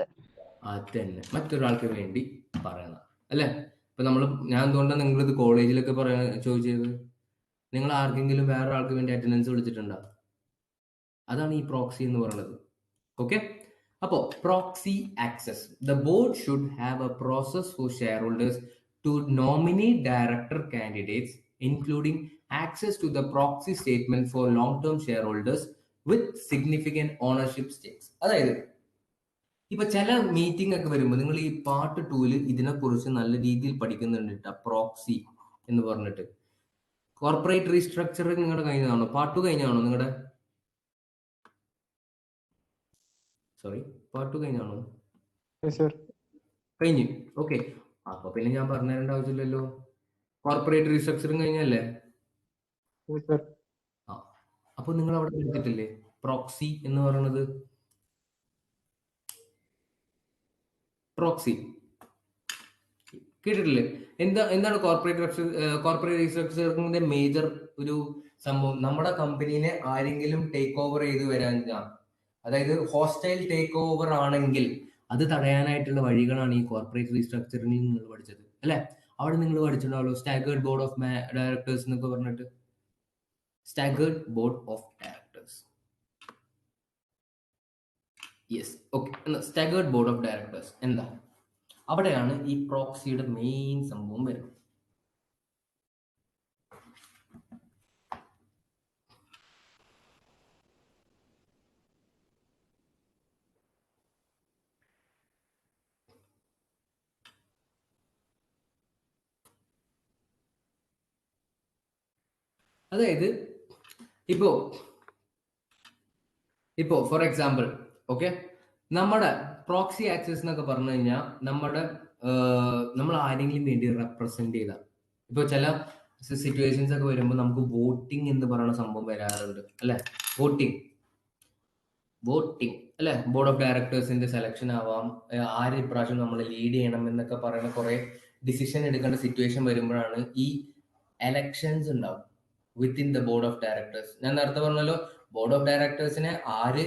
അതന്നെ, മറ്റൊരാൾക്ക് വേണ്ടി പറയണം അല്ലെ? ഇപ്പൊ ഞാൻ എന്തുകൊണ്ടാണ് നിങ്ങളിത് കോളേജിലൊക്കെ ചോദിച്ചത്? നിങ്ങൾ ആർക്കെങ്കിലും വേറെ ആൾക്ക് വേണ്ടി അറ്റൻഡൻസ് വിളിച്ചിട്ടുണ്ടോ? അതാണ് ഈ പ്രോക്സി എന്ന് പറയുന്നത്. ഓക്കെ, അപ്പോ proxy access. The board should have a process for share holders to nominate director candidates including access to the proxy statement for long term share holders with significant ownership stakes. അതായത് ഇപ്പൊ ചില meeting ഒക്കെ വരുമ്പോൾ നിങ്ങൾ ഈ part 2 ഇതിനെക്കുറിച്ച് നല്ല രീതിയിൽ പഠിക്കുന്നുണ്ട് കേട്ടോ, പ്രോക്സി എന്ന് പറഞ്ഞിട്ട്. കോർപ്പറേറ്റ് റീസ്ട്രക്ചറിങ് നിങ്ങളുടെ കഴിഞ്ഞതാണോ? പാർട്ട് 2 കഴിഞ്ഞാണോ നിങ്ങളുടെ? Sorry, part 2 കഴിഞ്ഞാണോ? കഴിഞ്ഞു. ഓക്കെ, അപ്പൊ പിന്നെ ഞാൻ പറഞ്ഞു തരേണ്ട ആവശ്യമില്ലല്ലോ. കോർപ്പറേറ്റ് റീസ്ട്രക്ചറിങ് കഴിഞ്ഞല്ലേ? ആ, അപ്പൊ നിങ്ങൾ അവിടെ എടുത്തിട്ടില്ലേ പ്രോക്സി എന്ന് പറയുന്നത്? പ്രോക്സി കേട്ടിട്ടില്ലേ? എന്താണ് കോർപ്പറേറ്റ് റീസ്ട്രക്ചറിങ്ങിന്റെ മേജർ ഒരു സംഭവം? നമ്മുടെ കമ്പനീനെ ആരെങ്കിലും ടേക്ക് ഓവർ ചെയ്ത് വരാൻ, അതായത് ഹോസ്റ്റൈൽ ടേക്ക് ഓവർ ആണെങ്കിൽ അത് തടയാനായിട്ടുള്ള വഴികളാണ് ഈ കോർപ്പറേറ്റ് റീസ്ട്രക്ചറിങ്ങിൽ നിങ്ങൾ പഠിച്ചത് അല്ലെ? അവിടെ നിങ്ങൾ പഠിച്ചിട്ടുണ്ടാവല്ലോ സ്റ്റാഗേർഡ് ബോർഡ് ഓഫ് ഡയറക്ടേഴ്സ് എന്നൊക്കെ പറഞ്ഞിട്ട്. Staggered board of directors, yes, okay. Staggered board of directors എന്താ? അവിടെയാണ് ഈ പ്രോക്സിയുടെ മെയിൻ സംഭവം വരുന്നത്. അതായത് ഇപ്പോ ഫോർ എക്സാമ്പിൾ, ഓക്കെ, നമ്മുടെ പ്രോക്സി ആക്സസ് എന്നൊക്കെ പറഞ്ഞു കഴിഞ്ഞാൽ നമ്മൾ ആരെങ്കിലും വേണ്ടി റെപ്രസെന്റ് ചെയ്ത, ഇപ്പൊ ചില സിറ്റുവേഷൻസ് ഒക്കെ വരുമ്പോൾ നമുക്ക് വോട്ടിംഗ് എന്ന് പറയുന്ന സംഭവം വരാറുണ്ട് അല്ലെ? വോട്ടിംഗ് അല്ലെ? ബോർഡ് ഓഫ് ഡയറക്ടേഴ്സിന്റെ സെലക്ഷൻ ആവാം, ആര് ഇപ്രാവശ്യം നമ്മൾ ലീഡ് ചെയ്യണം എന്നൊക്കെ പറയുന്ന കുറെ ഡിസിഷൻ എടുക്കേണ്ട സിറ്റുവേഷൻ വരുമ്പോഴാണ് ഈ എലക്ഷൻസ് ഉണ്ടാവും within the board of directors. ഞാൻ നേരത്തെ പറഞ്ഞല്ലോ, ബോർഡ് ഓഫ് ഡയറക്ടേഴ്സിനെ ആര്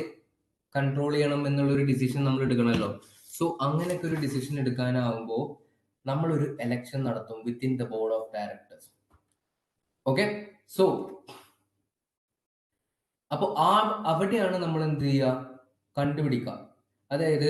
കൺട്രോൾ ചെയ്യണം എന്നുള്ള ഒരു ഡിസിഷൻ നമ്മൾ എടുക്കണമല്ലോ. സോ അങ്ങനെയൊക്കെ ഒരു ഡിസിഷൻ എടുക്കാനാവുമ്പോൾ നമ്മളൊരു എലക്ഷൻ നടത്തും within the board of directors. Okay, so അപ്പൊ അവിടെയാണ് നമ്മൾ എന്ത് ചെയ്യുക, കണ്ടുപിടിക്കുക. അതായത്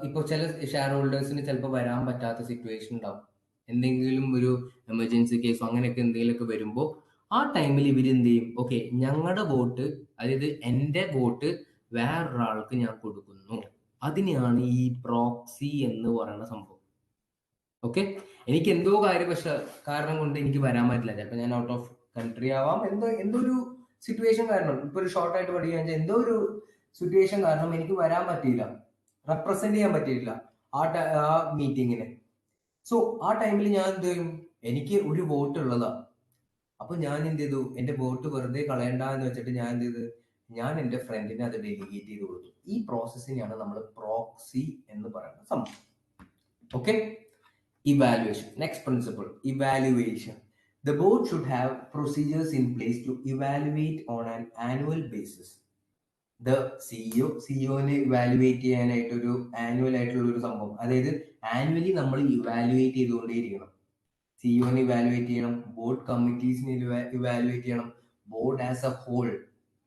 ഇപ്പൊ ചില ഷെയർ ഹോൾഡേഴ്സിന് ചിലപ്പോൾ വരാൻ പറ്റാത്ത സിറ്റുവേഷൻ ഉണ്ടാവും, എന്തെങ്കിലും ഒരു എമർജൻസി കേസോ അങ്ങനെയൊക്കെ എന്തെങ്കിലുമൊക്കെ വരുമ്പോൾ ആ ടൈമിൽ ഇവർ എന്ത് ചെയ്യും? ഓക്കെ, ഞങ്ങളുടെ വോട്ട്, അതായത് എൻ്റെ വോട്ട് വേറൊരാൾക്ക് ഞാൻ കൊടുക്കുന്നു. അതിനെയാണ് ഈ പ്രോക്സി എന്ന് പറയുന്ന സംഭവം. ഓക്കെ, എനിക്ക് എന്തോ കാരണം കൊണ്ട് എനിക്ക് വരാൻ പറ്റില്ല, ചിലപ്പോൾ ഞാൻ ഔട്ട് ഓഫ് കൺട്രി ആവാം, എന്തോ ഒരു സിറ്റുവേഷൻ കാരണം, ഇപ്പൊ ഒരു ഷോർട്ട് ആയിട്ട് പഠിക്കാൻ എന്തോ ഒരു സിറ്റുവേഷൻ കാരണം എനിക്ക് വരാൻ പറ്റിയില്ല, റെപ്രസെന്റ് ചെയ്യാൻ പറ്റിയില്ല ആ മീറ്റിങ്ങിന്. സോ ആ ടൈമിൽ ഞാൻ എന്ത് ചെയ്യും? എനിക്ക് ഒരു വോട്ട് ഉള്ളതാ. അപ്പൊ ഞാൻ എന്ത് ചെയ്തു? എന്റെ വോട്ട് വെറുതെ കളയണ്ട എന്ന് വെച്ചിട്ട് ഞാൻ എന്ത് ചെയ്ത്? ഞാൻ എന്റെ ഫ്രണ്ടിനെ അത് ഡെലിഗേറ്റ് ചെയ്ത് കൊടുത്തു. ഈ പ്രോസസ്സിനെയാണ് നമ്മൾ പ്രോക്സി എന്ന് പറയുന്ന സംഭവം. Okay, evaluation. Next principle, evaluation. The board should have procedures in place to evaluate on an annual basis. The സിഇഒനെ ഇവാലുവേറ്റ് ചെയ്യാനായിട്ട് ഒരു ആനുവൽ ആയിട്ടുള്ള ഒരു സംഭവം, അതായത് ആനുവലി നമ്മൾ ഇവാലുവേറ്റ് ചെയ്തുകൊണ്ടേയിരിക്കണം. സിഇഒനെ ഇവാലുവേറ്റ് ചെയ്യണം, ബോർഡ് കമ്മിറ്റീസിനെ ഇവാലുവേറ്റ് ചെയ്യണം, ബോർഡ് ആസ് എ ഹോൾ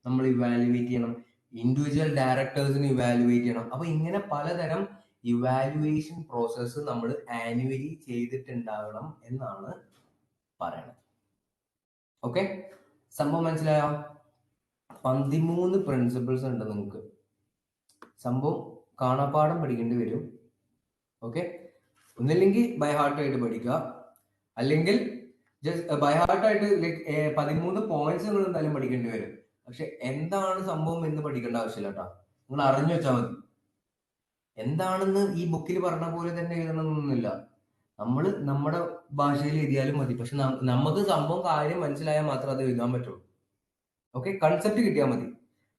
നമ്മൾ ഇവാലുവേറ്റ് ചെയ്യണം, ഇൻഡിവിജ്വൽ ഡയറക്ടേഴ്സിനെ ഇവാലുവേറ്റ് ചെയ്യണം. അപ്പൊ ഇങ്ങനെ പലതരം ഇവാലുവേഷൻ പ്രോസസ്സ് നമ്മൾ ആനുവലി ചെയ്തിട്ടുണ്ടാകണം എന്നാണ് പറയണത്. ഓക്കെ, സംഭവം മനസ്സിലായോ? 13 പ്രിൻസിപ്പിൾസ് ഉണ്ട് നിങ്ങൾക്ക്. സംഭവം കാണാപ്പാഠം പഠിക്കേണ്ടി വരും. ഓക്കെ, ഒന്നില്ലെങ്കിൽ ബൈ ഹാർട്ട് ആയിട്ട് പഠിക്കുക, അല്ലെങ്കിൽ ജസ്റ്റ് ബൈ ഹാർട്ടായിട്ട് ലൈക്ക് 13 പോയിന്റ്സ് നിങ്ങൾ എന്തായാലും പഠിക്കേണ്ടി വരും. പക്ഷെ എന്താണ് സംഭവം എന്ന് പഠിക്കേണ്ട ആവശ്യമില്ല കേട്ടോ. നിങ്ങൾ അറിഞ്ഞു വെച്ചാൽ മതി. എന്താണെന്ന് ഈ ബുക്കിൽ പറഞ്ഞ പോലെ തന്നെ എഴുതണമെന്നൊന്നുമില്ല. നമ്മൾ നമ്മുടെ ഭാഷയിൽ എഴുതിയാലും മതി. പക്ഷെ നമുക്ക് സംഭവം കാര്യം മനസ്സിലായാൽ മാത്രമേ അത് എഴുതാൻ പറ്റുള്ളൂ. ഓക്കെ, കൺസെപ്റ്റ് കിട്ടിയാൽ മതി.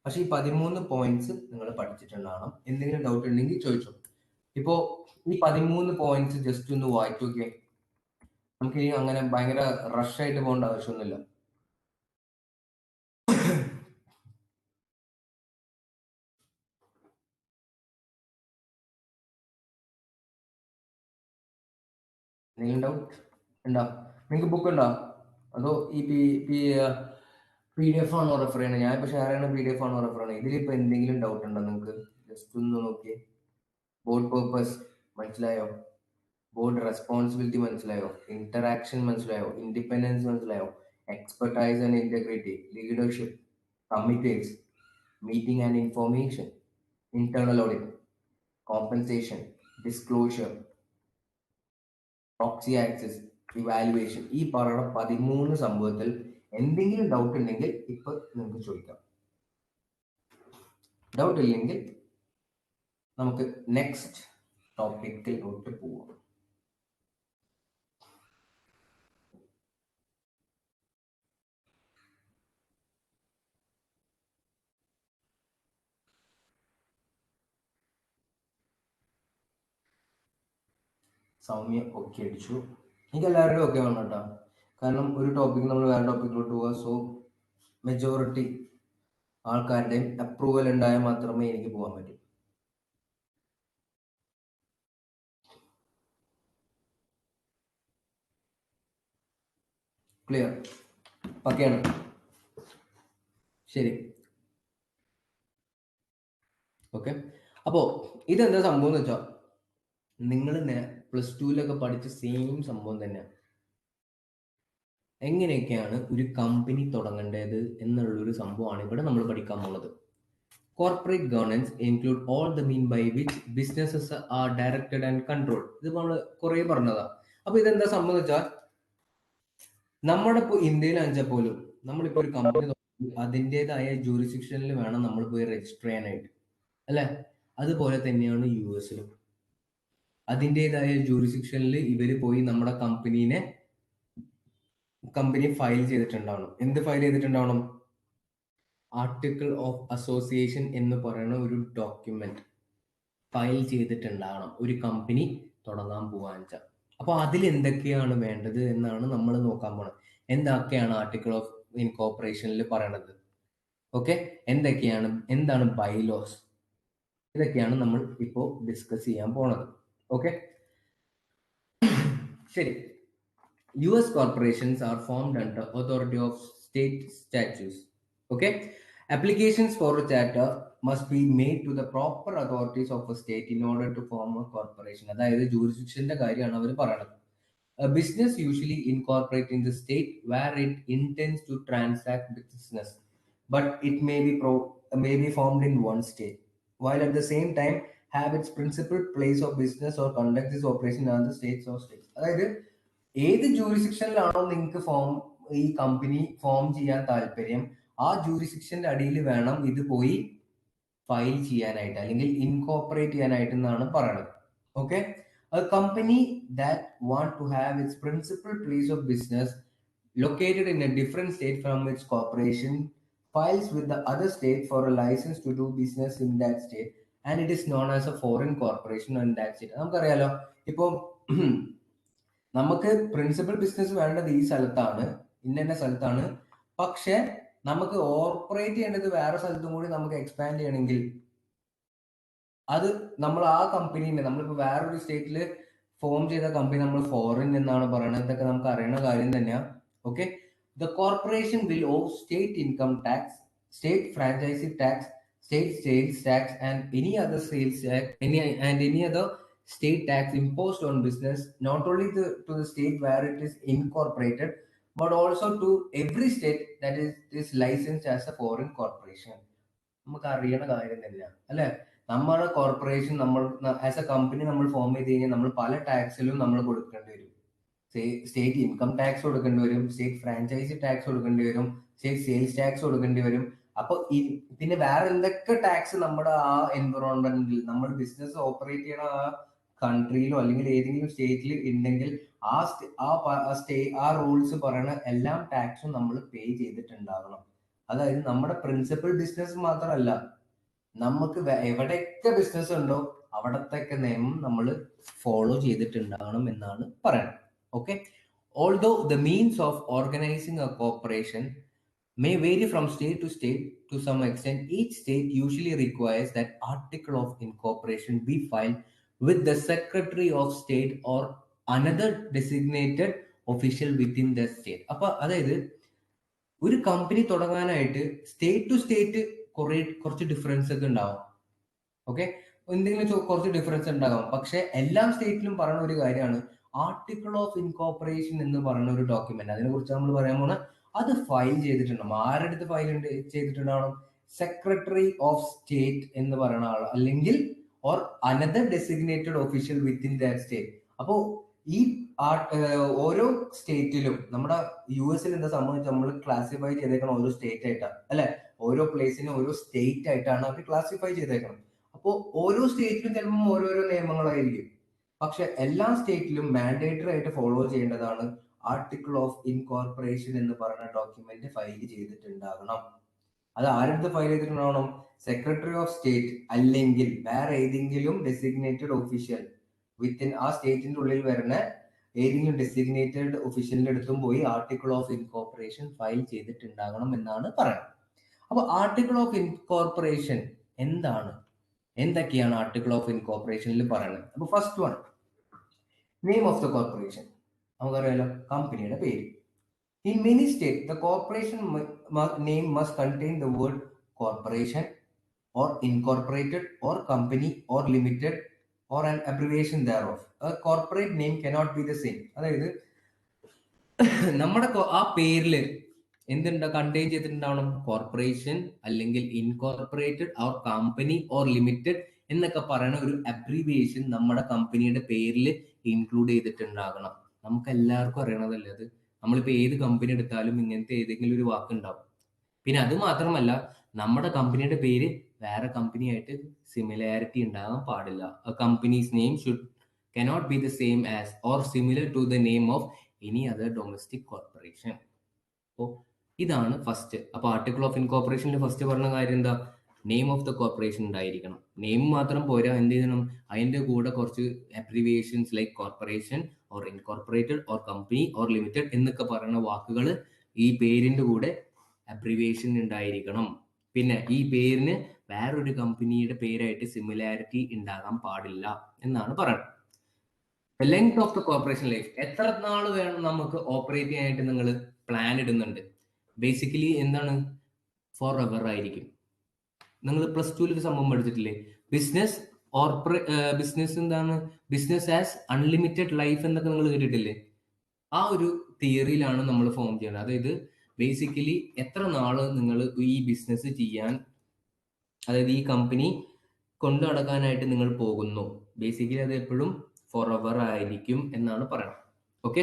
പക്ഷെ ഈ 13 പോയിന്റ്സ് നിങ്ങൾ പഠിച്ചിട്ടുണ്ടാവണം. എന്തെങ്കിലും ഡൗട്ട് ഉണ്ടെങ്കിൽ ചോദിച്ചോ. ഇപ്പോ ഈ 13 പോയിന്റ്സ് ജസ്റ്റ് ഒന്ന് വായിച്ചു നോക്കിയേ. നമുക്ക് ഇനി അങ്ങനെ ഭയങ്കര റഷ് ആയിട്ട് പോകേണ്ട ആവശ്യമൊന്നുമില്ല. എന്തെങ്കിലും ഡൗട്ട് ഉണ്ടോ? നിങ്ങൾക്ക് ബുക്ക് ഉണ്ടോ? അതോ ഈ PDF ആണോ റെഫർ ചെയ്യണത്? ഞാൻ ഇപ്പൊ ഷെയർ ചെയ്യണ PDF ആണോ റെഫർ ചെയ്യണത്? ഇതിലിപ്പോ എന്തെങ്കിലും ഡൗട്ട് ഉണ്ടോ നിങ്ങൾക്ക്? ജസ്റ്റ് ഒന്ന് നോക്കിയേ. ബോർഡ് പേർപ്പസ് മനസ്സിലായോ? ബോർഡ് റെസ്പോൺസിബിലിറ്റി മനസ്സിലായോ? ഇന്ററാക്ഷൻ മനസ്സിലായോ? ഇൻഡിപെൻഡൻസ് മനസ്സിലായോ? Expertise and integrity, leadership, committees, meeting and information, internal audit, compensation, disclosure, proxy access, evaluation. ഈ പറയുന്ന 13 സംഭവത്തിൽ എന്തെങ്കിലും ഡൗട്ട് ഉണ്ടെങ്കിൽ ഇപ്പൊ നിങ്ങൾക്ക് ചോദിക്കാം. ഡൗട്ട് ഇല്ലെങ്കിൽ നമുക്ക് നെക്സ്റ്റ് ടോപ്പിക്കിലോട്ട് പോവാം. സൗമ്യ ഓക്കെ അടിച്ചു. എനിക്ക് എല്ലാവരുടെയും ഓക്കെ വേണം കേട്ടോ. കാരണം ഒരു ടോപ്പിക്ക് നമ്മൾ വേറെ ടോപ്പിക്കിലോട്ട് പോവാം. സോ മെജോറിറ്റി ആൾക്കാരുടെയും അപ്രൂവൽ ഉണ്ടായാൽ മാത്രമേ എനിക്ക് പോകാൻ പറ്റൂ. ക്ലിയർ? പക്കയാണ്. ശരി, ഓക്കെ. അപ്പോ ഇതെന്താ സംഭവം എന്ന് വെച്ചാൽ നിങ്ങൾ +2 പഠിച്ച സെയിം സംഭവം തന്നെയാണ്. എങ്ങനെയൊക്കെയാണ് ഒരു കമ്പനി തുടങ്ങേണ്ടത് എന്നുള്ളൊരു സംഭവമാണ് ഇവിടെ നമ്മൾ പഠിക്കാൻ പോകുന്നത്. Corporate governance include all the mean by which businesses are directed and controlled. ഇത് നമ്മൾ കുറേ പറഞ്ഞതാ. അപ്പൊ ഇതെന്താ സംഭവം വെച്ചാൽ നമ്മുടെ ഇപ്പോൾ ഇന്ത്യയിൽ അഞ്ചാൽ പോലും നമ്മളിപ്പോൾ ഒരു കമ്പനി അതിൻ്റെതായ ജൂറിസ്ഡിക്ഷനിൽ വേണം നമ്മൾ പോയി രജിസ്റ്റർ ചെയ്യാനായിട്ട്, അല്ലെ? അതുപോലെ തന്നെയാണ് US-ലും. അതിൻ്റെതായ ജൂറിസ്ഡിക്ഷനിൽ ഇവര് പോയി നമ്മുടെ കമ്പനി ഫയൽ ചെയ്തിട്ടുണ്ടാവണം. എന്ത് ഫയൽ ചെയ്തിട്ടുണ്ടാവണം? ആർട്ടിക്കിൾ ഓഫ് അസോസിയേഷൻ എന്ന് പറയുന്ന ഒരു ഡോക്യുമെന്റ് ഫയൽ ചെയ്തിട്ടുണ്ടാവണം ഒരു കമ്പനി തുടങ്ങാൻ പോവാൻ വെച്ചാൽ. അപ്പൊ അതിൽ എന്തൊക്കെയാണ് വേണ്ടത് എന്നാണ് നമ്മൾ നോക്കാൻ പോണത്. എന്തൊക്കെയാണ് ആർട്ടിക്കിൾ ഓഫ് ഇൻകോർപ്പറേഷനിൽ പറയണത്? ഓക്കെ, എന്താണ് ബൈലോസ്? ഇതൊക്കെയാണ് നമ്മൾ ഇപ്പോൾ ഡിസ്കസ് ചെയ്യാൻ പോണത്. ഓക്കെ, ശരി. US corporations are formed under authority of state statutes. Okay, applications for a charter must be made to the proper authorities of a state in order to form a corporation. അതായത് ജൂറിസ്ഡിക്ഷന്റെ കാര്യമാണ് അവർ പറയുന്നത്. A business usually incorporate in the state where it intends to transact business, but it may be formed in one state, while at the same time have its principal place of business or conduct its operation in other states or states. അതായത് ഏത് ജൂറിസ്ഡിക്ഷനിലാണോ നിങ്ങൾക്ക് ഈ company form ചെയ്യാൻ താല്പര്യം, ആ ജൂറിസ്ഡിക്ഷന്റെ അടിയിൽ വേണം ഇത് പോയി ഫയൽ ചെയ്യാനായിട്ട് അല്ലെങ്കിൽ ഇൻകോർപ്പറേറ്റ് ചെയ്യാനായിട്ട് എന്നാണ് പറയുന്നത്. Okay, a company that want to have its principal place of business located in a different state from its corporation files with the other state for a license to do business in that state and it is known as a foreign corporation in that state. നമുക്കറിയാലോ, ഇപ്പൊ നമുക്ക് principal business വേണ്ടത് ഈ സ്ഥലത്താണ്, ഇന്ന സ്ഥലത്താണ്. പക്ഷെ നമുക്ക് ഓപ്പറേറ്റ് ചെയ്യേണ്ടത് വേറെ സ്ഥലത്തും കൂടി നമുക്ക് എക്സ്പാൻഡ് ചെയ്യണമെങ്കിൽ അത് നമ്മൾ ആ കമ്പനീനെ നമ്മളിപ്പോ വേറൊരു സ്റ്റേറ്റിൽ ഫോം ചെയ്ത കമ്പനി നമ്മൾ ഫോറിൻ എന്നാണ് പറയുന്നത്. ഇതൊക്കെ നമുക്ക് അറിയുന്ന കാര്യം തന്നെയാണ്. Okay, the corporation will of state income tax, state franchise tax, state sales tax and any other sales any other state tax imposed on business, not only to the state where it is incorporated, but also to every state that is licensed as a foreign corporation. നമുക്ക് അറിയണ കാര്യം തന്നെയാണ്, അല്ലെ? നമ്മുടെ corporation നമ്മൾ as A company നമ്മൾ form ചെയ്ത് കഴിഞ്ഞാൽ നമ്മൾ പല ടാക്സിലും നമ്മൾ കൊടുക്കേണ്ടി വരും. സ്റ്റേറ്റ് ഇൻകം ടാക്സ് കൊടുക്കേണ്ടി വരും, സ്റ്റേറ്റ് ഫ്രാഞ്ചൈസി ടാക്സ് കൊടുക്കേണ്ടി വരും, സ്റ്റേറ്റ് സെയിൽസ് ടാക്സ് കൊടുക്കേണ്ടി വരും. അപ്പൊ പിന്നെ വേറെ എന്തൊക്കെ ടാക്സ് നമ്മുടെ ആ എൻവറോൺമെന്റിൽ നമ്മൾ ബിസിനസ് ഓപ്പറേറ്റ് ചെയ്യണ ആ കൺട്രിയിലോ അല്ലെങ്കിൽ ഏതെങ്കിലും സ്റ്റേറ്റിൽ ഉണ്ടെങ്കിൽ ആ റൂൾസ് പറയണ എല്ലാ ടാക്സും നമ്മൾ പേ ചെയ്തിട്ടുണ്ടാകണം. അതായത് നമ്മുടെ പ്രിൻസിപ്പൽ ബിസിനസ് മാത്രമല്ല, നമുക്ക് എവിടെയൊക്കെ ബിസിനസ് ഉണ്ടോ അവിടത്തെയൊക്കെ നിയമം നമ്മൾ ഫോളോ ചെയ്തിട്ടുണ്ടാകണം എന്നാണ് പറയുന്നത്. Okay, although the means of organising A corporation may vary from state to state to some extent. Each state usually requires that article of incorporation be filed with the Secretary of State or another designated official within the state. അപ്പൊ അതായത് ഒരു company തുടങ്ങാനായിട്ട് state to state കുറച്ച് difference ഒക്കെ ഉണ്ടാവും. Okay, എന്തെങ്കിലും കുറച്ച് difference ഉണ്ടാകാം. പക്ഷെ എല്ലാ സ്റ്റേറ്റിലും പറയുന്ന ഒരു കാര്യമാണ് ആർട്ടിക്കിൾ ഓഫ് ഇൻകോർപ്പറേഷൻ എന്ന് പറയുന്ന ഒരു ഡോക്യുമെന്റ്. അതിനെ കുറിച്ച് നമ്മൾ പറയാൻ പോണ അത് ഫയൽ ചെയ്തിട്ടുണ്ടാവും. ആരുടെ അടുത്ത് ഫയൽ ചെയ്തിട്ടുണ്ടാവണം? സെക്രട്ടറി ഓഫ് സ്റ്റേറ്റ് എന്ന് പറയുന്ന ആൾ, അല്ലെങ്കിൽ or another designated official within that state. അപ്പോ ഈ ഓരോ സ്റ്റേറ്റിലും നമ്മുടെ US എന്താ സംബന്ധിച്ച് നമ്മൾ ക്ലാസിഫൈ ചെയ്തേക്കണം ഓരോ സ്റ്റേറ്റ് ആയിട്ടാണ്, അല്ലെ? ഓരോ പ്ലേസിനും ഓരോ സ്റ്റേറ്റ് ആയിട്ടാണ് അവർ ക്ലാസിഫൈ ചെയ്തേക്കണം. അപ്പോൾ ഓരോ സ്റ്റേറ്റിലും ചിലപ്പോൾ ഓരോരോ നിയമങ്ങളായിരിക്കും. പക്ഷെ എല്ലാ സ്റ്റേറ്റിലും മാൻഡേറ്ററി ആയിട്ട് ഫോളോ ചെയ്യേണ്ടതാണ് ആർട്ടിക്കിൾ ഓഫ് ഇൻകോർപ്പറേഷൻ എന്ന് പറയുന്ന ഡോക്യുമെന്റ് ഫയൽ ചെയ്തിട്ടുണ്ടാകണം. അത് ആരുടെ ഫയൽ ചെയ്തിട്ടുണ്ടാവണം? സെക്രട്ടറി ഓഫ് സ്റ്റേറ്റ് അല്ലെങ്കിൽ വേറെ ഏതെങ്കിലും ഡെസിഗ്നേറ്റഡ് ഒഫീഷ്യൽ വിത്തിൻ ആ സ്റ്റേറ്റിന്റെ ഉള്ളിൽ വരുന്ന ഏതെങ്കിലും ഡെസിഗ്നേറ്റഡ് ഒഫീഷ്യലിന്റെ അടുത്തും പോയി ആർട്ടിക്കിൾ ഓഫ് ഇൻകോർപ്പറേഷൻ ഫയൽ ചെയ്തിട്ടുണ്ടാകണം എന്നാണ് പറയുന്നത്. അപ്പൊ ആർട്ടിക്കിൾ ഓഫ് ഇൻകോർപ്പറേഷൻ എന്താണ്, എന്തൊക്കെയാണ് ആർട്ടിക്കിൾ ഓഫ് ഇൻകോർപ്പറേഷനിൽ പറയുന്നത്? അപ്പൊ first one, name of the corporation. നമുക്കറിയാലോ, കമ്പനിയുടെ പേര്. In many states, the corporation name must contain the word corporation or incorporated or company or limited or an abbreviation thereof. A corporate name cannot be the same. അതായത് നമ്മുടെ ആ പേരിൽ എന്തുണ്ട് contain ചെയ്തിട്ടുണ്ടാവണം? Corporation അല്ലെങ്കിൽ incorporated or company or limited എന്നൊക്കെ പറയുന്ന ഒരു abbreviation നമ്മുടെ കമ്പനിയുടെ പേരിൽ ഇൻക്ലൂഡ് ചെയ്തിട്ടുണ്ടാകണം. നമുക്ക് എല്ലാവർക്കും അറിയണതല്ലേ അത്. നമ്മളിപ്പോ ഏത് കമ്പനി എടുത്താലും ഇങ്ങനത്തെ ഏതെങ്കിലും ഒരു വാക്ക് ഉണ്ടാവും. പിന്നെ അത് മാത്രമല്ല, നമ്മുടെ കമ്പനിയുടെ പേര് വേറെ കമ്പനിയായിട്ട് സിമിലാരിറ്റി ഉണ്ടാകാൻ പാടില്ല. A company's name cannot be the same as or similar to the name of any other domestic corporation. അപ്പോൾ ഇതാണ് ഫസ്റ്റ്. അപ്പൊ ആർട്ടിക്കിൾ ഓഫ് ഇൻകോർപ്പറേഷനിൽ ഫസ്റ്റ് പറഞ്ഞ കാര്യം എന്താ? നെയിം ഓഫ് ദ കോർപ്പറേഷൻ ഉണ്ടായിരിക്കണം. നെയിം മാത്രം പോരാ, എന്ത് ചെയ്യണം? അതിന്റെ കൂടെ കുറച്ച് abbreviations like corporation or incorporated or company or limited എന്നൊക്കെ പറയുന്ന വാക്കുകൾ ഈ പേരിന്റെ കൂടെ അബ്രിവിയേഷൻ ഉണ്ടായിരിക്കണം. പിന്നെ ഈ പേരിന് വേറൊരു കമ്പനിയുടെ പേരായിട്ട് സിമിലാരിറ്റി ഉണ്ടാകാൻ പാടില്ല എന്നാണ് പറയുന്നത്. Length of the corporation life, എത്ര നാൾ വേണം നമുക്ക് ഓപ്പറേറ്റ് ചെയ്യാനായിട്ട് നിങ്ങൾ പ്ലാൻ ഇടുന്നുണ്ട്? ബേസിക്കലി എന്താണ്? ഫോർ എവർ ആയിരിക്കും. നിങ്ങൾ +2 ഒരു സംഭവം പഠിച്ചിട്ടില്ലേ? ബിസിനസ് എന്താണ്? ബിസിനസ് ആസ് അൺലിമിറ്റഡ് ലൈഫ് എന്നൊക്കെ നിങ്ങൾ കേട്ടിട്ടില്ലേ? ആ ഒരു തിയറിയിലാണ് നമ്മൾ ഫോം ചെയ്യുന്നത്. അതായത് ബേസിക്കലി എത്ര നാള് നിങ്ങൾ ഈ ബിസിനസ് ചെയ്യാൻ, അതായത് ഈ കമ്പനി കൊണ്ടു നടക്കാനായിട്ട് നിങ്ങൾ പോകുന്നു, ബേസിക്കലി അത് എപ്പോഴും ഫോർ എവർ ആയിരിക്കും എന്നാണ് പറയുന്നത്. Okay,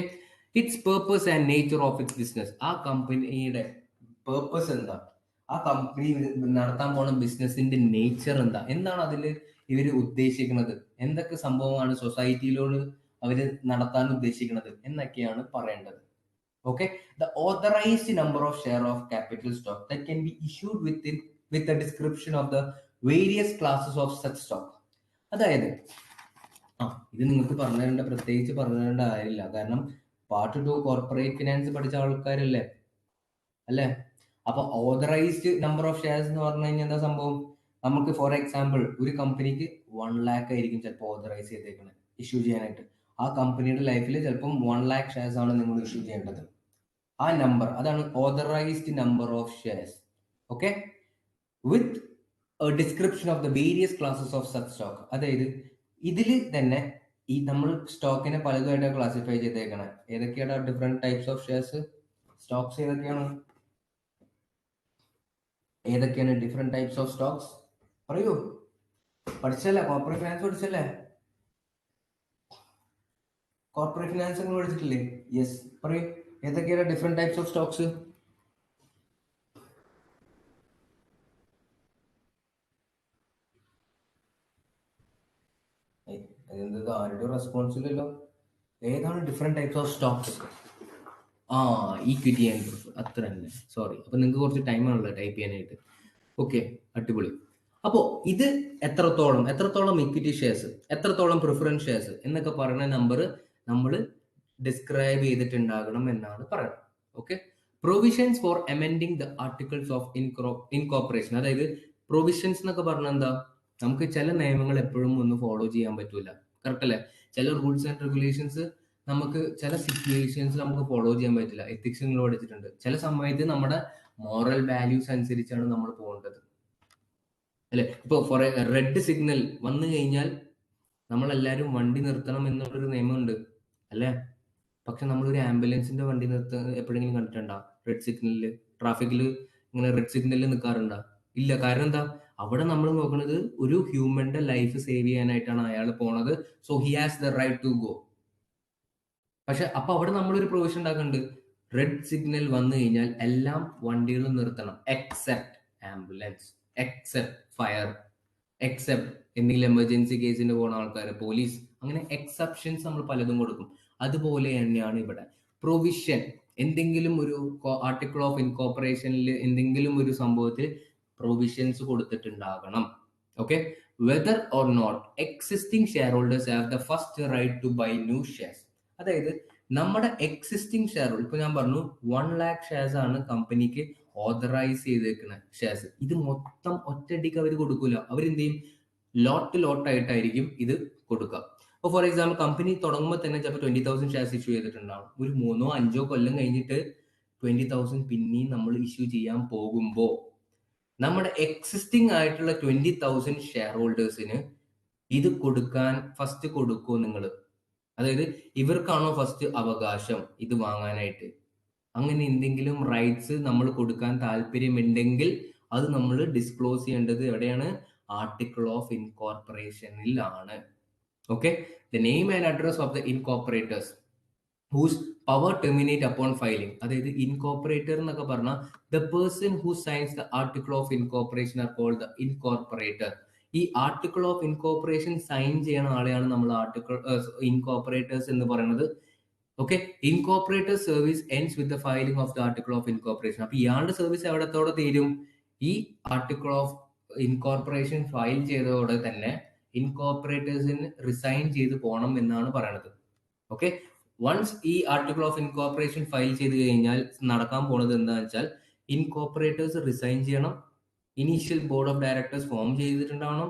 it's purpose and nature of its business. ആ കമ്പനിയുടെ പേർപ്പസ് എന്താ? ആ കമ്പനി നടത്താൻ പോണ ബിസിനസിന്റെ നേച്ചർ എന്താ? എന്താണ് അതിൽ ഇവർ ഉദ്ദേശിക്കുന്നത്? എന്തൊക്കെ സംഭവമാണ് സൊസൈറ്റിയിലോട് അവര് നടത്താൻ ഉദ്ദേശിക്കുന്നത് എന്നൊക്കെയാണ് പറയേണ്ടത്. Okay, the authorised number of share of capital stock that can be issued with a description of the various classes of such stock. അതായത് ഇത് നിങ്ങൾക്ക് പറഞ്ഞു തരേണ്ട, പ്രത്യേകിച്ച് പറഞ്ഞു തരേണ്ട കാര്യമില്ല. കാരണം പാർട്ട് 2 കോർപ്പറേറ്റ് ഫിനാൻസ് പഠിച്ച ആൾക്കാരല്ലേ, അല്ലേ? അപ്പൊ ഓതറൈസ്ഡ് നമ്പർ ഓഫ് ഷെയർസ് എന്ന് പറഞ്ഞു കഴിഞ്ഞാൽ എന്താ സംഭവം? നമുക്ക് ഫോർ എക്സാമ്പിൾ ഒരു കമ്പനിക്ക് 1 lakh ആയിരിക്കും ചിലപ്പോൾ ഓതറൈസ് ചെയ്തേക്കുന്നത് ഇഷ്യൂ ചെയ്യാനായിട്ട്. ആ കമ്പനിയുടെ ലൈഫിൽ ചിലപ്പം 1 lakh ഷെയർസ് ആണ് നിങ്ങൾ ഇഷ്യൂ ചെയ്യേണ്ടത്. ആ നമ്പർ, അതാണ് authorised number of shares. Okay, with description of the various classes of such stock. അതായത് ഇതിൽ തന്നെ ഈ നമ്മൾ സ്റ്റോക്കിനെ പലതുമായിട്ട് ക്ലാസിഫൈ ചെയ്തേക്കണം. ഏതൊക്കെയാണ് different types of shares, stocks ഏതൊക്കെയാണ് ഡിഫറെന്റ് ടൈപ്സ് ഓഫ് സ്റ്റോക്സ്? പറയൂ, പഠിച്ചല്ലേ? കോർപ്പറേറ്റ് ഫിനാൻസ് പഠിച്ചല്ലേ? കോർപ്പറേറ്റ് ഫിനാൻസ് നിങ്ങൾ പഠിച്ചിട്ടില്ലേ? യെസ്, പറയൂ. ഏതൊക്കെയാണ് ഡിഫറെന്റ് ടൈപ്സ് ഓഫ് സ്റ്റോക്സ്? അതെന്ത് ആരുടെ റെസ്പോൺസ് ഇല്ലല്ലോ. ഏതാണ് different types of Stokes? Equity and prefer, അത്ര തന്നെ. സോറി, അപ്പൊ നിങ്ങൾക്ക് കുറച്ച് ടൈം ആണല്ലോ ടൈപ്പ് ചെയ്യാനായിട്ട്. ഓക്കെ, അടിപൊളി. അപ്പോൾ ഇത് എത്രത്തോളം ഇക്വിറ്റി ഷെയർസ്, എത്രത്തോളം പ്രിഫറൻസ് ഷെയർസ് എന്നൊക്കെ പറയുന്ന നമ്പർ നമ്മൾ ഡിസ്ക്രൈബ് ചെയ്തിട്ടുണ്ടാകണം എന്നാണ് പറയുന്നത്. Okay, provisions for amending the articles of incorporation. അതായത് പ്രൊവിഷൻസ് എന്നൊക്കെ പറഞ്ഞാൽ എന്താ, നമുക്ക് ചില നിയമങ്ങൾ എപ്പോഴും ഒന്ന് ഫോളോ ചെയ്യാൻ പറ്റൂല, കറക്റ്റ് അല്ലേ? ചില റൂൾസ് ആൻഡ് റെഗുലേഷൻസ് നമുക്ക് ചില സിറ്റുവേഷൻസ് നമുക്ക് ഫോളോ ചെയ്യാൻ പറ്റില്ല. എത്തിക്സ് നിങ്ങൾ പഠിച്ചിട്ടുണ്ട്. ചില സമയത്ത് നമ്മുടെ മോറൽ വാല്യൂസ് അനുസരിച്ചാണ് നമ്മൾ പോകേണ്ടത്, അല്ലെ? ഇപ്പൊ ഫോർ റെഡ് സിഗ്നൽ വന്നു കഴിഞ്ഞാൽ നമ്മളെല്ലാരും വണ്ടി നിർത്തണം എന്നുള്ളൊരു നിയമമുണ്ട്, അല്ലേ? പക്ഷെ നമ്മളൊരു ആംബുലൻസിന്റെ വണ്ടി എപ്പോഴെങ്കിലും കണ്ടിട്ടുണ്ടോ? റെഡ് സിഗ്നലില്, ട്രാഫിക്കിൽ ഇങ്ങനെ റെഡ് സിഗ്നലിൽ നിൽക്കാറുണ്ടോ? ഇല്ല. കാരണം എന്താ? അവിടെ നമ്മൾ നോക്കുന്നത് ഒരു ഹ്യൂമന്റെ ലൈഫ് സേവ് ചെയ്യാനായിട്ടാണ് അയാൾ പോണത്. So he has the right to go. പക്ഷെ അപ്പൊ അവിടെ നമ്മളൊരു പ്രൊവിഷൻ ഉണ്ടാക്കുന്നുണ്ട്. റെഡ് സിഗ്നൽ വന്നു കഴിഞ്ഞാൽ എല്ലാം വണ്ടികളും നിർത്തണം, except ambulance, except fire, except എന്തെങ്കിലും എമർജൻസി കേസിന് പോകുന്ന ആൾക്കാർ, പോലീസ്, അങ്ങനെ എക്സെപ്ഷൻസ് നമ്മൾ പലതും കൊടുക്കും. അതുപോലെ തന്നെയാണ് ഇവിടെ പ്രൊവിഷൻ. എന്തെങ്കിലും ഒരു ആർട്ടിക്കിൾ ഓഫ് ഇൻകോർപ്പറേഷനിൽ എന്തെങ്കിലും ഒരു സംഭവത്തിൽ പ്രൊവിഷൻസ് കൊടുത്തിട്ടുണ്ടാകണം. Okay, whether or not existing share holders have the first right to buy new shares. അതായത് നമ്മുടെ എക്സിസ്റ്റിംഗ് ഷെയർ, ഇപ്പൊ ഞാൻ പറഞ്ഞു 1 lakh ഷെയർസ് ആണ് കമ്പനിക്ക് ഓതറൈസ് ചെയ്തേക്കുന്ന ഷെയർസ്. ഇത് മൊത്തം ഒറ്റയടിക്ക് അവർ കൊടുക്കൂല. അവരെന്ത് ചെയ്യും? ലോട്ടായിട്ടായിരിക്കും ഇത് കൊടുക്കുക. ഇപ്പൊ ഫോർ എക്സാമ്പിൾ കമ്പനി തുടങ്ങുമ്പോൾ തന്നെ ചിലപ്പോൾ 20,000 ഷെയർസ് ഇഷ്യൂ ചെയ്തിട്ടുണ്ടാവും. ഒരു 3-5 കൊല്ലം കഴിഞ്ഞിട്ട് 20,000 പിന്നെയും നമ്മൾ ഇഷ്യൂ ചെയ്യാൻ പോകുമ്പോൾ നമ്മുടെ എക്സിസ്റ്റിംഗ് ആയിട്ടുള്ള 20,000 ഷെയർ ഹോൾഡേഴ്സിന് ഇത് കൊടുക്കാൻ ഫസ്റ്റ് കൊടുക്കുമോ നിങ്ങൾ? അതായത് ഇവർക്കാണോ ഫസ്റ്റ് അവകാശം ഇത് വാങ്ങാനായിട്ട്? അങ്ങനെ എന്തെങ്കിലും റൈറ്റ്സ് നമ്മൾ കൊടുക്കാൻ താല്പര്യമുണ്ടെങ്കിൽ അത് നമ്മൾ ഡിസ്ക്ലോസ് ചെയ്യേണ്ടത് എവിടെയാണ്? ആർട്ടിക്കിൾ ഓഫ് ഇൻകോർപ്പറേഷനിലാണ്. Okay, the name and address of the incorporators whose power terminate upon filing. അതായത് ഇൻകോർപ്പറേറ്റർ എന്നൊക്കെ പറഞ്ഞാൽ the person who signs the article of incorporation are called the incorporator. ഈ ആർട്ടിക്കിൾ ഓഫ് ഇൻകോർപ്പറേഷൻ സൈൻ ചെയ്യുന്ന ആളെയാണ് നമ്മൾ article incorporators എന്ന് പറയുന്നത്. Okay, incorporator service ends with the filing of the article of incorporation. അപ്പൊ ഇയാളുടെ സർവീസ് എവിടത്തോടെ തീരും? ഈ ആർട്ടിക്കിൾ ഓഫ് ഇൻകോർപ്പറേഷൻ ഫയൽ ചെയ്തതോടെ തന്നെ ഇൻകോർപ്പറേറ്റേഴ്സിന് റിസൈൻ ചെയ്ത് പോകണം എന്നാണ് പറയുന്നത്. ഓക്കെ, വൺസ് ഈ ആർട്ടിക്കിൾ ഓഫ് ഇൻകോർപ്പറേഷൻ ഫയൽ ചെയ്ത് കഴിഞ്ഞാൽ നടക്കാൻ പോണത് എന്താണെന്ന് വെച്ചാൽ ഇൻകോർപ്പറേറ്റേഴ്സ് റിസൈൻ ചെയ്യണം, initial board of directors form ചെയ്തിട്ടുണ്ടാവണം.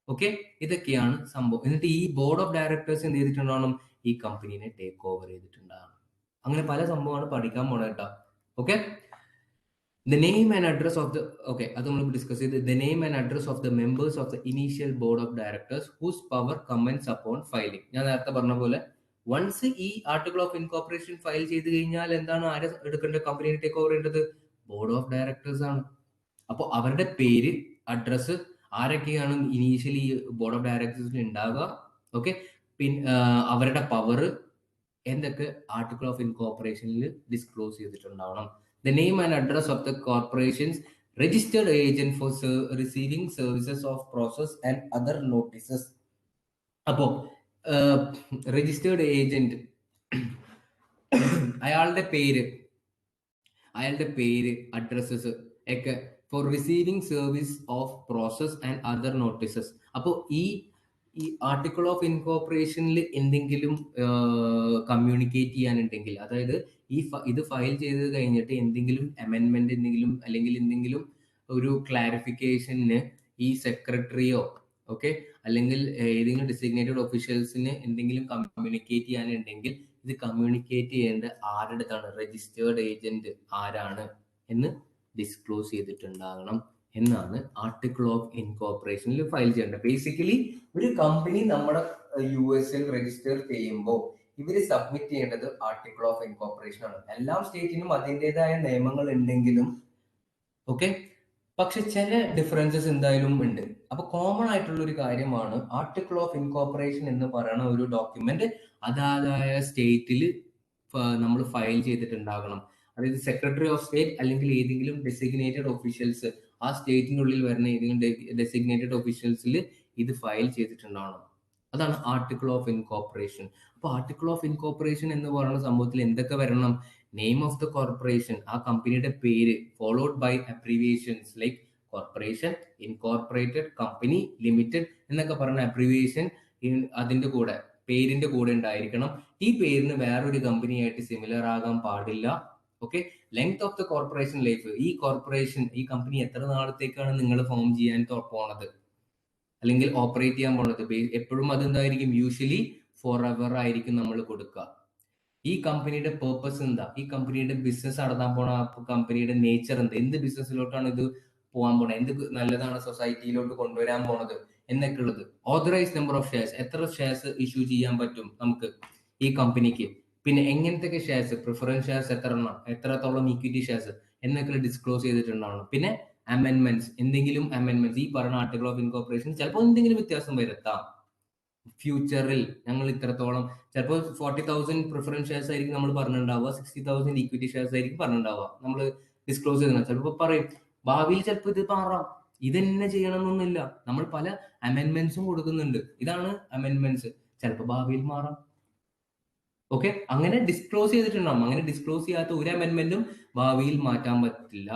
ഓക്കെ, ഇതൊക്കെയാണ് സംഭവം. എന്നിട്ട് ഈ ബോർഡ് ഓഫ് ഡയറക്ടേഴ്സ് എന്ത് ചെയ്തിട്ടുണ്ടാവണം? ഈ കമ്പനീനെ ടേക്ക് ഓവർ ചെയ്തിട്ടുണ്ടാവണം. അങ്ങനെ പല സംഭവമാണ് പഠിക്കാൻ പോണത് കേട്ടോ. Okay, the name and address of the, okay, അത് നമ്മൾ ഡിസ്കസ് ചെയ്ത്, the name and address of the members of the initial board of directors whose power commence upon filing. ഞാൻ നേരത്തെ പറഞ്ഞ പോലെ വൺസ് ഈ ആർട്ടിക്കിൾ ഓഫ് ഇൻകോർപ്പറേഷൻ ഫയൽ ചെയ്ത് കഴിഞ്ഞാൽ എന്താണ് ആരെ എടുക്കേണ്ടത്? കമ്പനിയെ ടേക്ക് ഓവർ ചെയ്യേണ്ടത് ബോർഡ് ഓഫ് ഡയറക്ടേഴ്സ് ആണ്. അപ്പോൾ അവരുടെ പേര്, അഡ്രസ്സ്, ആരൊക്കെയാണ് ഇനീഷ്യലി ബോർഡ് ഓഫ് ഡയറക്ടേഴ്സിൽ ഉണ്ടാവുക, ഓക്കെ, പിന്നെ അവരുടെ പവർ എന്തൊക്കെ ആർട്ടിക്കിൾ ഓഫ് ഇൻകോർപ്പറേഷനിൽ ഡിസ്ക്ലോസ് ചെയ്തിട്ടുണ്ടാവണം. The name and address of the corporation's registered agent for receiving services of process and other notices. അപ്പോ രജിസ്റ്റേർഡ് ഏജന്റ് അയാളുടെ പേര്, അഡ്രസ്സസ് ഒക്കെ for receiving service of process and other notices. അപ്പോൾ ഈ article of ഇൻകോർപ്പറേഷനിൽ എന്തെങ്കിലും communicate ചെയ്യാനുണ്ടെങ്കിൽ, അതായത് ഇത് file ചെയ്ത് കഴിഞ്ഞിട്ട് എന്തെങ്കിലും അമെൻമെന്റ് അല്ലെങ്കിൽ എന്തെങ്കിലും ഒരു ക്ലാരിഫിക്കേഷന് ഈ സെക്രട്ടറിയോ, ഓക്കെ, അല്ലെങ്കിൽ ഏതെങ്കിലും ഡിസിഗ്നേറ്റഡ് ഒഫീഷ്യൽസിന് എന്തെങ്കിലും കമ്മ്യൂണിക്കേറ്റ് ചെയ്യാനുണ്ടെങ്കിൽ ഇത് കമ്മ്യൂണിക്കേറ്റ് ചെയ്യേണ്ട ആരുടെ അടുത്താണ്? രജിസ്റ്റേർഡ് ഏജന്റ് ആരാണ് എന്ന് ഡിസ്ക്ലോസ് ചെയ്തിട്ടുണ്ടാകണം എന്നാണ് ആർട്ടിക്കിൾ ഓഫ് ഇൻകോർപ്പറേഷനിൽ ഫയൽ ചെയ്യേണ്ടത്. ബേസിക്കലി ഒരു കമ്പനി നമ്മുടെ US-ൽ രജിസ്റ്റർ ചെയ്യുമ്പോൾ ഇവര് സബ്മിറ്റ് ചെയ്യേണ്ടത് ആർട്ടിക്കിൾ ഓഫ് ഇൻകോർപ്പറേഷൻ ആണ്. എല്ലാ സ്റ്റേറ്റിനും അതിൻ്റെതായ നിയമങ്ങൾ ഉണ്ടെങ്കിലും, ഓക്കെ, പക്ഷെ ചില ഡിഫറൻസസ് എന്തായാലും ഉണ്ട്. അപ്പൊ കോമൺ ആയിട്ടുള്ള ഒരു കാര്യമാണ് ആർട്ടിക്കിൾ ഓഫ് ഇൻകോർപ്പറേഷൻ എന്ന് പറയുന്ന ഒരു ഡോക്യുമെന്റ് അതാതായ സ്റ്റേറ്റിൽ നമ്മൾ ഫയൽ ചെയ്തിട്ടുണ്ടാകണം. അതായത് സെക്രട്ടറി ഓഫ് സ്റ്റേറ്റ് അല്ലെങ്കിൽ ഏതെങ്കിലും ഡെസിഗ്നേറ്റഡ് ഒഫീഷ്യൽസ്, ആ സ്റ്റേറ്റിനുള്ളിൽ വരുന്ന ഏതെങ്കിലും ഡെസിഗ്നേറ്റഡ് ഒഫീഷ്യൽസിൽ ഇത് ഫയൽ ചെയ്തിട്ടുണ്ടാകണം. അതാണ് ആർട്ടിക്കിൾ ഓഫ് ഇൻകോർപ്പറേഷൻ. അപ്പൊ ആർട്ടിക്കിൾ ഓഫ് ഇൻകോർപ്പറേഷൻ എന്ന് പറയുന്ന സംഭവത്തിൽ എന്തൊക്കെ വരണം? നെയിം ഓഫ് ദ കോർപ്പറേഷൻ, ആ കമ്പനിയുടെ പേര്, followed by abbreviations like corporation, incorporated, company, limited എന്നൊക്കെ പറഞ്ഞ അബ്രീവിയേഷൻ അതിന്റെ കൂടെ, പേരിന്റെ കൂടെ ഉണ്ടായിരിക്കണം. ഈ പേരിന് വേറൊരു കമ്പനിയായിട്ട് സിമിലർ ആകാൻ പാടില്ല. Okay. Length of the corporation life, ഈ കോർപ്പറേഷൻ, ഈ കമ്പനി എത്ര നാളത്തേക്കാണ് നിങ്ങൾ ഫോം ചെയ്യാൻ പോണത് അല്ലെങ്കിൽ ഓപ്പറേറ്റ് ചെയ്യാൻ പോണത്, എപ്പോഴും അതെന്തായിരിക്കും? യൂഷ്വലി ഫോർ എവർ ആയിരിക്കും നമ്മൾ കൊടുക്കുക. ഈ കമ്പനിയുടെ പേർപ്പസ് എന്താ, ഈ കമ്പനിയുടെ ബിസിനസ് നടത്താൻ പോണ കമ്പനിയുടെ നേച്ചർ എന്താ, എന്ത് ബിസിനസ്സിലോട്ടാണ് ഇത് പോകാൻ പോണത്, എന്ത് നല്ലതാണ് സൊസൈറ്റിയിലോട്ട് കൊണ്ടുവരാൻ പോണത് എന്നൊക്കെ ഉള്ളത്. ഓതറൈസ് നമ്പർ ഓഫ് ഷെയർസ്, എത്ര ഷെയർസ് ഇഷ്യൂ ചെയ്യാൻ പറ്റും നമുക്ക് ഈ കമ്പനിക്ക്, പിന്നെ എങ്ങനത്തെ ഷെയർസ്, പ്രിഫറൻസ് ഷെയർസ് എത്ര എണ്ണം, എത്രത്തോളം ഇക്വിറ്റി ഷെയർസ് എന്നൊക്കെ ഡിസ്ക്ലോസ് ചെയ്തിട്ടുണ്ടാവണം. പിന്നെ അമെൻമെന്റ്സ്, എന്തെങ്കിലും അമെൻമെന്റ്സ്, ഈ പറഞ്ഞ ആർട്ടിക്കിൾ ഓഫ് ഇൻകോർപ്പറേഷൻ ചിലപ്പോൾ എന്തെങ്കിലും വ്യത്യാസം വരുത്താം ഫ്യൂച്ചറിൽ. ഞങ്ങൾ ഇത്രത്തോളം, ചിലപ്പോൾ 40,000 പ്രിഫറൻസ് ഷെയർസ് ആയിരിക്കും നമ്മൾ പറഞ്ഞിട്ടുണ്ടാവുക, 60,000 ഇക്വിറ്റി ഷെയർസ് ആയിരിക്കും പറഞ്ഞിട്ടുണ്ടാവുക, നമ്മൾ ഡിസ്ക്ലോസ് ചെയ്യണം. ചിലപ്പോൾ പറയും ഭാവിയിൽ ചിലപ്പോൾ ഇത് മാറാം, ഇതന്നെ ചെയ്യണമെന്നൊന്നുമില്ല, നമ്മൾ പല അമെൻമെന്റ്സും കൊടുക്കുന്നുണ്ട്. ഇതാണ് അമെൻമെന്റ്സ്, ചിലപ്പോൾ ഭാവിയിൽ മാറാം. ഓക്കെ, അങ്ങനെ ഡിസ്ക്ലോസ് ചെയ്തിട്ടുണ്ടാവും. അങ്ങനെ ഡിസ്ക്ലോസ് ചെയ്യാത്ത ഒരു അമെൻമെന്റും ഭാവിയിൽ മാറ്റാൻ പറ്റില്ല.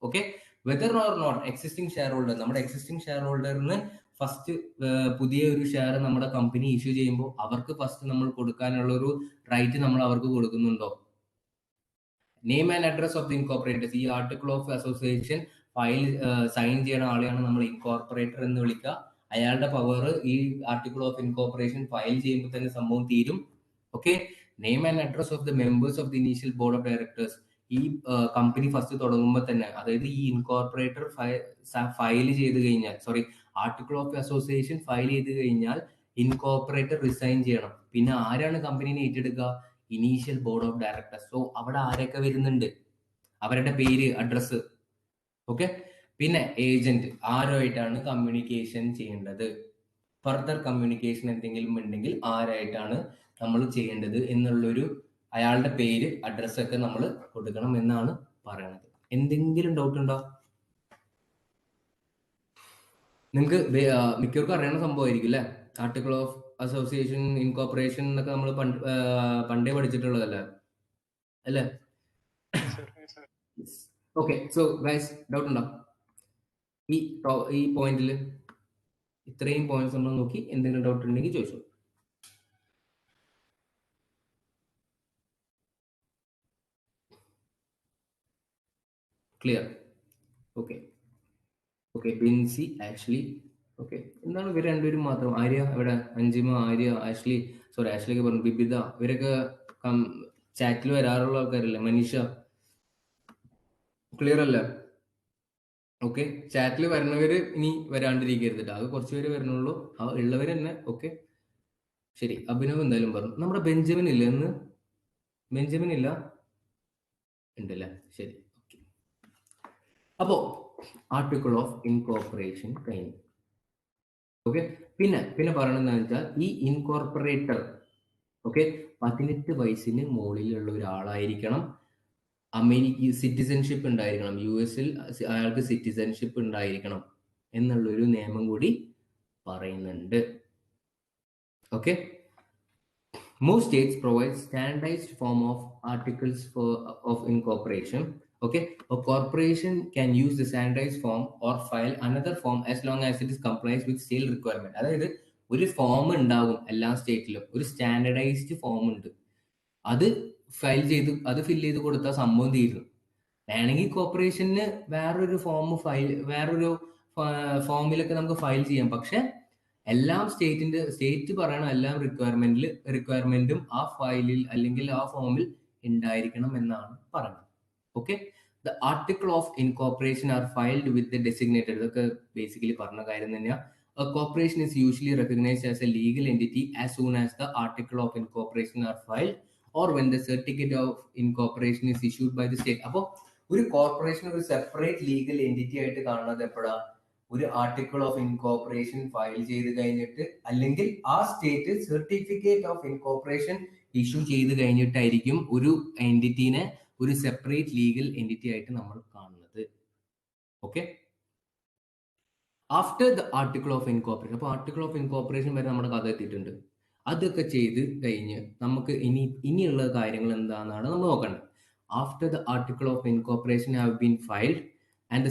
Okay. Whether or not existing share holder, നമ്മുടെ എക്സിസ്റ്റിംഗ് ഷെയർ ഹോൾഡറിന് ഫസ്റ്റ് പുതിയ ഒരു ഷെയർ നമ്മുടെ കമ്പനി ഇഷ്യൂ ചെയ്യുമ്പോൾ അവർക്ക് ഫസ്റ്റ് നമ്മൾ കൊടുക്കാനുള്ള ഒരു റൈറ്റ് നമ്മൾ അവർക്ക് കൊടുക്കുന്നുണ്ടോ? Name and address of the incorporators, ഈ article of association file sign ചെയ്യുന്ന ആളെയാണ് നമ്മൾ ഇൻകോർപ്പറേറ്റർ എന്ന് വിളിക്കുക. അയാളുടെ പവർ ഈ ആർട്ടിക്കിൾ ഓഫ് ഇൻകോർപ്പറേഷൻ ഫയൽ ചെയ്യുമ്പോൾ തന്നെ സംഭവം തീരും. Okay. Name and address of the members of the initial board of directors, ഈ കമ്പനി ഫസ്റ്റ് തുടങ്ങുമ്പോൾ തന്നെ, അതായത് ഈ ഇൻകോർപ്പറേറ്റർ ഫയൽ ചെയ്ത് കഴിഞ്ഞാൽ, ആർട്ടിക്കിൾ ഓഫ് അസോസിയേഷൻ ഫയൽ ചെയ്ത് കഴിഞ്ഞാൽ ഇൻകോർപ്പറേറ്റർ റിസൈൻ ചെയ്യണം. പിന്നെ ആരാണ് കമ്പനിനെ ഏറ്റെടുക്കുക? Initial board of directors. So അവിടെ ആരൊക്കെ വരുന്നുണ്ട്, അവരുടെ പേര്, അഡ്രസ്. ഓക്കെ. പിന്നെ ഏജന്റ്, ആരുമായിട്ടാണ് കമ്മ്യൂണിക്കേഷൻ ചെയ്യേണ്ടത്, ഫർദർ കമ്മ്യൂണിക്കേഷൻ എന്തെങ്കിലും ഉണ്ടെങ്കിൽ ആരായിട്ടാണ് നമ്മൾ ചെയ്യേണ്ടത് എന്നുള്ളൊരു, അയാളുടെ പേര്, അഡ്രസ് ഒക്കെ നമ്മൾ കൊടുക്കണം എന്നാണ് പറയണത്. എന്തെങ്കിലും ഡൗട്ട് ഉണ്ടോ? നിങ്ങൾക്ക് മിക്കവർക്കും അറിയണ സംഭവമായിരിക്കും അല്ലെ, ആർട്ടിക്കിൾ ഓഫ് അസോസിയേഷൻ, ഇൻകോർപ്പറേഷൻ എന്നൊക്കെ നമ്മൾ പണ്ടേ പഠിച്ചിട്ടുള്ളതല്ലേ അല്ലേ? ഓക്കെ. സോ ഗൈസ്, ഡൗട്ട് ഉണ്ടോ ഈ പോയിന്റിൽ? ഇത്രയും പോയിന്റ്സ് നമ്മൾ നോക്കി, എന്തെങ്കിലും ഡൗട്ട് ഉണ്ടെങ്കിൽ ചോദിച്ചോ. Clear? Okay. Okay. Binsy, Ashley. Okay. എന്താണ് ഇവർ രണ്ടുപേരും മാത്രം? ആര്യ ഇവിടെ, അഞ്ജിമ, ആര്യ, ആഷ്ലി, ആഷ്ലിയൊക്കെ പറഞ്ഞു, ബിബിത, ഇവരൊക്കെ ചാറ്റിൽ വരാറുള്ള ആൾക്കാരല്ലേ? മനീഷ, ക്ലിയർ അല്ലേ? ഓക്കെ. ചാറ്റിൽ വരുന്നവര് ഇനി വരാണ്ടിരിക്കരുത്, അത് കുറച്ചുപേര് വരുന്നുള്ളൂ, ഉള്ളവർ തന്നെ. ഓക്കെ, ശരി. അഭിനവ് എന്തായാലും പറഞ്ഞു. നമ്മുടെ ബെഞ്ചമിൻ ഇല്ല എന്ന്? ബെഞ്ചമിൻ ഇല്ല, ഉണ്ടല്ലേ? ശരി. ഓക്കെ. അപ്പോ ആർട്ടിക്കിൾ ഓഫ് ഇൻകോർപ്പറേഷൻ കഴിഞ്ഞു. ഓക്കെ. പിന്നെ പറയണെന്ന് വെച്ചാൽ ഈ ഇൻകോർപ്പറേറ്റർ 18 വയസ്സിന് മുകളിലുള്ള ഒരാളായിരിക്കണം. അമേരിക്ക സിറ്റിസൺഷിപ്പ് ഉണ്ടായിരിക്കണം, US-ൽ അയാൾക്ക് സിറ്റിസൺഷിപ്പ് ഉണ്ടായിരിക്കണം എന്നുള്ളൊരു നിയമം കൂടി പറയുന്നുണ്ട്. Okay. Most states provide standardized form of articles of incorporation. Okay, a corporation can use the standardized form or file another form as long as it is complies with state requirement. അതായത് ഒരു form ഉണ്ടാകും എല്ലാ സ്റ്റേറ്റിലും, ഒരു standardised form ഉണ്ട്, അത് ഫിൽ ചെയ്ത് കൊടുത്താൽ സംഭവം തീരും. വേണമെങ്കിൽ കോർപ്പറേഷന് വേറൊരു ഫോമിലൊക്കെ നമുക്ക് ഫയൽ ചെയ്യാം. പക്ഷെ എല്ലാം സ്റ്റേറ്റ് പറയണ എല്ലാ റിക്വയർമെന്റും ആ ഫയലിൽ അല്ലെങ്കിൽ ആ ഫോമിൽ ഉണ്ടായിരിക്കണം എന്നാണ് പറയുന്നത്. Okay. The article of incorporation are filed with the designated, ഇതൊക്കെ ബേസിക്കലി പറഞ്ഞ കാര്യം തന്നെയാണ്. A corporation is usually recognized as a legal entity as soon as the article of incorporation are filed or when the certificate of incorporation is issued by the state. അപ്പോൾ ഒരു corporation ഒരു separate legal entity ആയിട്ട് കാണുന്നത് എപ്പോഴാ? ഒരു article of incorporation file ചെയ്ത് കഴിഞ്ഞിട്ട്, അല്ലെങ്കിൽ ആ state certificate of incorporation issue ചെയ്ത് കഴിഞ്ഞിട്ടായിരിക്കും ഒരു എൻറ്റിറ്റിനെ ഒരു സെപ്പറേറ്റ് ലീഗൽ എൻറ്റിറ്റി ആയിട്ട് നമ്മൾ കാണുന്നത്. Okay, after the article of incorporation. അപ്പോൾ ആർട്ടിക്കിൾ ഓഫ് ഇൻകോർപ്പറേഷൻ വരെ നമ്മുടെ കഥ എത്തിയിട്ടുണ്ട്. അതൊക്കെ ചെയ്ത് കഴിഞ്ഞ് നമുക്ക് ഇനിയുള്ള കാര്യങ്ങൾ എന്താണെന്നാണ് നമ്മൾ നോക്കേണ്ടത്. After the article of incorporation have been filed and the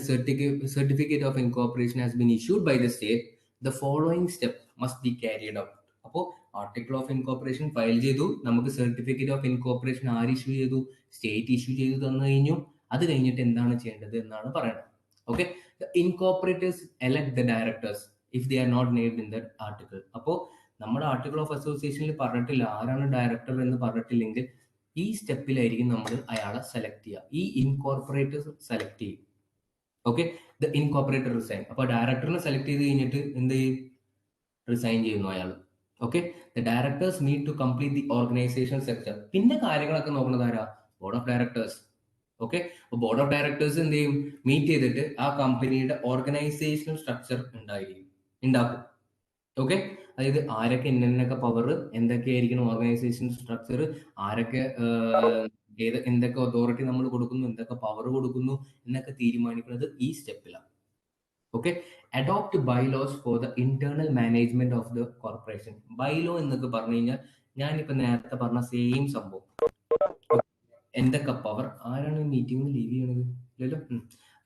certificate of incorporation has been issued by the state, the following step must be carried out. അപ്പോൾ ആർട്ടിക്കിൾ ഓഫ് ഇൻകോർപ്പറേഷൻ ഫയൽ ചെയ്തു, നമുക്ക് സർട്ടിഫിക്കറ്റ് ഓഫ് ഇൻകോർപ്പറേഷൻ ആര് issue ചെയ്തു? State issue ചെയ്തു തന്നു കഴിഞ്ഞു. അത് കഴിഞ്ഞിട്ട് എന്താണ് ചെയ്യേണ്ടത് എന്നാണ് പറയുന്നത്. Okay, the incorporators elect the directors if they are not named in that article. അപ്പോൾ നമ്മുടെ ആർട്ടിക്കിൾ ഓഫ് അസോസിയേഷനിൽ പറഞ്ഞിട്ടില്ല ആരാണ് ഡയറക്ടർ എന്ന് പറഞ്ഞിട്ടില്ലെങ്കിൽ ഈ സ്റ്റെപ്പിലായിരിക്കും നമ്മൾ അയാളെ സെലക്ട് ചെയ്യുക. ഈ ഇൻകോർപ്പറേറ്റേഴ്സ് സെലക്ട് ചെയ്യും. Okay, the incorporator resign. അപ്പോൾ ഡയറക്ടറിനെ സെലക്ട് ചെയ്ത് കഴിഞ്ഞിട്ട് എന്ത് ചെയ്യും? റിസൈൻ ചെയ്യുന്നു അയാൾ. Okay, the directors need to complete the organisation sector. പിന്നെ കാര്യങ്ങളൊക്കെ നോക്കുന്നത് ആരാ? Board of directors. ഓക്കെ, അപ്പോൾ ബോർഡ് ഓഫ് ഡയറക്ടേഴ്സ് എന്ത് ചെയ്യും? മീറ്റ് ചെയ്തിട്ട് ആ കമ്പനിയുടെ ഓർഗനൈസേഷണൽ സ്ട്രക്ചർ ഉണ്ടാക്കും. ഓക്കെ, അതായത് ആരൊക്കെ എന്നൊക്കെ പവർ, എന്തൊക്കെയായിരിക്കണം ഓർഗനൈസേഷൻ സ്ട്രക്ചർ, ആരൊക്കെ എന്തൊക്കെ അതോറിറ്റി നമ്മൾ കൊടുക്കുന്നു, എന്തൊക്കെ പവർ കൊടുക്കുന്നു എന്നൊക്കെ തീരുമാനിക്കുന്നത് ഈ സ്റ്റെപ്പിലാണ്. Okay, adopt bylaws for the internal management of the corporation. Bylaw എന്നൊക്കെ പറഞ്ഞു കഴിഞ്ഞാൽ ഞാനിപ്പോ നേരത്തെ പറഞ്ഞ സെയിം സംഭവം. എന്തൊക്കെ പവർ, ആരാണ് മീറ്റിംഗ് ലീവ് ചെയ്യണത്? ഇല്ലല്ലോ.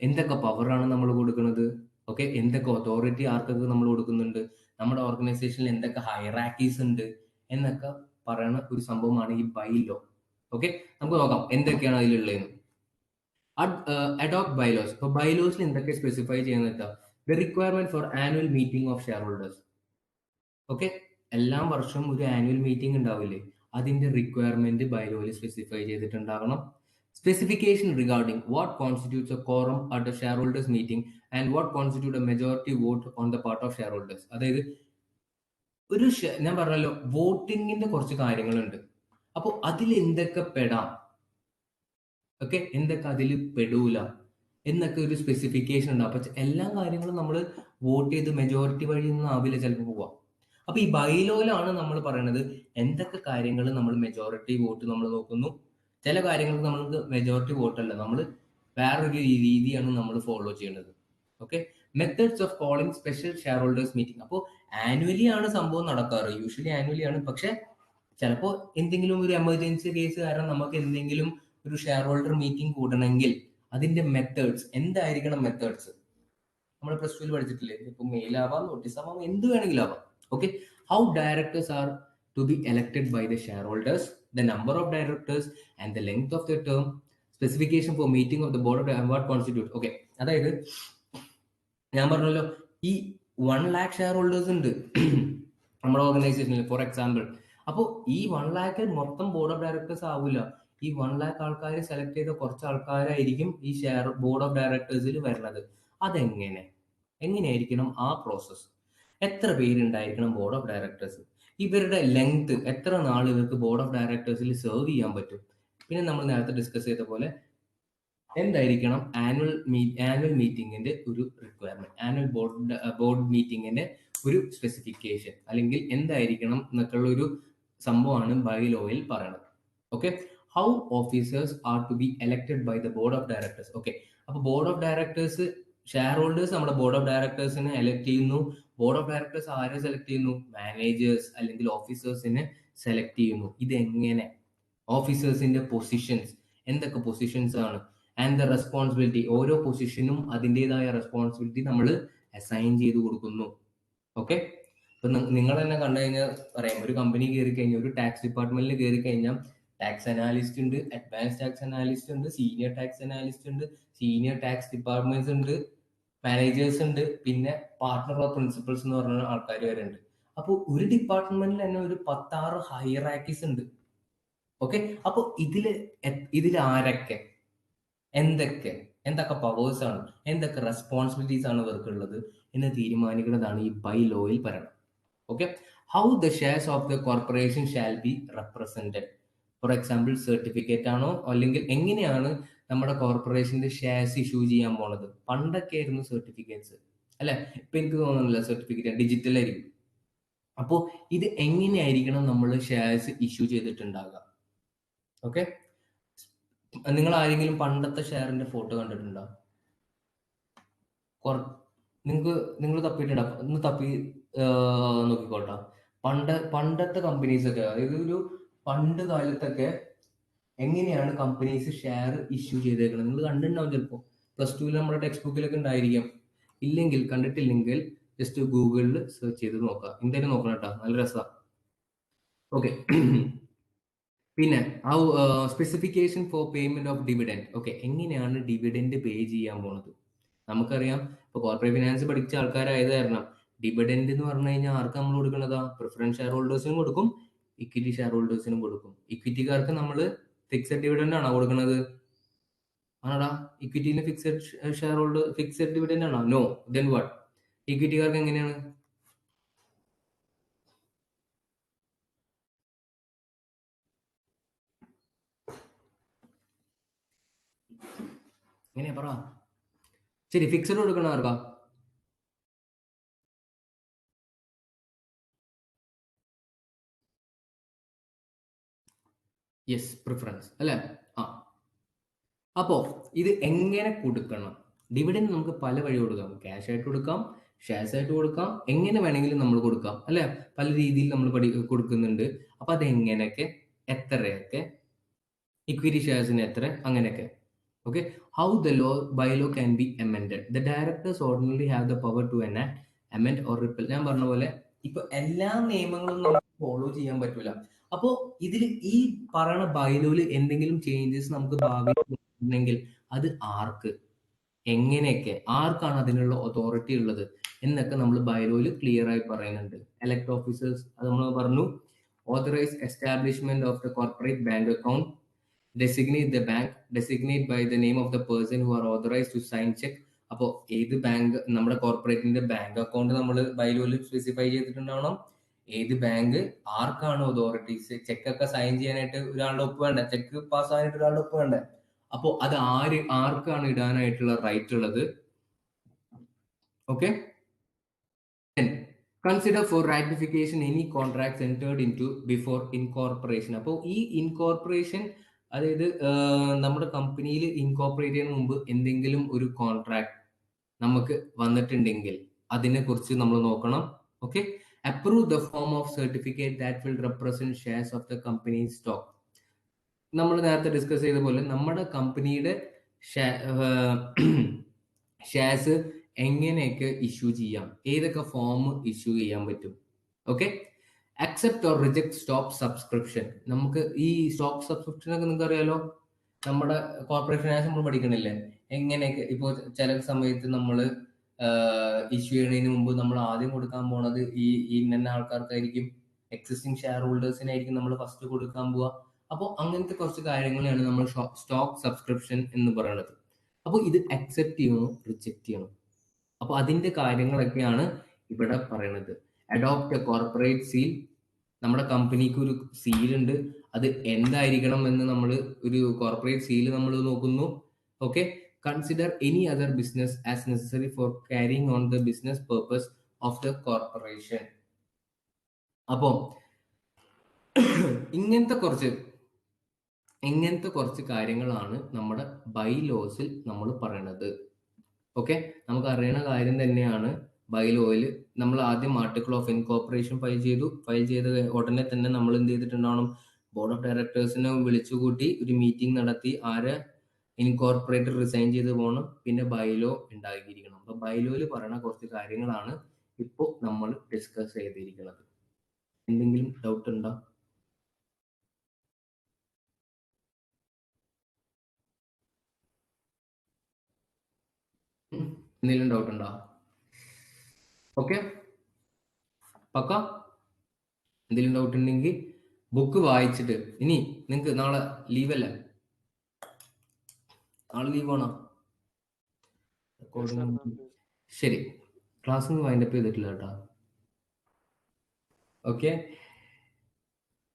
എന്തൊക്കെ പവറാണ് നമ്മൾ കൊടുക്കുന്നത്? ഓക്കെ, എന്തൊക്കെ അതോറിറ്റി ആർക്കൊക്കെ നമ്മൾ കൊടുക്കുന്നുണ്ട്, നമ്മുടെ ഓർഗനൈസേഷനിൽ എന്തൊക്കെ ഹൈറാക്കീസ് ഉണ്ട് എന്നൊക്കെ പറയുന്ന ഒരു സംഭവമാണ് ഈ ബൈലോ. ഓക്കെ, നമുക്ക് നോക്കാം എന്തൊക്കെയാണ് അതിലുള്ളതെന്ന്. Adopt bylaws. ഇപ്പൊ ബൈലോസിൽ എന്തൊക്കെ സ്പെസിഫൈ ചെയ്യുന്ന the requirement for annual meeting of share holders. Okay, എല്ലാ വർഷവും ഒരു ആനുവൽ മീറ്റിംഗ് ഉണ്ടാവില്ലേ, അതിന്റെ റിക്വയർമെന്റ് ബൈലോയിൽ സ്പെസിഫൈ ചെയ്തിട്ടുണ്ടാകണം. Specification regarding what constitutes a quorum at a share holders meeting and what constitute a majority vote on the part of share holders. അതായത് ഞാൻ പറഞ്ഞല്ലോ വോട്ടിങ്ങിന്റെ കുറച്ച് കാര്യങ്ങളുണ്ട്. അപ്പോൾ അതിൽ എന്തൊക്കെ പെടാം, ഓക്കെ, എന്തൊക്കെ അതിൽ പെടൂല എന്നൊക്കെ ഒരു സ്പെസിഫിക്കേഷൻ ഉണ്ട്. അപ്പൊ എല്ലാ കാര്യങ്ങളും നമ്മൾ വോട്ട് ചെയ്ത് മെജോറിറ്റി വഴി ഒന്നും ആവില്ല ചിലപ്പോൾ പോവാം. അപ്പൊ ഈ ബൈലോയിലാണ് നമ്മൾ പറയുന്നത് എന്തൊക്കെ കാര്യങ്ങൾ നമ്മൾ മെജോറിറ്റി വോട്ട് നമ്മൾ നോക്കുന്നു, ചില കാര്യങ്ങൾക്ക് നമ്മൾക്ക് മെജോറിറ്റി വോട്ടല്ല, നമ്മൾ വേറൊരു രീതിയാണ് നമ്മൾ ഫോളോ ചെയ്യുന്നത്. Okay, methods of calling special share holders meeting. അപ്പോൾ ആനുവലി ആണ് സംഭവം നടക്കാറ്, യൂഷ്വലി ആനുവലി ആണ്. പക്ഷെ ചിലപ്പോൾ എന്തെങ്കിലും ഒരു എമർജൻസി കേസ് കാരണം നമുക്ക് എന്തെങ്കിലും ഒരു ഷെയർ ഹോൾഡർ മീറ്റിംഗ് കൂടണമെങ്കിൽ അതിന്റെ മെത്തേഡ്സ് എന്തായിരിക്കണം? മെത്തേഡ്സ് നമ്മൾ പ്ലസ് ടുവിൽ പഠിച്ചിട്ടില്ലേ? ഇപ്പൊ മെയിൽ ആവാം, നോട്ടീസ് ആവാം, എന്ത് വേണമെങ്കിലും ആവാം. Okay, how directors are to be elected by the share holders, the number of directors and the length of the term, specification for meeting of the board of what constitute. Okay, അതായത് ഞാൻ പറഞ്ഞല്ലോ ഈ 1 lakh share holders ഉണ്ട് നമ്മുടെ ഓർഗനൈസേഷനിൽ for example. അപ്പോൾ ഈ 1 lakh മൊത്തം ബോർഡ് ഓഫ് ഡയറക്ടേഴ്സ് ആവില്ല. ഈ 1 lakh ആൾക്കാർ സെലക്ട് ചെയ്ത കുറച്ച് ആൾക്കാരായിരിക്കും ഈ ഷെയർ ബോർഡ് ഓഫ് ഡയറക്ടേഴ്സിൽ വരുന്നത്. എങ്ങനെയായിരിക്കണം ആ പ്രോസസ്? എത്ര പേരുണ്ടായിരിക്കണം ബോർഡ് ഓഫ് ഡയറക്ടേഴ്സ്? ഇവരുടെ ലെങ്ത്, എത്ര നാൾ ഇവർക്ക് ബോർഡ് ഓഫ് ഡയറക്ടേഴ്സിൽ സെർവ് ചെയ്യാൻ പറ്റും? പിന്നെ നമ്മൾ നേരത്തെ ഡിസ്കസ് ചെയ്ത പോലെ എന്തായിരിക്കണം ആനുവൽ മീറ്റിംഗിന്റെ ഒരു റിക്വയർമെന്റ്, ആനുവൽ ബോർഡ് മീറ്റിംഗിന്റെ ഒരു സ്പെസിഫിക്കേഷൻ, അല്ലെങ്കിൽ എന്തായിരിക്കണം എന്നൊക്കെയുള്ള ഒരു സംഭവമാണ് ബൈലോയിൽ പറയുന്നത്. Okay, how officers are to be elected by the board of directors. Okay, അപ്പൊ board of directors, share holders നമ്മുടെ ബോർഡ് ഓഫ് ഡയറക്ടേഴ്സിനെ എലക്ട് ചെയ്യുന്നു. ബോർഡ് ഓഫ് ഡയറക്ടേഴ്സ് ആരെ സെലക്ട് ചെയ്യുന്നു? മാനേജേഴ്സ് അല്ലെങ്കിൽ ഓഫീസേഴ്സിനെ സെലക്ട് ചെയ്യുന്നു. ഇതെങ്ങനെ? ഓഫീസേഴ്സിന്റെ പൊസിഷൻസ്, എന്തൊക്കെ പൊസിഷൻസ് ആണ്, ആൻഡ് ദ റെസ്പോൺസിബിലിറ്റി, ഓരോ പൊസിഷനും അതിൻ്റെതായ റെസ്പോൺസിബിലിറ്റി നമ്മൾ അസൈൻ ചെയ്ത് കൊടുക്കുന്നു. ഓക്കെ, ഇപ്പൊ നിങ്ങൾ തന്നെ കണ്ടു കഴിഞ്ഞാൽ പറയാം, ഒരു കമ്പനി കയറി കഴിഞ്ഞാൽ, ഒരു ടാക്സ് ഡിപ്പാർട്ട്മെന്റിൽ കയറി കഴിഞ്ഞാൽ ടാക്സ് അനാലിസ്റ്റ് ഉണ്ട്, അഡ്വാൻസ് ടാക്സ് അനാലിസ്റ്റ് ഉണ്ട്, സീനിയർ ടാക്സ് അനാലിസ്റ്റ് ഉണ്ട്, സീനിയർ ടാക്സ് ഡിപ്പാർട്ട്മെന്റ്സ് ഉണ്ട്, മാനേജേഴ്സ് ഉണ്ട്, പിന്നെ പാർട്ട്ണർ ഓഫ് പ്രിൻസിപ്പൽസ് എന്ന് പറഞ്ഞ ആൾക്കാർ വരെ ഉണ്ട്. അപ്പോൾ ഒരു ഡിപ്പാർട്ട്മെന്റിൽ തന്നെ ഒരു 16 ഹൈറാക്കീസ് ഉണ്ട്. ഓക്കെ, അപ്പോൾ ഇതിൽ ആരൊക്കെ, എന്തൊക്കെ പവേഴ്സ് ആണ്, എന്തൊക്കെ റെസ്പോൺസിബിലിറ്റീസ് ആണ് ഇവർക്കുള്ളത് എന്ന് തീരുമാനിക്കുന്നതാണ് ഈ ബൈ ലോയിൽ പറയുന്നത്. Okay, how the shares of the corporation shall be represented. For example certificate ആണോ, അല്ലെങ്കിൽ എങ്ങനെയാണ് നമ്മുടെ കോർപ്പറേഷന്റെ ഷെയർസ് ഇഷ്യൂ ചെയ്യാൻ പോണത്. പണ്ടൊക്കെ ആയിരുന്നു സർട്ടിഫിക്കറ്റ്സ് അല്ലെ, ഇപ്പൊ എനിക്ക് തോന്നുന്നില്ല സർട്ടിഫിക്കറ്റ് ഡിജിറ്റൽ ആയിരിക്കും. അപ്പോൾ ഇത് എങ്ങനെയായിരിക്കണം നമ്മൾ ഷെയർസ് ഇഷ്യൂ ചെയ്തിട്ടുണ്ടാകുക? ഓക്കെ, നിങ്ങൾ ആരെങ്കിലും പണ്ടത്തെ ഷെയറിന്റെ ഫോട്ടോ കണ്ടിട്ടുണ്ടോ? നിങ്ങൾ തപ്പിയിട്ടുണ്ടോ? ഒന്ന് തപ്പി നോക്കിക്കോട്ടോ. പണ്ടത്തെ കമ്പനീസ് ഒക്കെ, അതായത് ഒരു പണ്ട് കാലത്തൊക്കെ എങ്ങനെയാണ് കമ്പനീസ് ഷെയർ ഇഷ്യൂ ചെയ്തേക്കുന്നത് നിങ്ങൾ കണ്ടിട്ടുണ്ടാവും. ചിലപ്പോൾ +2 നമ്മുടെ ടെക്സ്റ്റ് ബുക്കിലൊക്കെ ഉണ്ടായിരിക്കാം. ഇല്ലെങ്കിൽ കണ്ടിട്ടില്ലെങ്കിൽ ജസ്റ്റ് ഗൂഗിളിൽ സെർച്ച് ചെയ്ത് നോക്കാം. എന്തായാലും നോക്കണം കേട്ടോ, നല്ല രസമാണ്. ഓക്കെ, പിന്നെ specification four payment of dividend. Okay, എങ്ങനെയാണ് ഡിവിഡൻഡ് പേ ചെയ്യാൻ പോണത്? നമുക്കറിയാം, ഇപ്പൊ കോർപ്പറേറ്റ് ഫിനാൻസ് പഠിച്ച ആൾക്കാരായത് കാരണം ഡിവിഡൻഡ് എന്ന് പറഞ്ഞു കഴിഞ്ഞാൽ ആർക്ക് നമ്മൾ കൊടുക്കുന്നതാ? പ്രിഫറൻസ് ഷെയർ ഹോൾഡേഴ്സിനും കൊടുക്കും, ഇക്വിറ്റി ഷെയർ ഹോൾഡേഴ്സിനും കൊടുക്കും. ഇക്വിറ്റിക്കാർക്ക് നമ്മൾ ഫിക്സഡ് ഡിവിഡൻഡ് ആണോ കൊടുക്കുന്നത്? ആണോടാ? ഇക്വിറ്റിയിൽ fixed share holder fixed dividend ആണോ? നോ. Then what? ഇക്വിറ്റിക്കാർക്ക് എങ്ങനെയാണ്? എങ്ങനെയാ പറ? ശരി, ഫിക്സഡ് കൊടുക്കണ ആർക്കാ? യെസ്, പ്രിഫറൻസ് അല്ലെ? ആ, അപ്പോ ഇത് എങ്ങനെ കൊടുക്കണം? ഡിവിഡൻഡ് നമുക്ക് പല വഴി കൊടുക്കാം. ക്യാഷ് ആയിട്ട് കൊടുക്കാം, ഷെയർസ് ആയിട്ട് കൊടുക്കാം, എങ്ങനെ വേണമെങ്കിലും നമ്മൾ കൊടുക്കാം അല്ലെ? പല രീതിയിൽ നമ്മൾ കൊടുക്കുന്നുണ്ട്. അപ്പൊ അതെങ്ങനെയൊക്കെ, എത്രയൊക്കെ, ഇക്വിറ്റി ഷെയർസിന് എത്ര, അങ്ങനെയൊക്കെ. Okay, how the bylaw can be amended. The directors ordinarily have the power to enact, amend or repeal. ഞാൻ പറഞ്ഞ പോലെ ഇപ്പൊ എല്ലാ നിയമങ്ങളും നമുക്ക് ഫോളോ ചെയ്യാൻ പറ്റൂല. അപ്പോ ഇതിൽ ഈ പറയുന്ന ബൈലോയിൽ എന്തെങ്കിലും ചേഞ്ചസ് നമുക്ക് ഭാവിയിൽ ഉണ്ടെങ്കിൽ അത് ആർക്ക്, എങ്ങനെയൊക്കെ, ആർക്കാണ് അതിനുള്ള അതോറിറ്റി ഉള്ളത് എന്നൊക്കെ നമ്മൾ ബൈലോയിൽ ക്ലിയർ ആയി പറയുന്നുണ്ട്. എലക്ട് ഓഫീസേഴ്സ്, അത് നമ്മൾ പറഞ്ഞു. Authorise establishment of the corporate bank account, designate the bank, designate by the name of the person who are authorized to sign check. അപ്പോൾ ഏത് ബാങ്ക്, നമ്മുടെ കോർപ്പറേറ്റിന്റെ ബാങ്ക് അക്കൗണ്ട് നമ്മൾ ബൈലോയിൽ സ്പെസിഫൈ ചെയ്തിട്ടുണ്ടാവണം. ഏത് ബാങ്ക്, ആർക്കാണ് അതോറിറ്റീസ്, ചെക്കൊക്കെ സൈൻ ചെയ്യാനായിട്ട് ഒരാളുടെ ഒപ്പ് വേണ്ട, ചെക്ക് പാസ് ആകാനായിട്ട് ഒരാളുടെ ഒപ്പ് വേണ്ടേ? അപ്പോൾ അത് ആർക്കാണ് ഇടാനായിട്ടുള്ള റൈറ്റ് ഉള്ളത്? Okay, consider four ratification any contracts entered into before incorporation. അപ്പോൾ ഈ ഇൻകോർപ്പറേഷൻ, അതായത് നമ്മുടെ കമ്പനിയിൽ ഇൻകോർപ്പറേറ്റ് ചെയ്യുന്ന മുമ്പ് എന്തെങ്കിലും ഒരു കോൺട്രാക്ട് നമുക്ക് വന്നിട്ടുണ്ടെങ്കിൽ അതിനെ കുറിച്ച് നമ്മൾ നോക്കണം. Okay, approve the form of certificate that will represent shares of the company stock. നമ്മൾ നേരത്തെ ഡിസ്കസ് ചെയ്ത പോലെ നമ്മുടെ കമ്പനിയുടെ ഷെയർസ് എങ്ങനെയൊക്കെ ഇഷ്യൂ ചെയ്യാം, ഏതൊക്കെ ഫോം ഇഷ്യൂ ചെയ്യാൻ പറ്റും. Okay, accept or reject stock subscription. നമുക്ക് ഈ സ്റ്റോക്ക് സബ്സ്ക്രിപ്ഷൻ ഒക്കെ നിങ്ങൾക്ക് അറിയാലോ, നമ്മുടെ കോർപ്പറേറ്റ് ഫിനാൻസ് നമ്മൾ പഠിക്കണില്ലേ? എങ്ങനെയൊക്കെ ഇപ്പോൾ ചില സമയത്ത് നമ്മൾ ഇഷ്യൂ ചെയ്യുന്നതിന് മുമ്പ് നമ്മൾ ആദ്യം കൊടുക്കാൻ പോണത് ഈ ഇന്ന ആൾക്കാർക്കായിരിക്കും, എക്സിസ്റ്റിംഗ് ഷെയർ ഹോൾഡേഴ്സിനായിരിക്കും നമ്മൾ ഫസ്റ്റ് കൊടുക്കാൻ പോവുക. അപ്പോൾ അങ്ങനത്തെ കുറച്ച് കാര്യങ്ങളാണ് നമ്മൾ സ്റ്റോക്ക് സബ്സ്ക്രിപ്ഷൻ എന്ന് പറയുന്നത്. അപ്പോൾ ഇത് അക്സെപ്റ്റ് ചെയ്യണോ റിജക്ട് ചെയ്യണോ? അപ്പോൾ അതിന്റെ കാര്യങ്ങളൊക്കെയാണ് ഇവിടെ പറയുന്നത്. Adopt A corporate seal. നമ്മുടെ കമ്പനിക്ക് ഒരു സീൽ ഉണ്ട്, അത് എന്തായിരിക്കണം എന്ന് നമ്മൾ ഒരു കോർപ്പറേറ്റ് സീൽ നമ്മൾ നോക്കുന്നു. Okay, consider any other business as necessary four carrying on the business purpose of the corporation. അപ്പോൾ ഇങ്ങനത്തെ കുറച്ച് കാര്യങ്ങളാണ് നമ്മുടെ ബൈലോസിൽ നമ്മൾ പറയണത്. ഓക്കെ, നമുക്ക് അറിയണ കാര്യം തന്നെയാണ്. ബൈലോയിൽ നമ്മൾ ആദ്യം ആർട്ടിക്കിൾ ഓഫ് ഇൻകോർപ്പറേഷൻ ഫയൽ ചെയ്ത ഉടനെ തന്നെ നമ്മൾ എന്ത് ചെയ്തിട്ടുണ്ടാവണം? ബോർഡ് ഓഫ് ഡയറക്ടേഴ്സിനെ വിളിച്ചുകൂട്ടി ഒരു മീറ്റിംഗ് നടത്തി ആരെ ഇൻകോർപ്പറേറ്റർ റിസൈൻ ചെയ്ത് പോകണം, പിന്നെ ബൈലോ ഉണ്ടാക്കിയിരിക്കണം. അപ്പൊ ബൈലോയിൽ പറയുന്ന കുറച്ച് കാര്യങ്ങളാണ് ഇപ്പോൾ നമ്മൾ ഡിസ്കസ് ചെയ്തിരിക്കുന്നത്. എന്തെങ്കിലും ഡൗട്ട് ഉണ്ടോ? എന്തെങ്കിലും ഡൗട്ട് ഉണ്ടോ? ഓക്കെ, പക്ക. എന്തെങ്കിലും ഡൗട്ട് ഉണ്ടെങ്കിൽ ബുക്ക് വായിച്ചിട്ട്, ഇനി നിങ്ങൾക്ക് നാളെ ലീവല്ലേ? നാളെ ലീവ് ആണോ? ശരി, ക്ലാസ് ഒന്നും വൈൻഡപ്പ് ചെയ്തിട്ടില്ല കേട്ടോ. ഓക്കെ,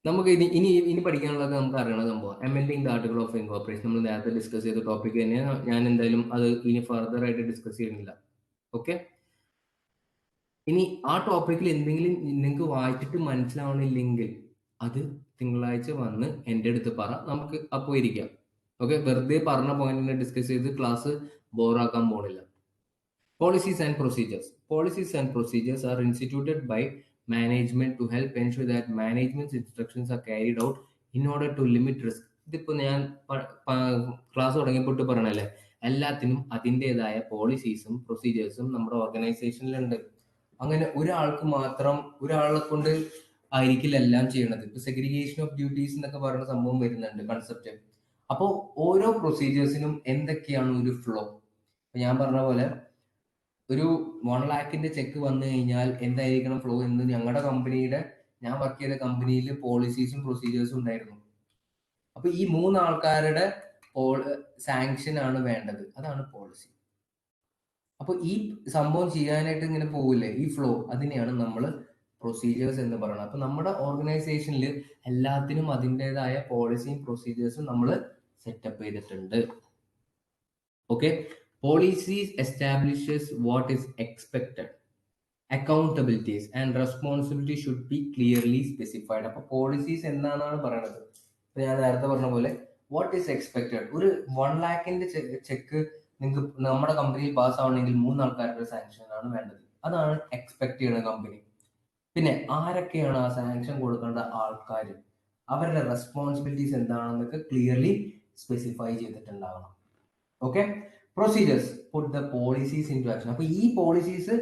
നമുക്ക് ഇനി പഠിക്കാനുള്ളത് നമുക്ക് അറിയണ സംഭവം amending the article of incorporation. നമ്മൾ നേരത്തെ ഡിസ്കസ് ചെയ്ത ടോപ്പിക് തന്നെ ഞാൻ എന്തായാലും അത് ഇനി ഫർദർ ആയിട്ട് ഡിസ്കസ് ചെയ്യുന്നില്ല. ഓക്കെ, ഇനി ആ ടോപ്പിക്കിൽ എന്തെങ്കിലും നിങ്ങൾക്ക് വായിച്ചിട്ട് മനസ്സിലാവണില്ലെങ്കിൽ അത് തിങ്കളാഴ്ച വന്ന് എൻ്റെ അടുത്ത് പറ, നമുക്ക് അപ്പോൾ ഇരിക്കാം. ഓക്കെ, വെറുതെ പറഞ്ഞ പോയിന്റിനെ ഡിസ്കസ് ചെയ്ത് ക്ലാസ് ബോറാക്കാൻ പോണില്ല. Policies and procedures. Policies and procedures are instituted by management to help ensure that management's instructions are carried out in order to limit risk. ഇതിപ്പോ ഞാൻ ക്ലാസ് തുടങ്ങിയപ്പോട്ട് പറയണല്ലേ, എല്ലാത്തിനും അതിൻ്റെതായ പോളിസീസും പ്രൊസീജിയേഴ്സും നമ്മുടെ ഓർഗനൈസേഷനിലുണ്ട്. അങ്ങനെ ഒരാളെ കൊണ്ട് ആയിരിക്കില്ല എല്ലാം ചെയ്യണത്. ഇപ്പൊ സെഗ്രിഗേഷൻ ഓഫ് ഡ്യൂട്ടീസ് എന്നൊക്കെ പറയുന്ന സംഭവം വരുന്നുണ്ട്, കൺസെപ്റ്റ്. അപ്പോൾ ഓരോ പ്രൊസീജിയേഴ്സിനും എന്തൊക്കെയാണ് ഒരു ഫ്ലോ. ഞാൻ പറഞ്ഞ പോലെ ഒരു 1 lakhന്റെ ചെക്ക് വന്നു കഴിഞ്ഞാൽ എന്തായിരിക്കണം ഫ്ലോ എന്ന് ഞങ്ങളുടെ കമ്പനിയുടെ, ഞാൻ വർക്ക് ചെയ്ത കമ്പനിയിൽ പോളിസീസും പ്രൊസീജിയേഴ്സും ഉണ്ടായിരുന്നു. അപ്പൊ ഈ 3 ആൾക്കാരുടെ സാങ്ഷൻ ആണ് വേണ്ടത്, അതാണ് പോളിസി. അപ്പൊ ഈ സംഭവം ചെയ്യാനായിട്ട് ഇങ്ങനെ പോവില്ലേ ഈ ഫ്ലോ, അതിനെയാണ് നമ്മൾ പ്രൊസീജിയേഴ്സ് എന്ന് പറയുന്നത്. അപ്പൊ നമ്മുടെ ഓർഗനൈസേഷനിൽ എല്ലാത്തിനും അതിൻ്റെതായ പോളിസിയും പ്രൊസീജിയേഴ്സും നമ്മൾ സെറ്റപ്പ് ചെയ്തിട്ടുണ്ട്. Okay, policies establishes what is expected. Accountabilities and responsibility should be clearly specified. അപ്പൊ പോളിസീസ് എന്താണെന്നാണ് പറയുന്നത്. ഞാൻ നേരത്തെ പറഞ്ഞ പോലെ വാട്ട് ഈസ് എക്സ്പെക്റ്റഡ്. ഒരു 1 lakhന്റെ ചെക്ക് നിങ്ങൾക്ക് നമ്മുടെ കമ്പനിയിൽ പാസ് ആവണമെങ്കിൽ 3 ആൾക്കാരുടെ സാങ്ഷൻ ആണ് വേണ്ടത്. അതാണ് എക്സ്പെക്ട് ചെയ്യുന്ന കമ്പനി. പിന്നെ ആരൊക്കെയാണ് ആ സാങ്ഷൻ കൊടുക്കേണ്ട ആൾക്കാർ, അവരുടെ റെസ്പോൺസിബിലിറ്റീസ് എന്താണെന്നൊക്കെ ക്ലിയർലി സ്പെസിഫൈ ചെയ്തിട്ടുണ്ടാവണം. Okay, procedures put the policies into action. അപ്പൊ ഈ പോളിസീസ്,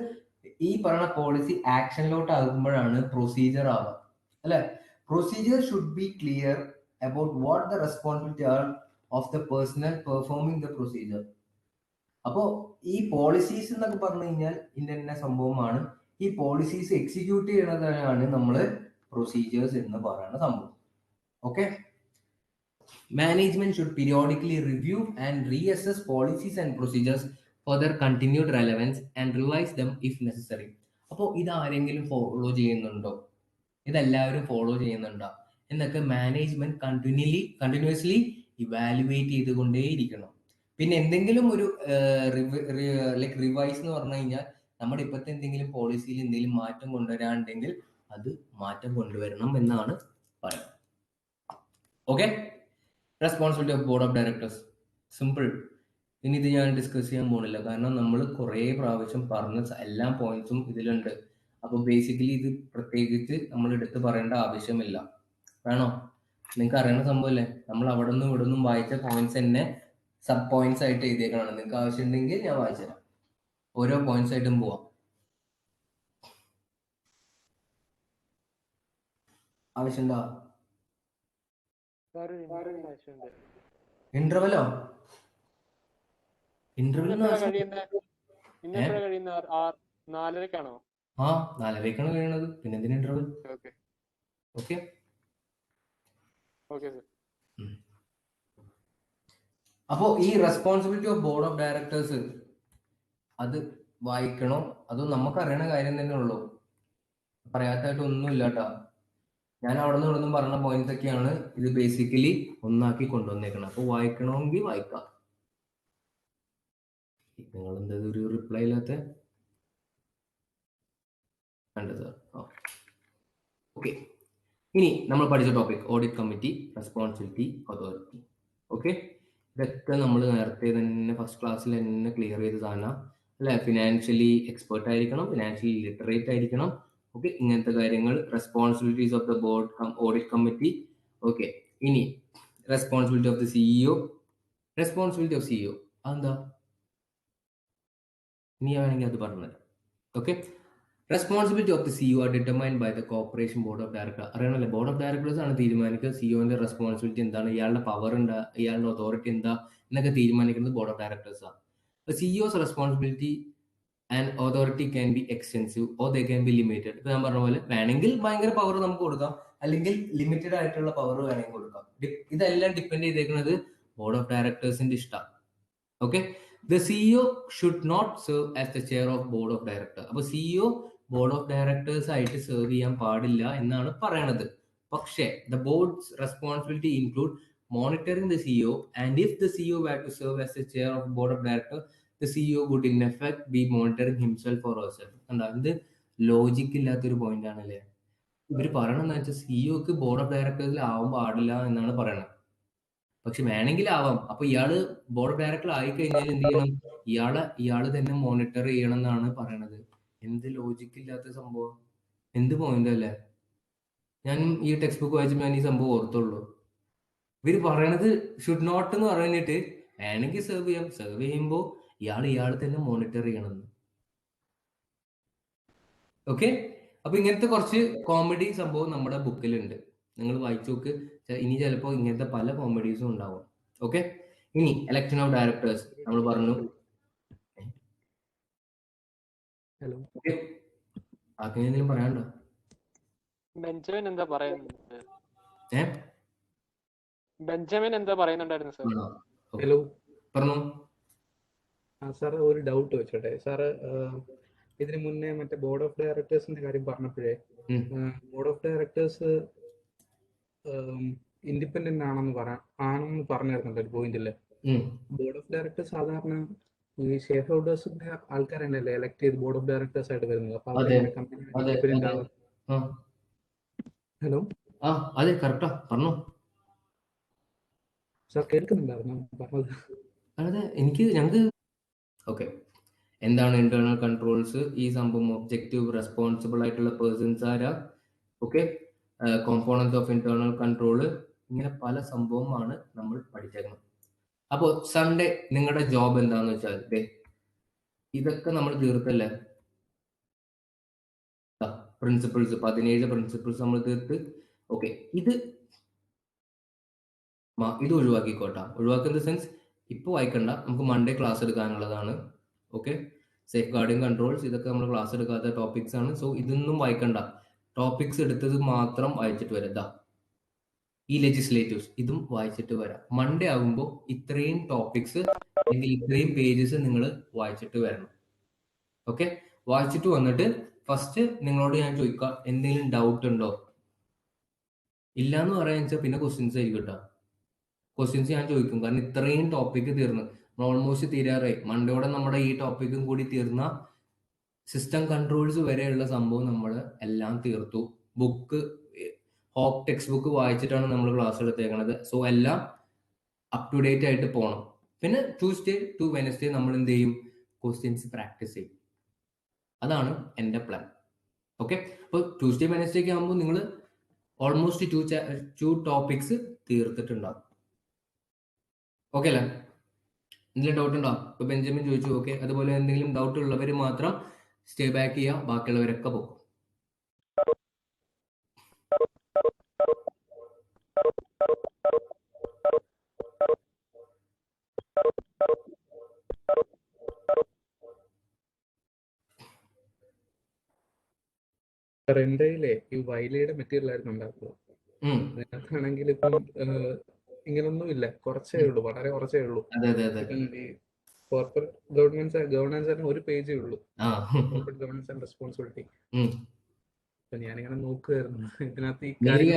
ഈ പറയുന്ന പോളിസി ആക്ഷനിലോട്ട് ആകുമ്പോഴാണ് പ്രൊസീജിയർ ആവുക, അല്ലെ. Procedure should be clear about what the responsibility are of the personnel performing the procedure. അപ്പോ ഈ പോളിസീസ് എന്നൊക്കെ പറഞ്ഞു കഴിഞ്ഞാൽ ഇന്ന സംഭവമാണ്. ഈ പോളിസീസ് എക്സിക്യൂട്ട് ചെയ്യുന്നതാണ് നമ്മൾ പ്രൊസീജിയേഴ്സ് എന്ന് പറയുന്ന സംഭവം. Okay, management should periodically review and reassess policies and procedures for their continued relevance and revise them if necessary. അപ്പോൾ ഇത് ആരെങ്കിലും ഫോളോ ചെയ്യുന്നുണ്ടോ, ഇതെല്ലാവരും ഫോളോ ചെയ്യുന്നുണ്ടോ എന്നൊക്കെ മാനേജ്മെന്റ് കണ്ടിന്യൂസ്ലി ഇവാലുവേറ്റ് ചെയ്തുകൊണ്ടേയിരിക്കണം. പിന്നെ എന്തെങ്കിലും ഒരു റിവൈസ് എന്ന് പറഞ്ഞു കഴിഞ്ഞാൽ നമ്മുടെ ഇപ്പോഴത്തെ എന്തെങ്കിലും പോളിസിയിൽ എന്തെങ്കിലും മാറ്റം കൊണ്ടുവരാനുണ്ടെങ്കിൽ അത് മാറ്റം കൊണ്ടുവരണം എന്നാണ് പറയുന്നത്. Okay, responsibility of board of directors simple. ഇനി ഇത് ഞാൻ ഡിസ്കസ് ചെയ്യാൻ പോകുന്നില്ല, കാരണം നമ്മൾ കുറേ പ്രാവശ്യം പറഞ്ഞ എല്ലാ പോയിന്റ്സും ഇതിലുണ്ട്. അപ്പൊ ബേസിക്കലി ഇത് പ്രത്യേകിച്ച് നമ്മൾ എടുത്ത് പറയേണ്ട ആവശ്യമില്ല. വേണോ? നിങ്ങൾക്ക് അറിയണ സംഭവമല്ലേ, നമ്മൾ അവിടെ നിന്നും ഇവിടെ നിന്നും വായിച്ച പോയിന്റ്സ് തന്നെ സബ് പോയിന്റ്സ് ആയിട്ട് എഴുതിയേക്കണം. നിങ്ങൾക്ക് ആവശ്യമുണ്ടെങ്കിൽ ഞാൻ വായിച്ചുതരാം, ഓരോ പോയിന്റ്സ് ആയിട്ടും പോവാം. ആവശ്യമുണ്ടോ? ഇന്റർവെല്ലോ? ഇന്റർവെൽ ആ 4:30 കഴിയണത്. പിന്നെ എന്തിനാ ഇന്റർവെൽ? ഓക്കെ, അപ്പോ ഈ responsibility of board of directors അത് വായിക്കണോ അതോ നമുക്ക് അറിയണ കാര്യം തന്നെ ഉള്ളൂ? പറയാത്തായിട്ട് ഒന്നുമില്ല കേട്ടോ. ഞാൻ അവിടെ നിന്ന് ഇവിടെ നിന്നും പറഞ്ഞ പോയിന്റ്സ് ഒക്കെയാണ് ഇത് ബേസിക്കലി ഒന്നാക്കി കൊണ്ടുവന്നേക്കണം. അപ്പൊ വായിക്കണമെങ്കിൽ വായിക്കാം. നിങ്ങൾ എന്താ ഒരു റിപ്ലൈ ഇല്ലാത്ത? ഓക്കെ, ഇനി നമ്മൾ പഠിച്ച topic audit committee, responsibility, authority. Okay, ഇതൊക്കെ നമ്മൾ നേരത്തെ തന്നെ ഫസ്റ്റ് ക്ലാസ്സിൽ തന്നെ ക്ലിയർ ചെയ്തതാണ് അല്ലെ. ഫിനാൻഷ്യലി എക്സ്പേർട്ട് ആയിരിക്കണം, ഫിനാൻഷ്യലി ലിറ്ററേറ്റ് ആയിരിക്കണം. ഓക്കെ, ഇങ്ങനത്തെ കാര്യങ്ങൾ. Responsibilities of the board audit committee. Okay, ഇനി responsibility of the CEO. Responsibility of CEO അതെന്താ? ഇനി വേണമെങ്കിൽ അത് പറഞ്ഞത്. Okay, responsibility of the CEO are determined by the corporation board of director. അറിയണല്ലേ, ബോർഡ് ഓഫ് ഡയറക്ടേഴ്സ് ആണ് തീരുമാനിക്കുക സിഇഒന്റെ റെസ്പോൺസിബിലിറ്റി എന്താണ്, ഇയാളുടെ പവർ എന്താ, ഇയാളുടെ അതോറിറ്റി എന്താ എന്നൊക്കെ തീരുമാനിക്കുന്നത് ബോർഡ് ഓഫ് ഡയറക്ടേഴ്സ് ആണ്. CEOs responsibility and authority can be extensive or they can be limited. ഇപ്പൊ ഞാൻ പറഞ്ഞ പോലെ വേണമെങ്കിൽ ഭയങ്കര പവർ നമുക്ക് കൊടുക്കാം, അല്ലെങ്കിൽ ലിമിറ്റഡ് ആയിട്ടുള്ള പവർ വേണമെങ്കിൽ കൊടുക്കാം. ഇതെല്ലാം ഡിപ്പെൻഡ് ചെയ്തേക്കുന്നത് ബോർഡ് ഓഫ് ഡയറക്ടേഴ്സിന്റെ ഇഷ്ടം. Okay, the CEO should not serve as the chair of board of director. അപ്പൊ സിഇഒ ബോർഡ് ഓഫ് ഡയറക്ടേഴ്സ് ആയിട്ട് സെർവ് ചെയ്യാൻ പാടില്ല എന്നാണ് പറയണത്. പക്ഷേ the board's responsibility include monitoring the CEO, and if the CEO were to serve as the chair of board of directors, the CEO would in effect be monitoring himself or herself. എന്താ ഇത് logic ഇല്ലാത്തൊരു point ആണല്ലേ? ഇവർ പറയണെന്ന് വെച്ചാൽ സിഇഒക്ക് board of ഡയറക്ടേഴ്സിൽ ആവാൻ പാടില്ല എന്നാണ് പറയണത്. പക്ഷെ വേണമെങ്കിൽ ആവാം. അപ്പൊ ഇയാള് ബോർഡ് ഓഫ് ഡയറക്ടർ ആയി കഴിഞ്ഞാൽ എന്ത് ചെയ്യണം? ഇയാള് തന്നെ മോണിറ്റർ ചെയ്യണം എന്നാണ് പറയണത്. എന്ത് ലോജിക്ക് ഇല്ലാത്ത സംഭവം, എന്ത് പോയിന്റ് അല്ലേ? ഞാൻ ഈ ടെക്സ്റ്റ് ബുക്ക് വായിച്ചപ്പോൾ ഞാൻ ഈ സംഭവം ഓർത്തുള്ളൂ. ഇവര് പറയണത് ഷുഡ് നോട്ട് എന്ന് പറഞ്ഞിട്ട് വേണമെങ്കിൽ സെർവ് ചെയ്യാം, സെർവ് ചെയ്യുമ്പോൾ ഇയാൾ തന്നെ മോണിറ്റർ ചെയ്യണമെന്ന്. ഓക്കെ, അപ്പൊ ഇങ്ങനത്തെ കുറച്ച് കോമഡി സംഭവം നമ്മുടെ ബുക്കിലുണ്ട്, നിങ്ങൾ വായിച്ചു നോക്ക്. ഇനി ചിലപ്പോൾ ഇങ്ങനത്തെ പല കോമഡീസും ഉണ്ടാവും. ഓക്കെ, ഇനി എലക്ഷൻ ഓഫ് ഡയറക്ടേഴ്സ് നമ്മൾ പറഞ്ഞു.
ഹലോ,
എന്തെങ്കിലും പറയാനുണ്ടോ?
ബെഞ്ചമിൻ എന്താ പറയുന്നത്?
ബെഞ്ചമിൻ എന്താ പറയുന്നുണ്ടായിരുന്നു സാർ?
ഹലോ
പറഞ്ഞു.
സാറ് ഒരു ഡൗട്ട് വെച്ചോട്ടെ സാറ്. ഇതിനു മുന്നേ മറ്റേ ബോർഡ് ഓഫ് ഡയറക്ടേഴ്സിന്റെ കാര്യം പറഞ്ഞപ്പോഴേ ബോർഡ് ഓഫ് ഡയറക്ടേഴ്സ് ഇൻഡിപെൻഡന്റ് ആണെന്ന് പറഞ്ഞിരുന്നുണ്ട് ഒരു പോയിന്റില്. ബോർഡ് ഓഫ് ഡയറക്ടേഴ്സ് സാധാരണ ഈ ഷെയർ ഹോൾഡേഴ്സിന്റെ ആൾക്കാരല്ലേ എലക്ട് ചെയ്ത് ബോർഡ് ഓഫ് ഡയറക്ടേഴ്സ് ആയിട്ട് വരുന്നത്. അപ്പൊ ഹലോ,
അതെ കറക്റ്റാ പറഞ്ഞു
സാർ കേൾക്കുന്നുണ്ടായിരുന്നു പറഞ്ഞത്?
അതെ, ഞങ്ങൾക്ക് ഓക്കെ. എന്താണ് ഇന്റേണൽ കൺട്രോൾസ്? ഈ സംഭവം ഒബ്ജക്റ്റീവ് റെസ്പോൺസിബിൾ ആയിട്ടുള്ള പേഴ്സൺസ് ആരാ? Okay, components of internal control, ഇങ്ങനെ പല സംഭവമാണ് നമ്മൾ പഠിച്ചേക്കുന്നത്. അപ്പോൾ സൺഡേ നിങ്ങളുടെ ജോബ് എന്താന്ന് വെച്ചാൽ ഇതൊക്കെ നമ്മൾ തീർത്തല്ലേ? പ്രിൻസിപ്പിൾസ് 17 പ്രിൻസിപ്പിൾസ് നമ്മൾ തീർത്ത്. ഓക്കെ, ഇത് ഒഴിവാക്കിക്കോട്ടാ. ഒഴിവാക്കുന്ന സെൻസ് ഇപ്പൊ വായിക്കണ്ട, നമുക്ക് മൺഡേ ക്ലാസ് എടുക്കാനുള്ളതാണ്. ഓക്കെ, സേഫ് ഗാർഡിങ് കൺട്രോൾസ്, ഇതൊക്കെ നമ്മൾ ക്ലാസ് എടുക്കാത്ത ടോപ്പിക്സ് ആണ്. സോ ഇതൊന്നും വായിക്കണ്ട, ടോപ്പിക്സ് എടുത്തത് മാത്രം വായിച്ചിട്ട് വരാം. ഈ ലെജിസ്ലേറ്റീവ്സ് ഇതും വായിച്ചിട്ട് വരാം. മൺഡേ ആകുമ്പോൾ ഇത്രയും ടോപ്പിക്സ് അല്ലെങ്കിൽ ഇത്രയും പേജസ് നിങ്ങൾ വായിച്ചിട്ട് വരണം. ഓക്കെ, വായിച്ചിട്ട് വന്നിട്ട് ഫസ്റ്റ് നിങ്ങളോട് ഞാൻ ചോദിക്കാം, എന്തെങ്കിലും ഡൗട്ട് ഉണ്ടോ? ഇല്ലാന്ന് പറയാന്ന് വെച്ചാൽ പിന്നെ ക്വസ്റ്റ്യൻസ് ആയിരിക്കും കേട്ടോ. ക്വസ്റ്റ്യൻസ് ഞാൻ ചോദിക്കും, കാരണം ഇത്രയും ടോപ്പിക്ക് തീർന്ന് ഓൾമോസ്റ്റ് തീരാറായി. മൺഡേയോടെ നമ്മുടെ ഈ ടോപ്പിക്കും കൂടി തീർന്ന സിസ്റ്റം കൺട്രോൾസ് വരെയുള്ള സംഭവം നമ്മൾ എല്ലാം തീർത്തു. ബുക്ക് ഹോപ്പ് ടെക്സ്റ്റ് ബുക്ക് വായിച്ചിട്ടാണ് നമ്മൾ ക്ലാസ് എടുത്തേക്കണത്. സോ എല്ലാം അപ് ടു ഡേറ്റ് ആയിട്ട് പോകണം. പിന്നെ ട്യൂസ്ഡേ ടു വെനസ്ഡേ നമ്മൾ എന്ത് ചെയ്യും? ക്വസ്റ്റ്യൻസ് പ്രാക്ടീസ് ചെയ്യും. അതാണ് എൻ്റെ പ്ലാൻ. ഓക്കെ, അപ്പോൾ ട്യൂസ്ഡേ വെനസ്ഡേക്ക് ആകുമ്പോൾ നിങ്ങൾ ഓൾമോസ്റ്റ് ടു ടോപ്പിക്സ് തീർത്തിട്ടുണ്ടാവും. ഓക്കെ അല്ലേ? എന്തെങ്കിലും ഡൗട്ട് ഉണ്ടോ? ഇപ്പൊ ബെഞ്ചമിൻ ചോദിച്ചു. ഓക്കെ, അതുപോലെ എന്തെങ്കിലും ഡൗട്ട് ഉള്ളവർ മാത്രം സ്റ്റേ ബാക്ക് ചെയ്യുക, ബാക്കിയുള്ളവരൊക്കെ പോകും.
എന്റെ ഈ വൈലയുടെ മെറ്റീരിയൽ ആയിരുന്നു ഉണ്ടാക്കുന്നത്. അതിനകത്താണെങ്കിൽ ഇപ്പം ഇങ്ങനൊന്നും ഇല്ല, കുറച്ചേ ഉള്ളൂ, വളരെ കുറച്ചേ ഉള്ളൂ. ഈ കോർപ്പറേറ്റ് ഗവർണൻസ് ഒരു പേജേ ഉള്ളൂ, കോർപ്പറേറ്റ് ഗവർണൻസ് ആൻഡ് റെസ്പോൺസിബിലിറ്റി. അപ്പൊ ഞാനിങ്ങനെ നോക്കുമായിരുന്നു ഇതിനകത്ത് ഈ കാര്യം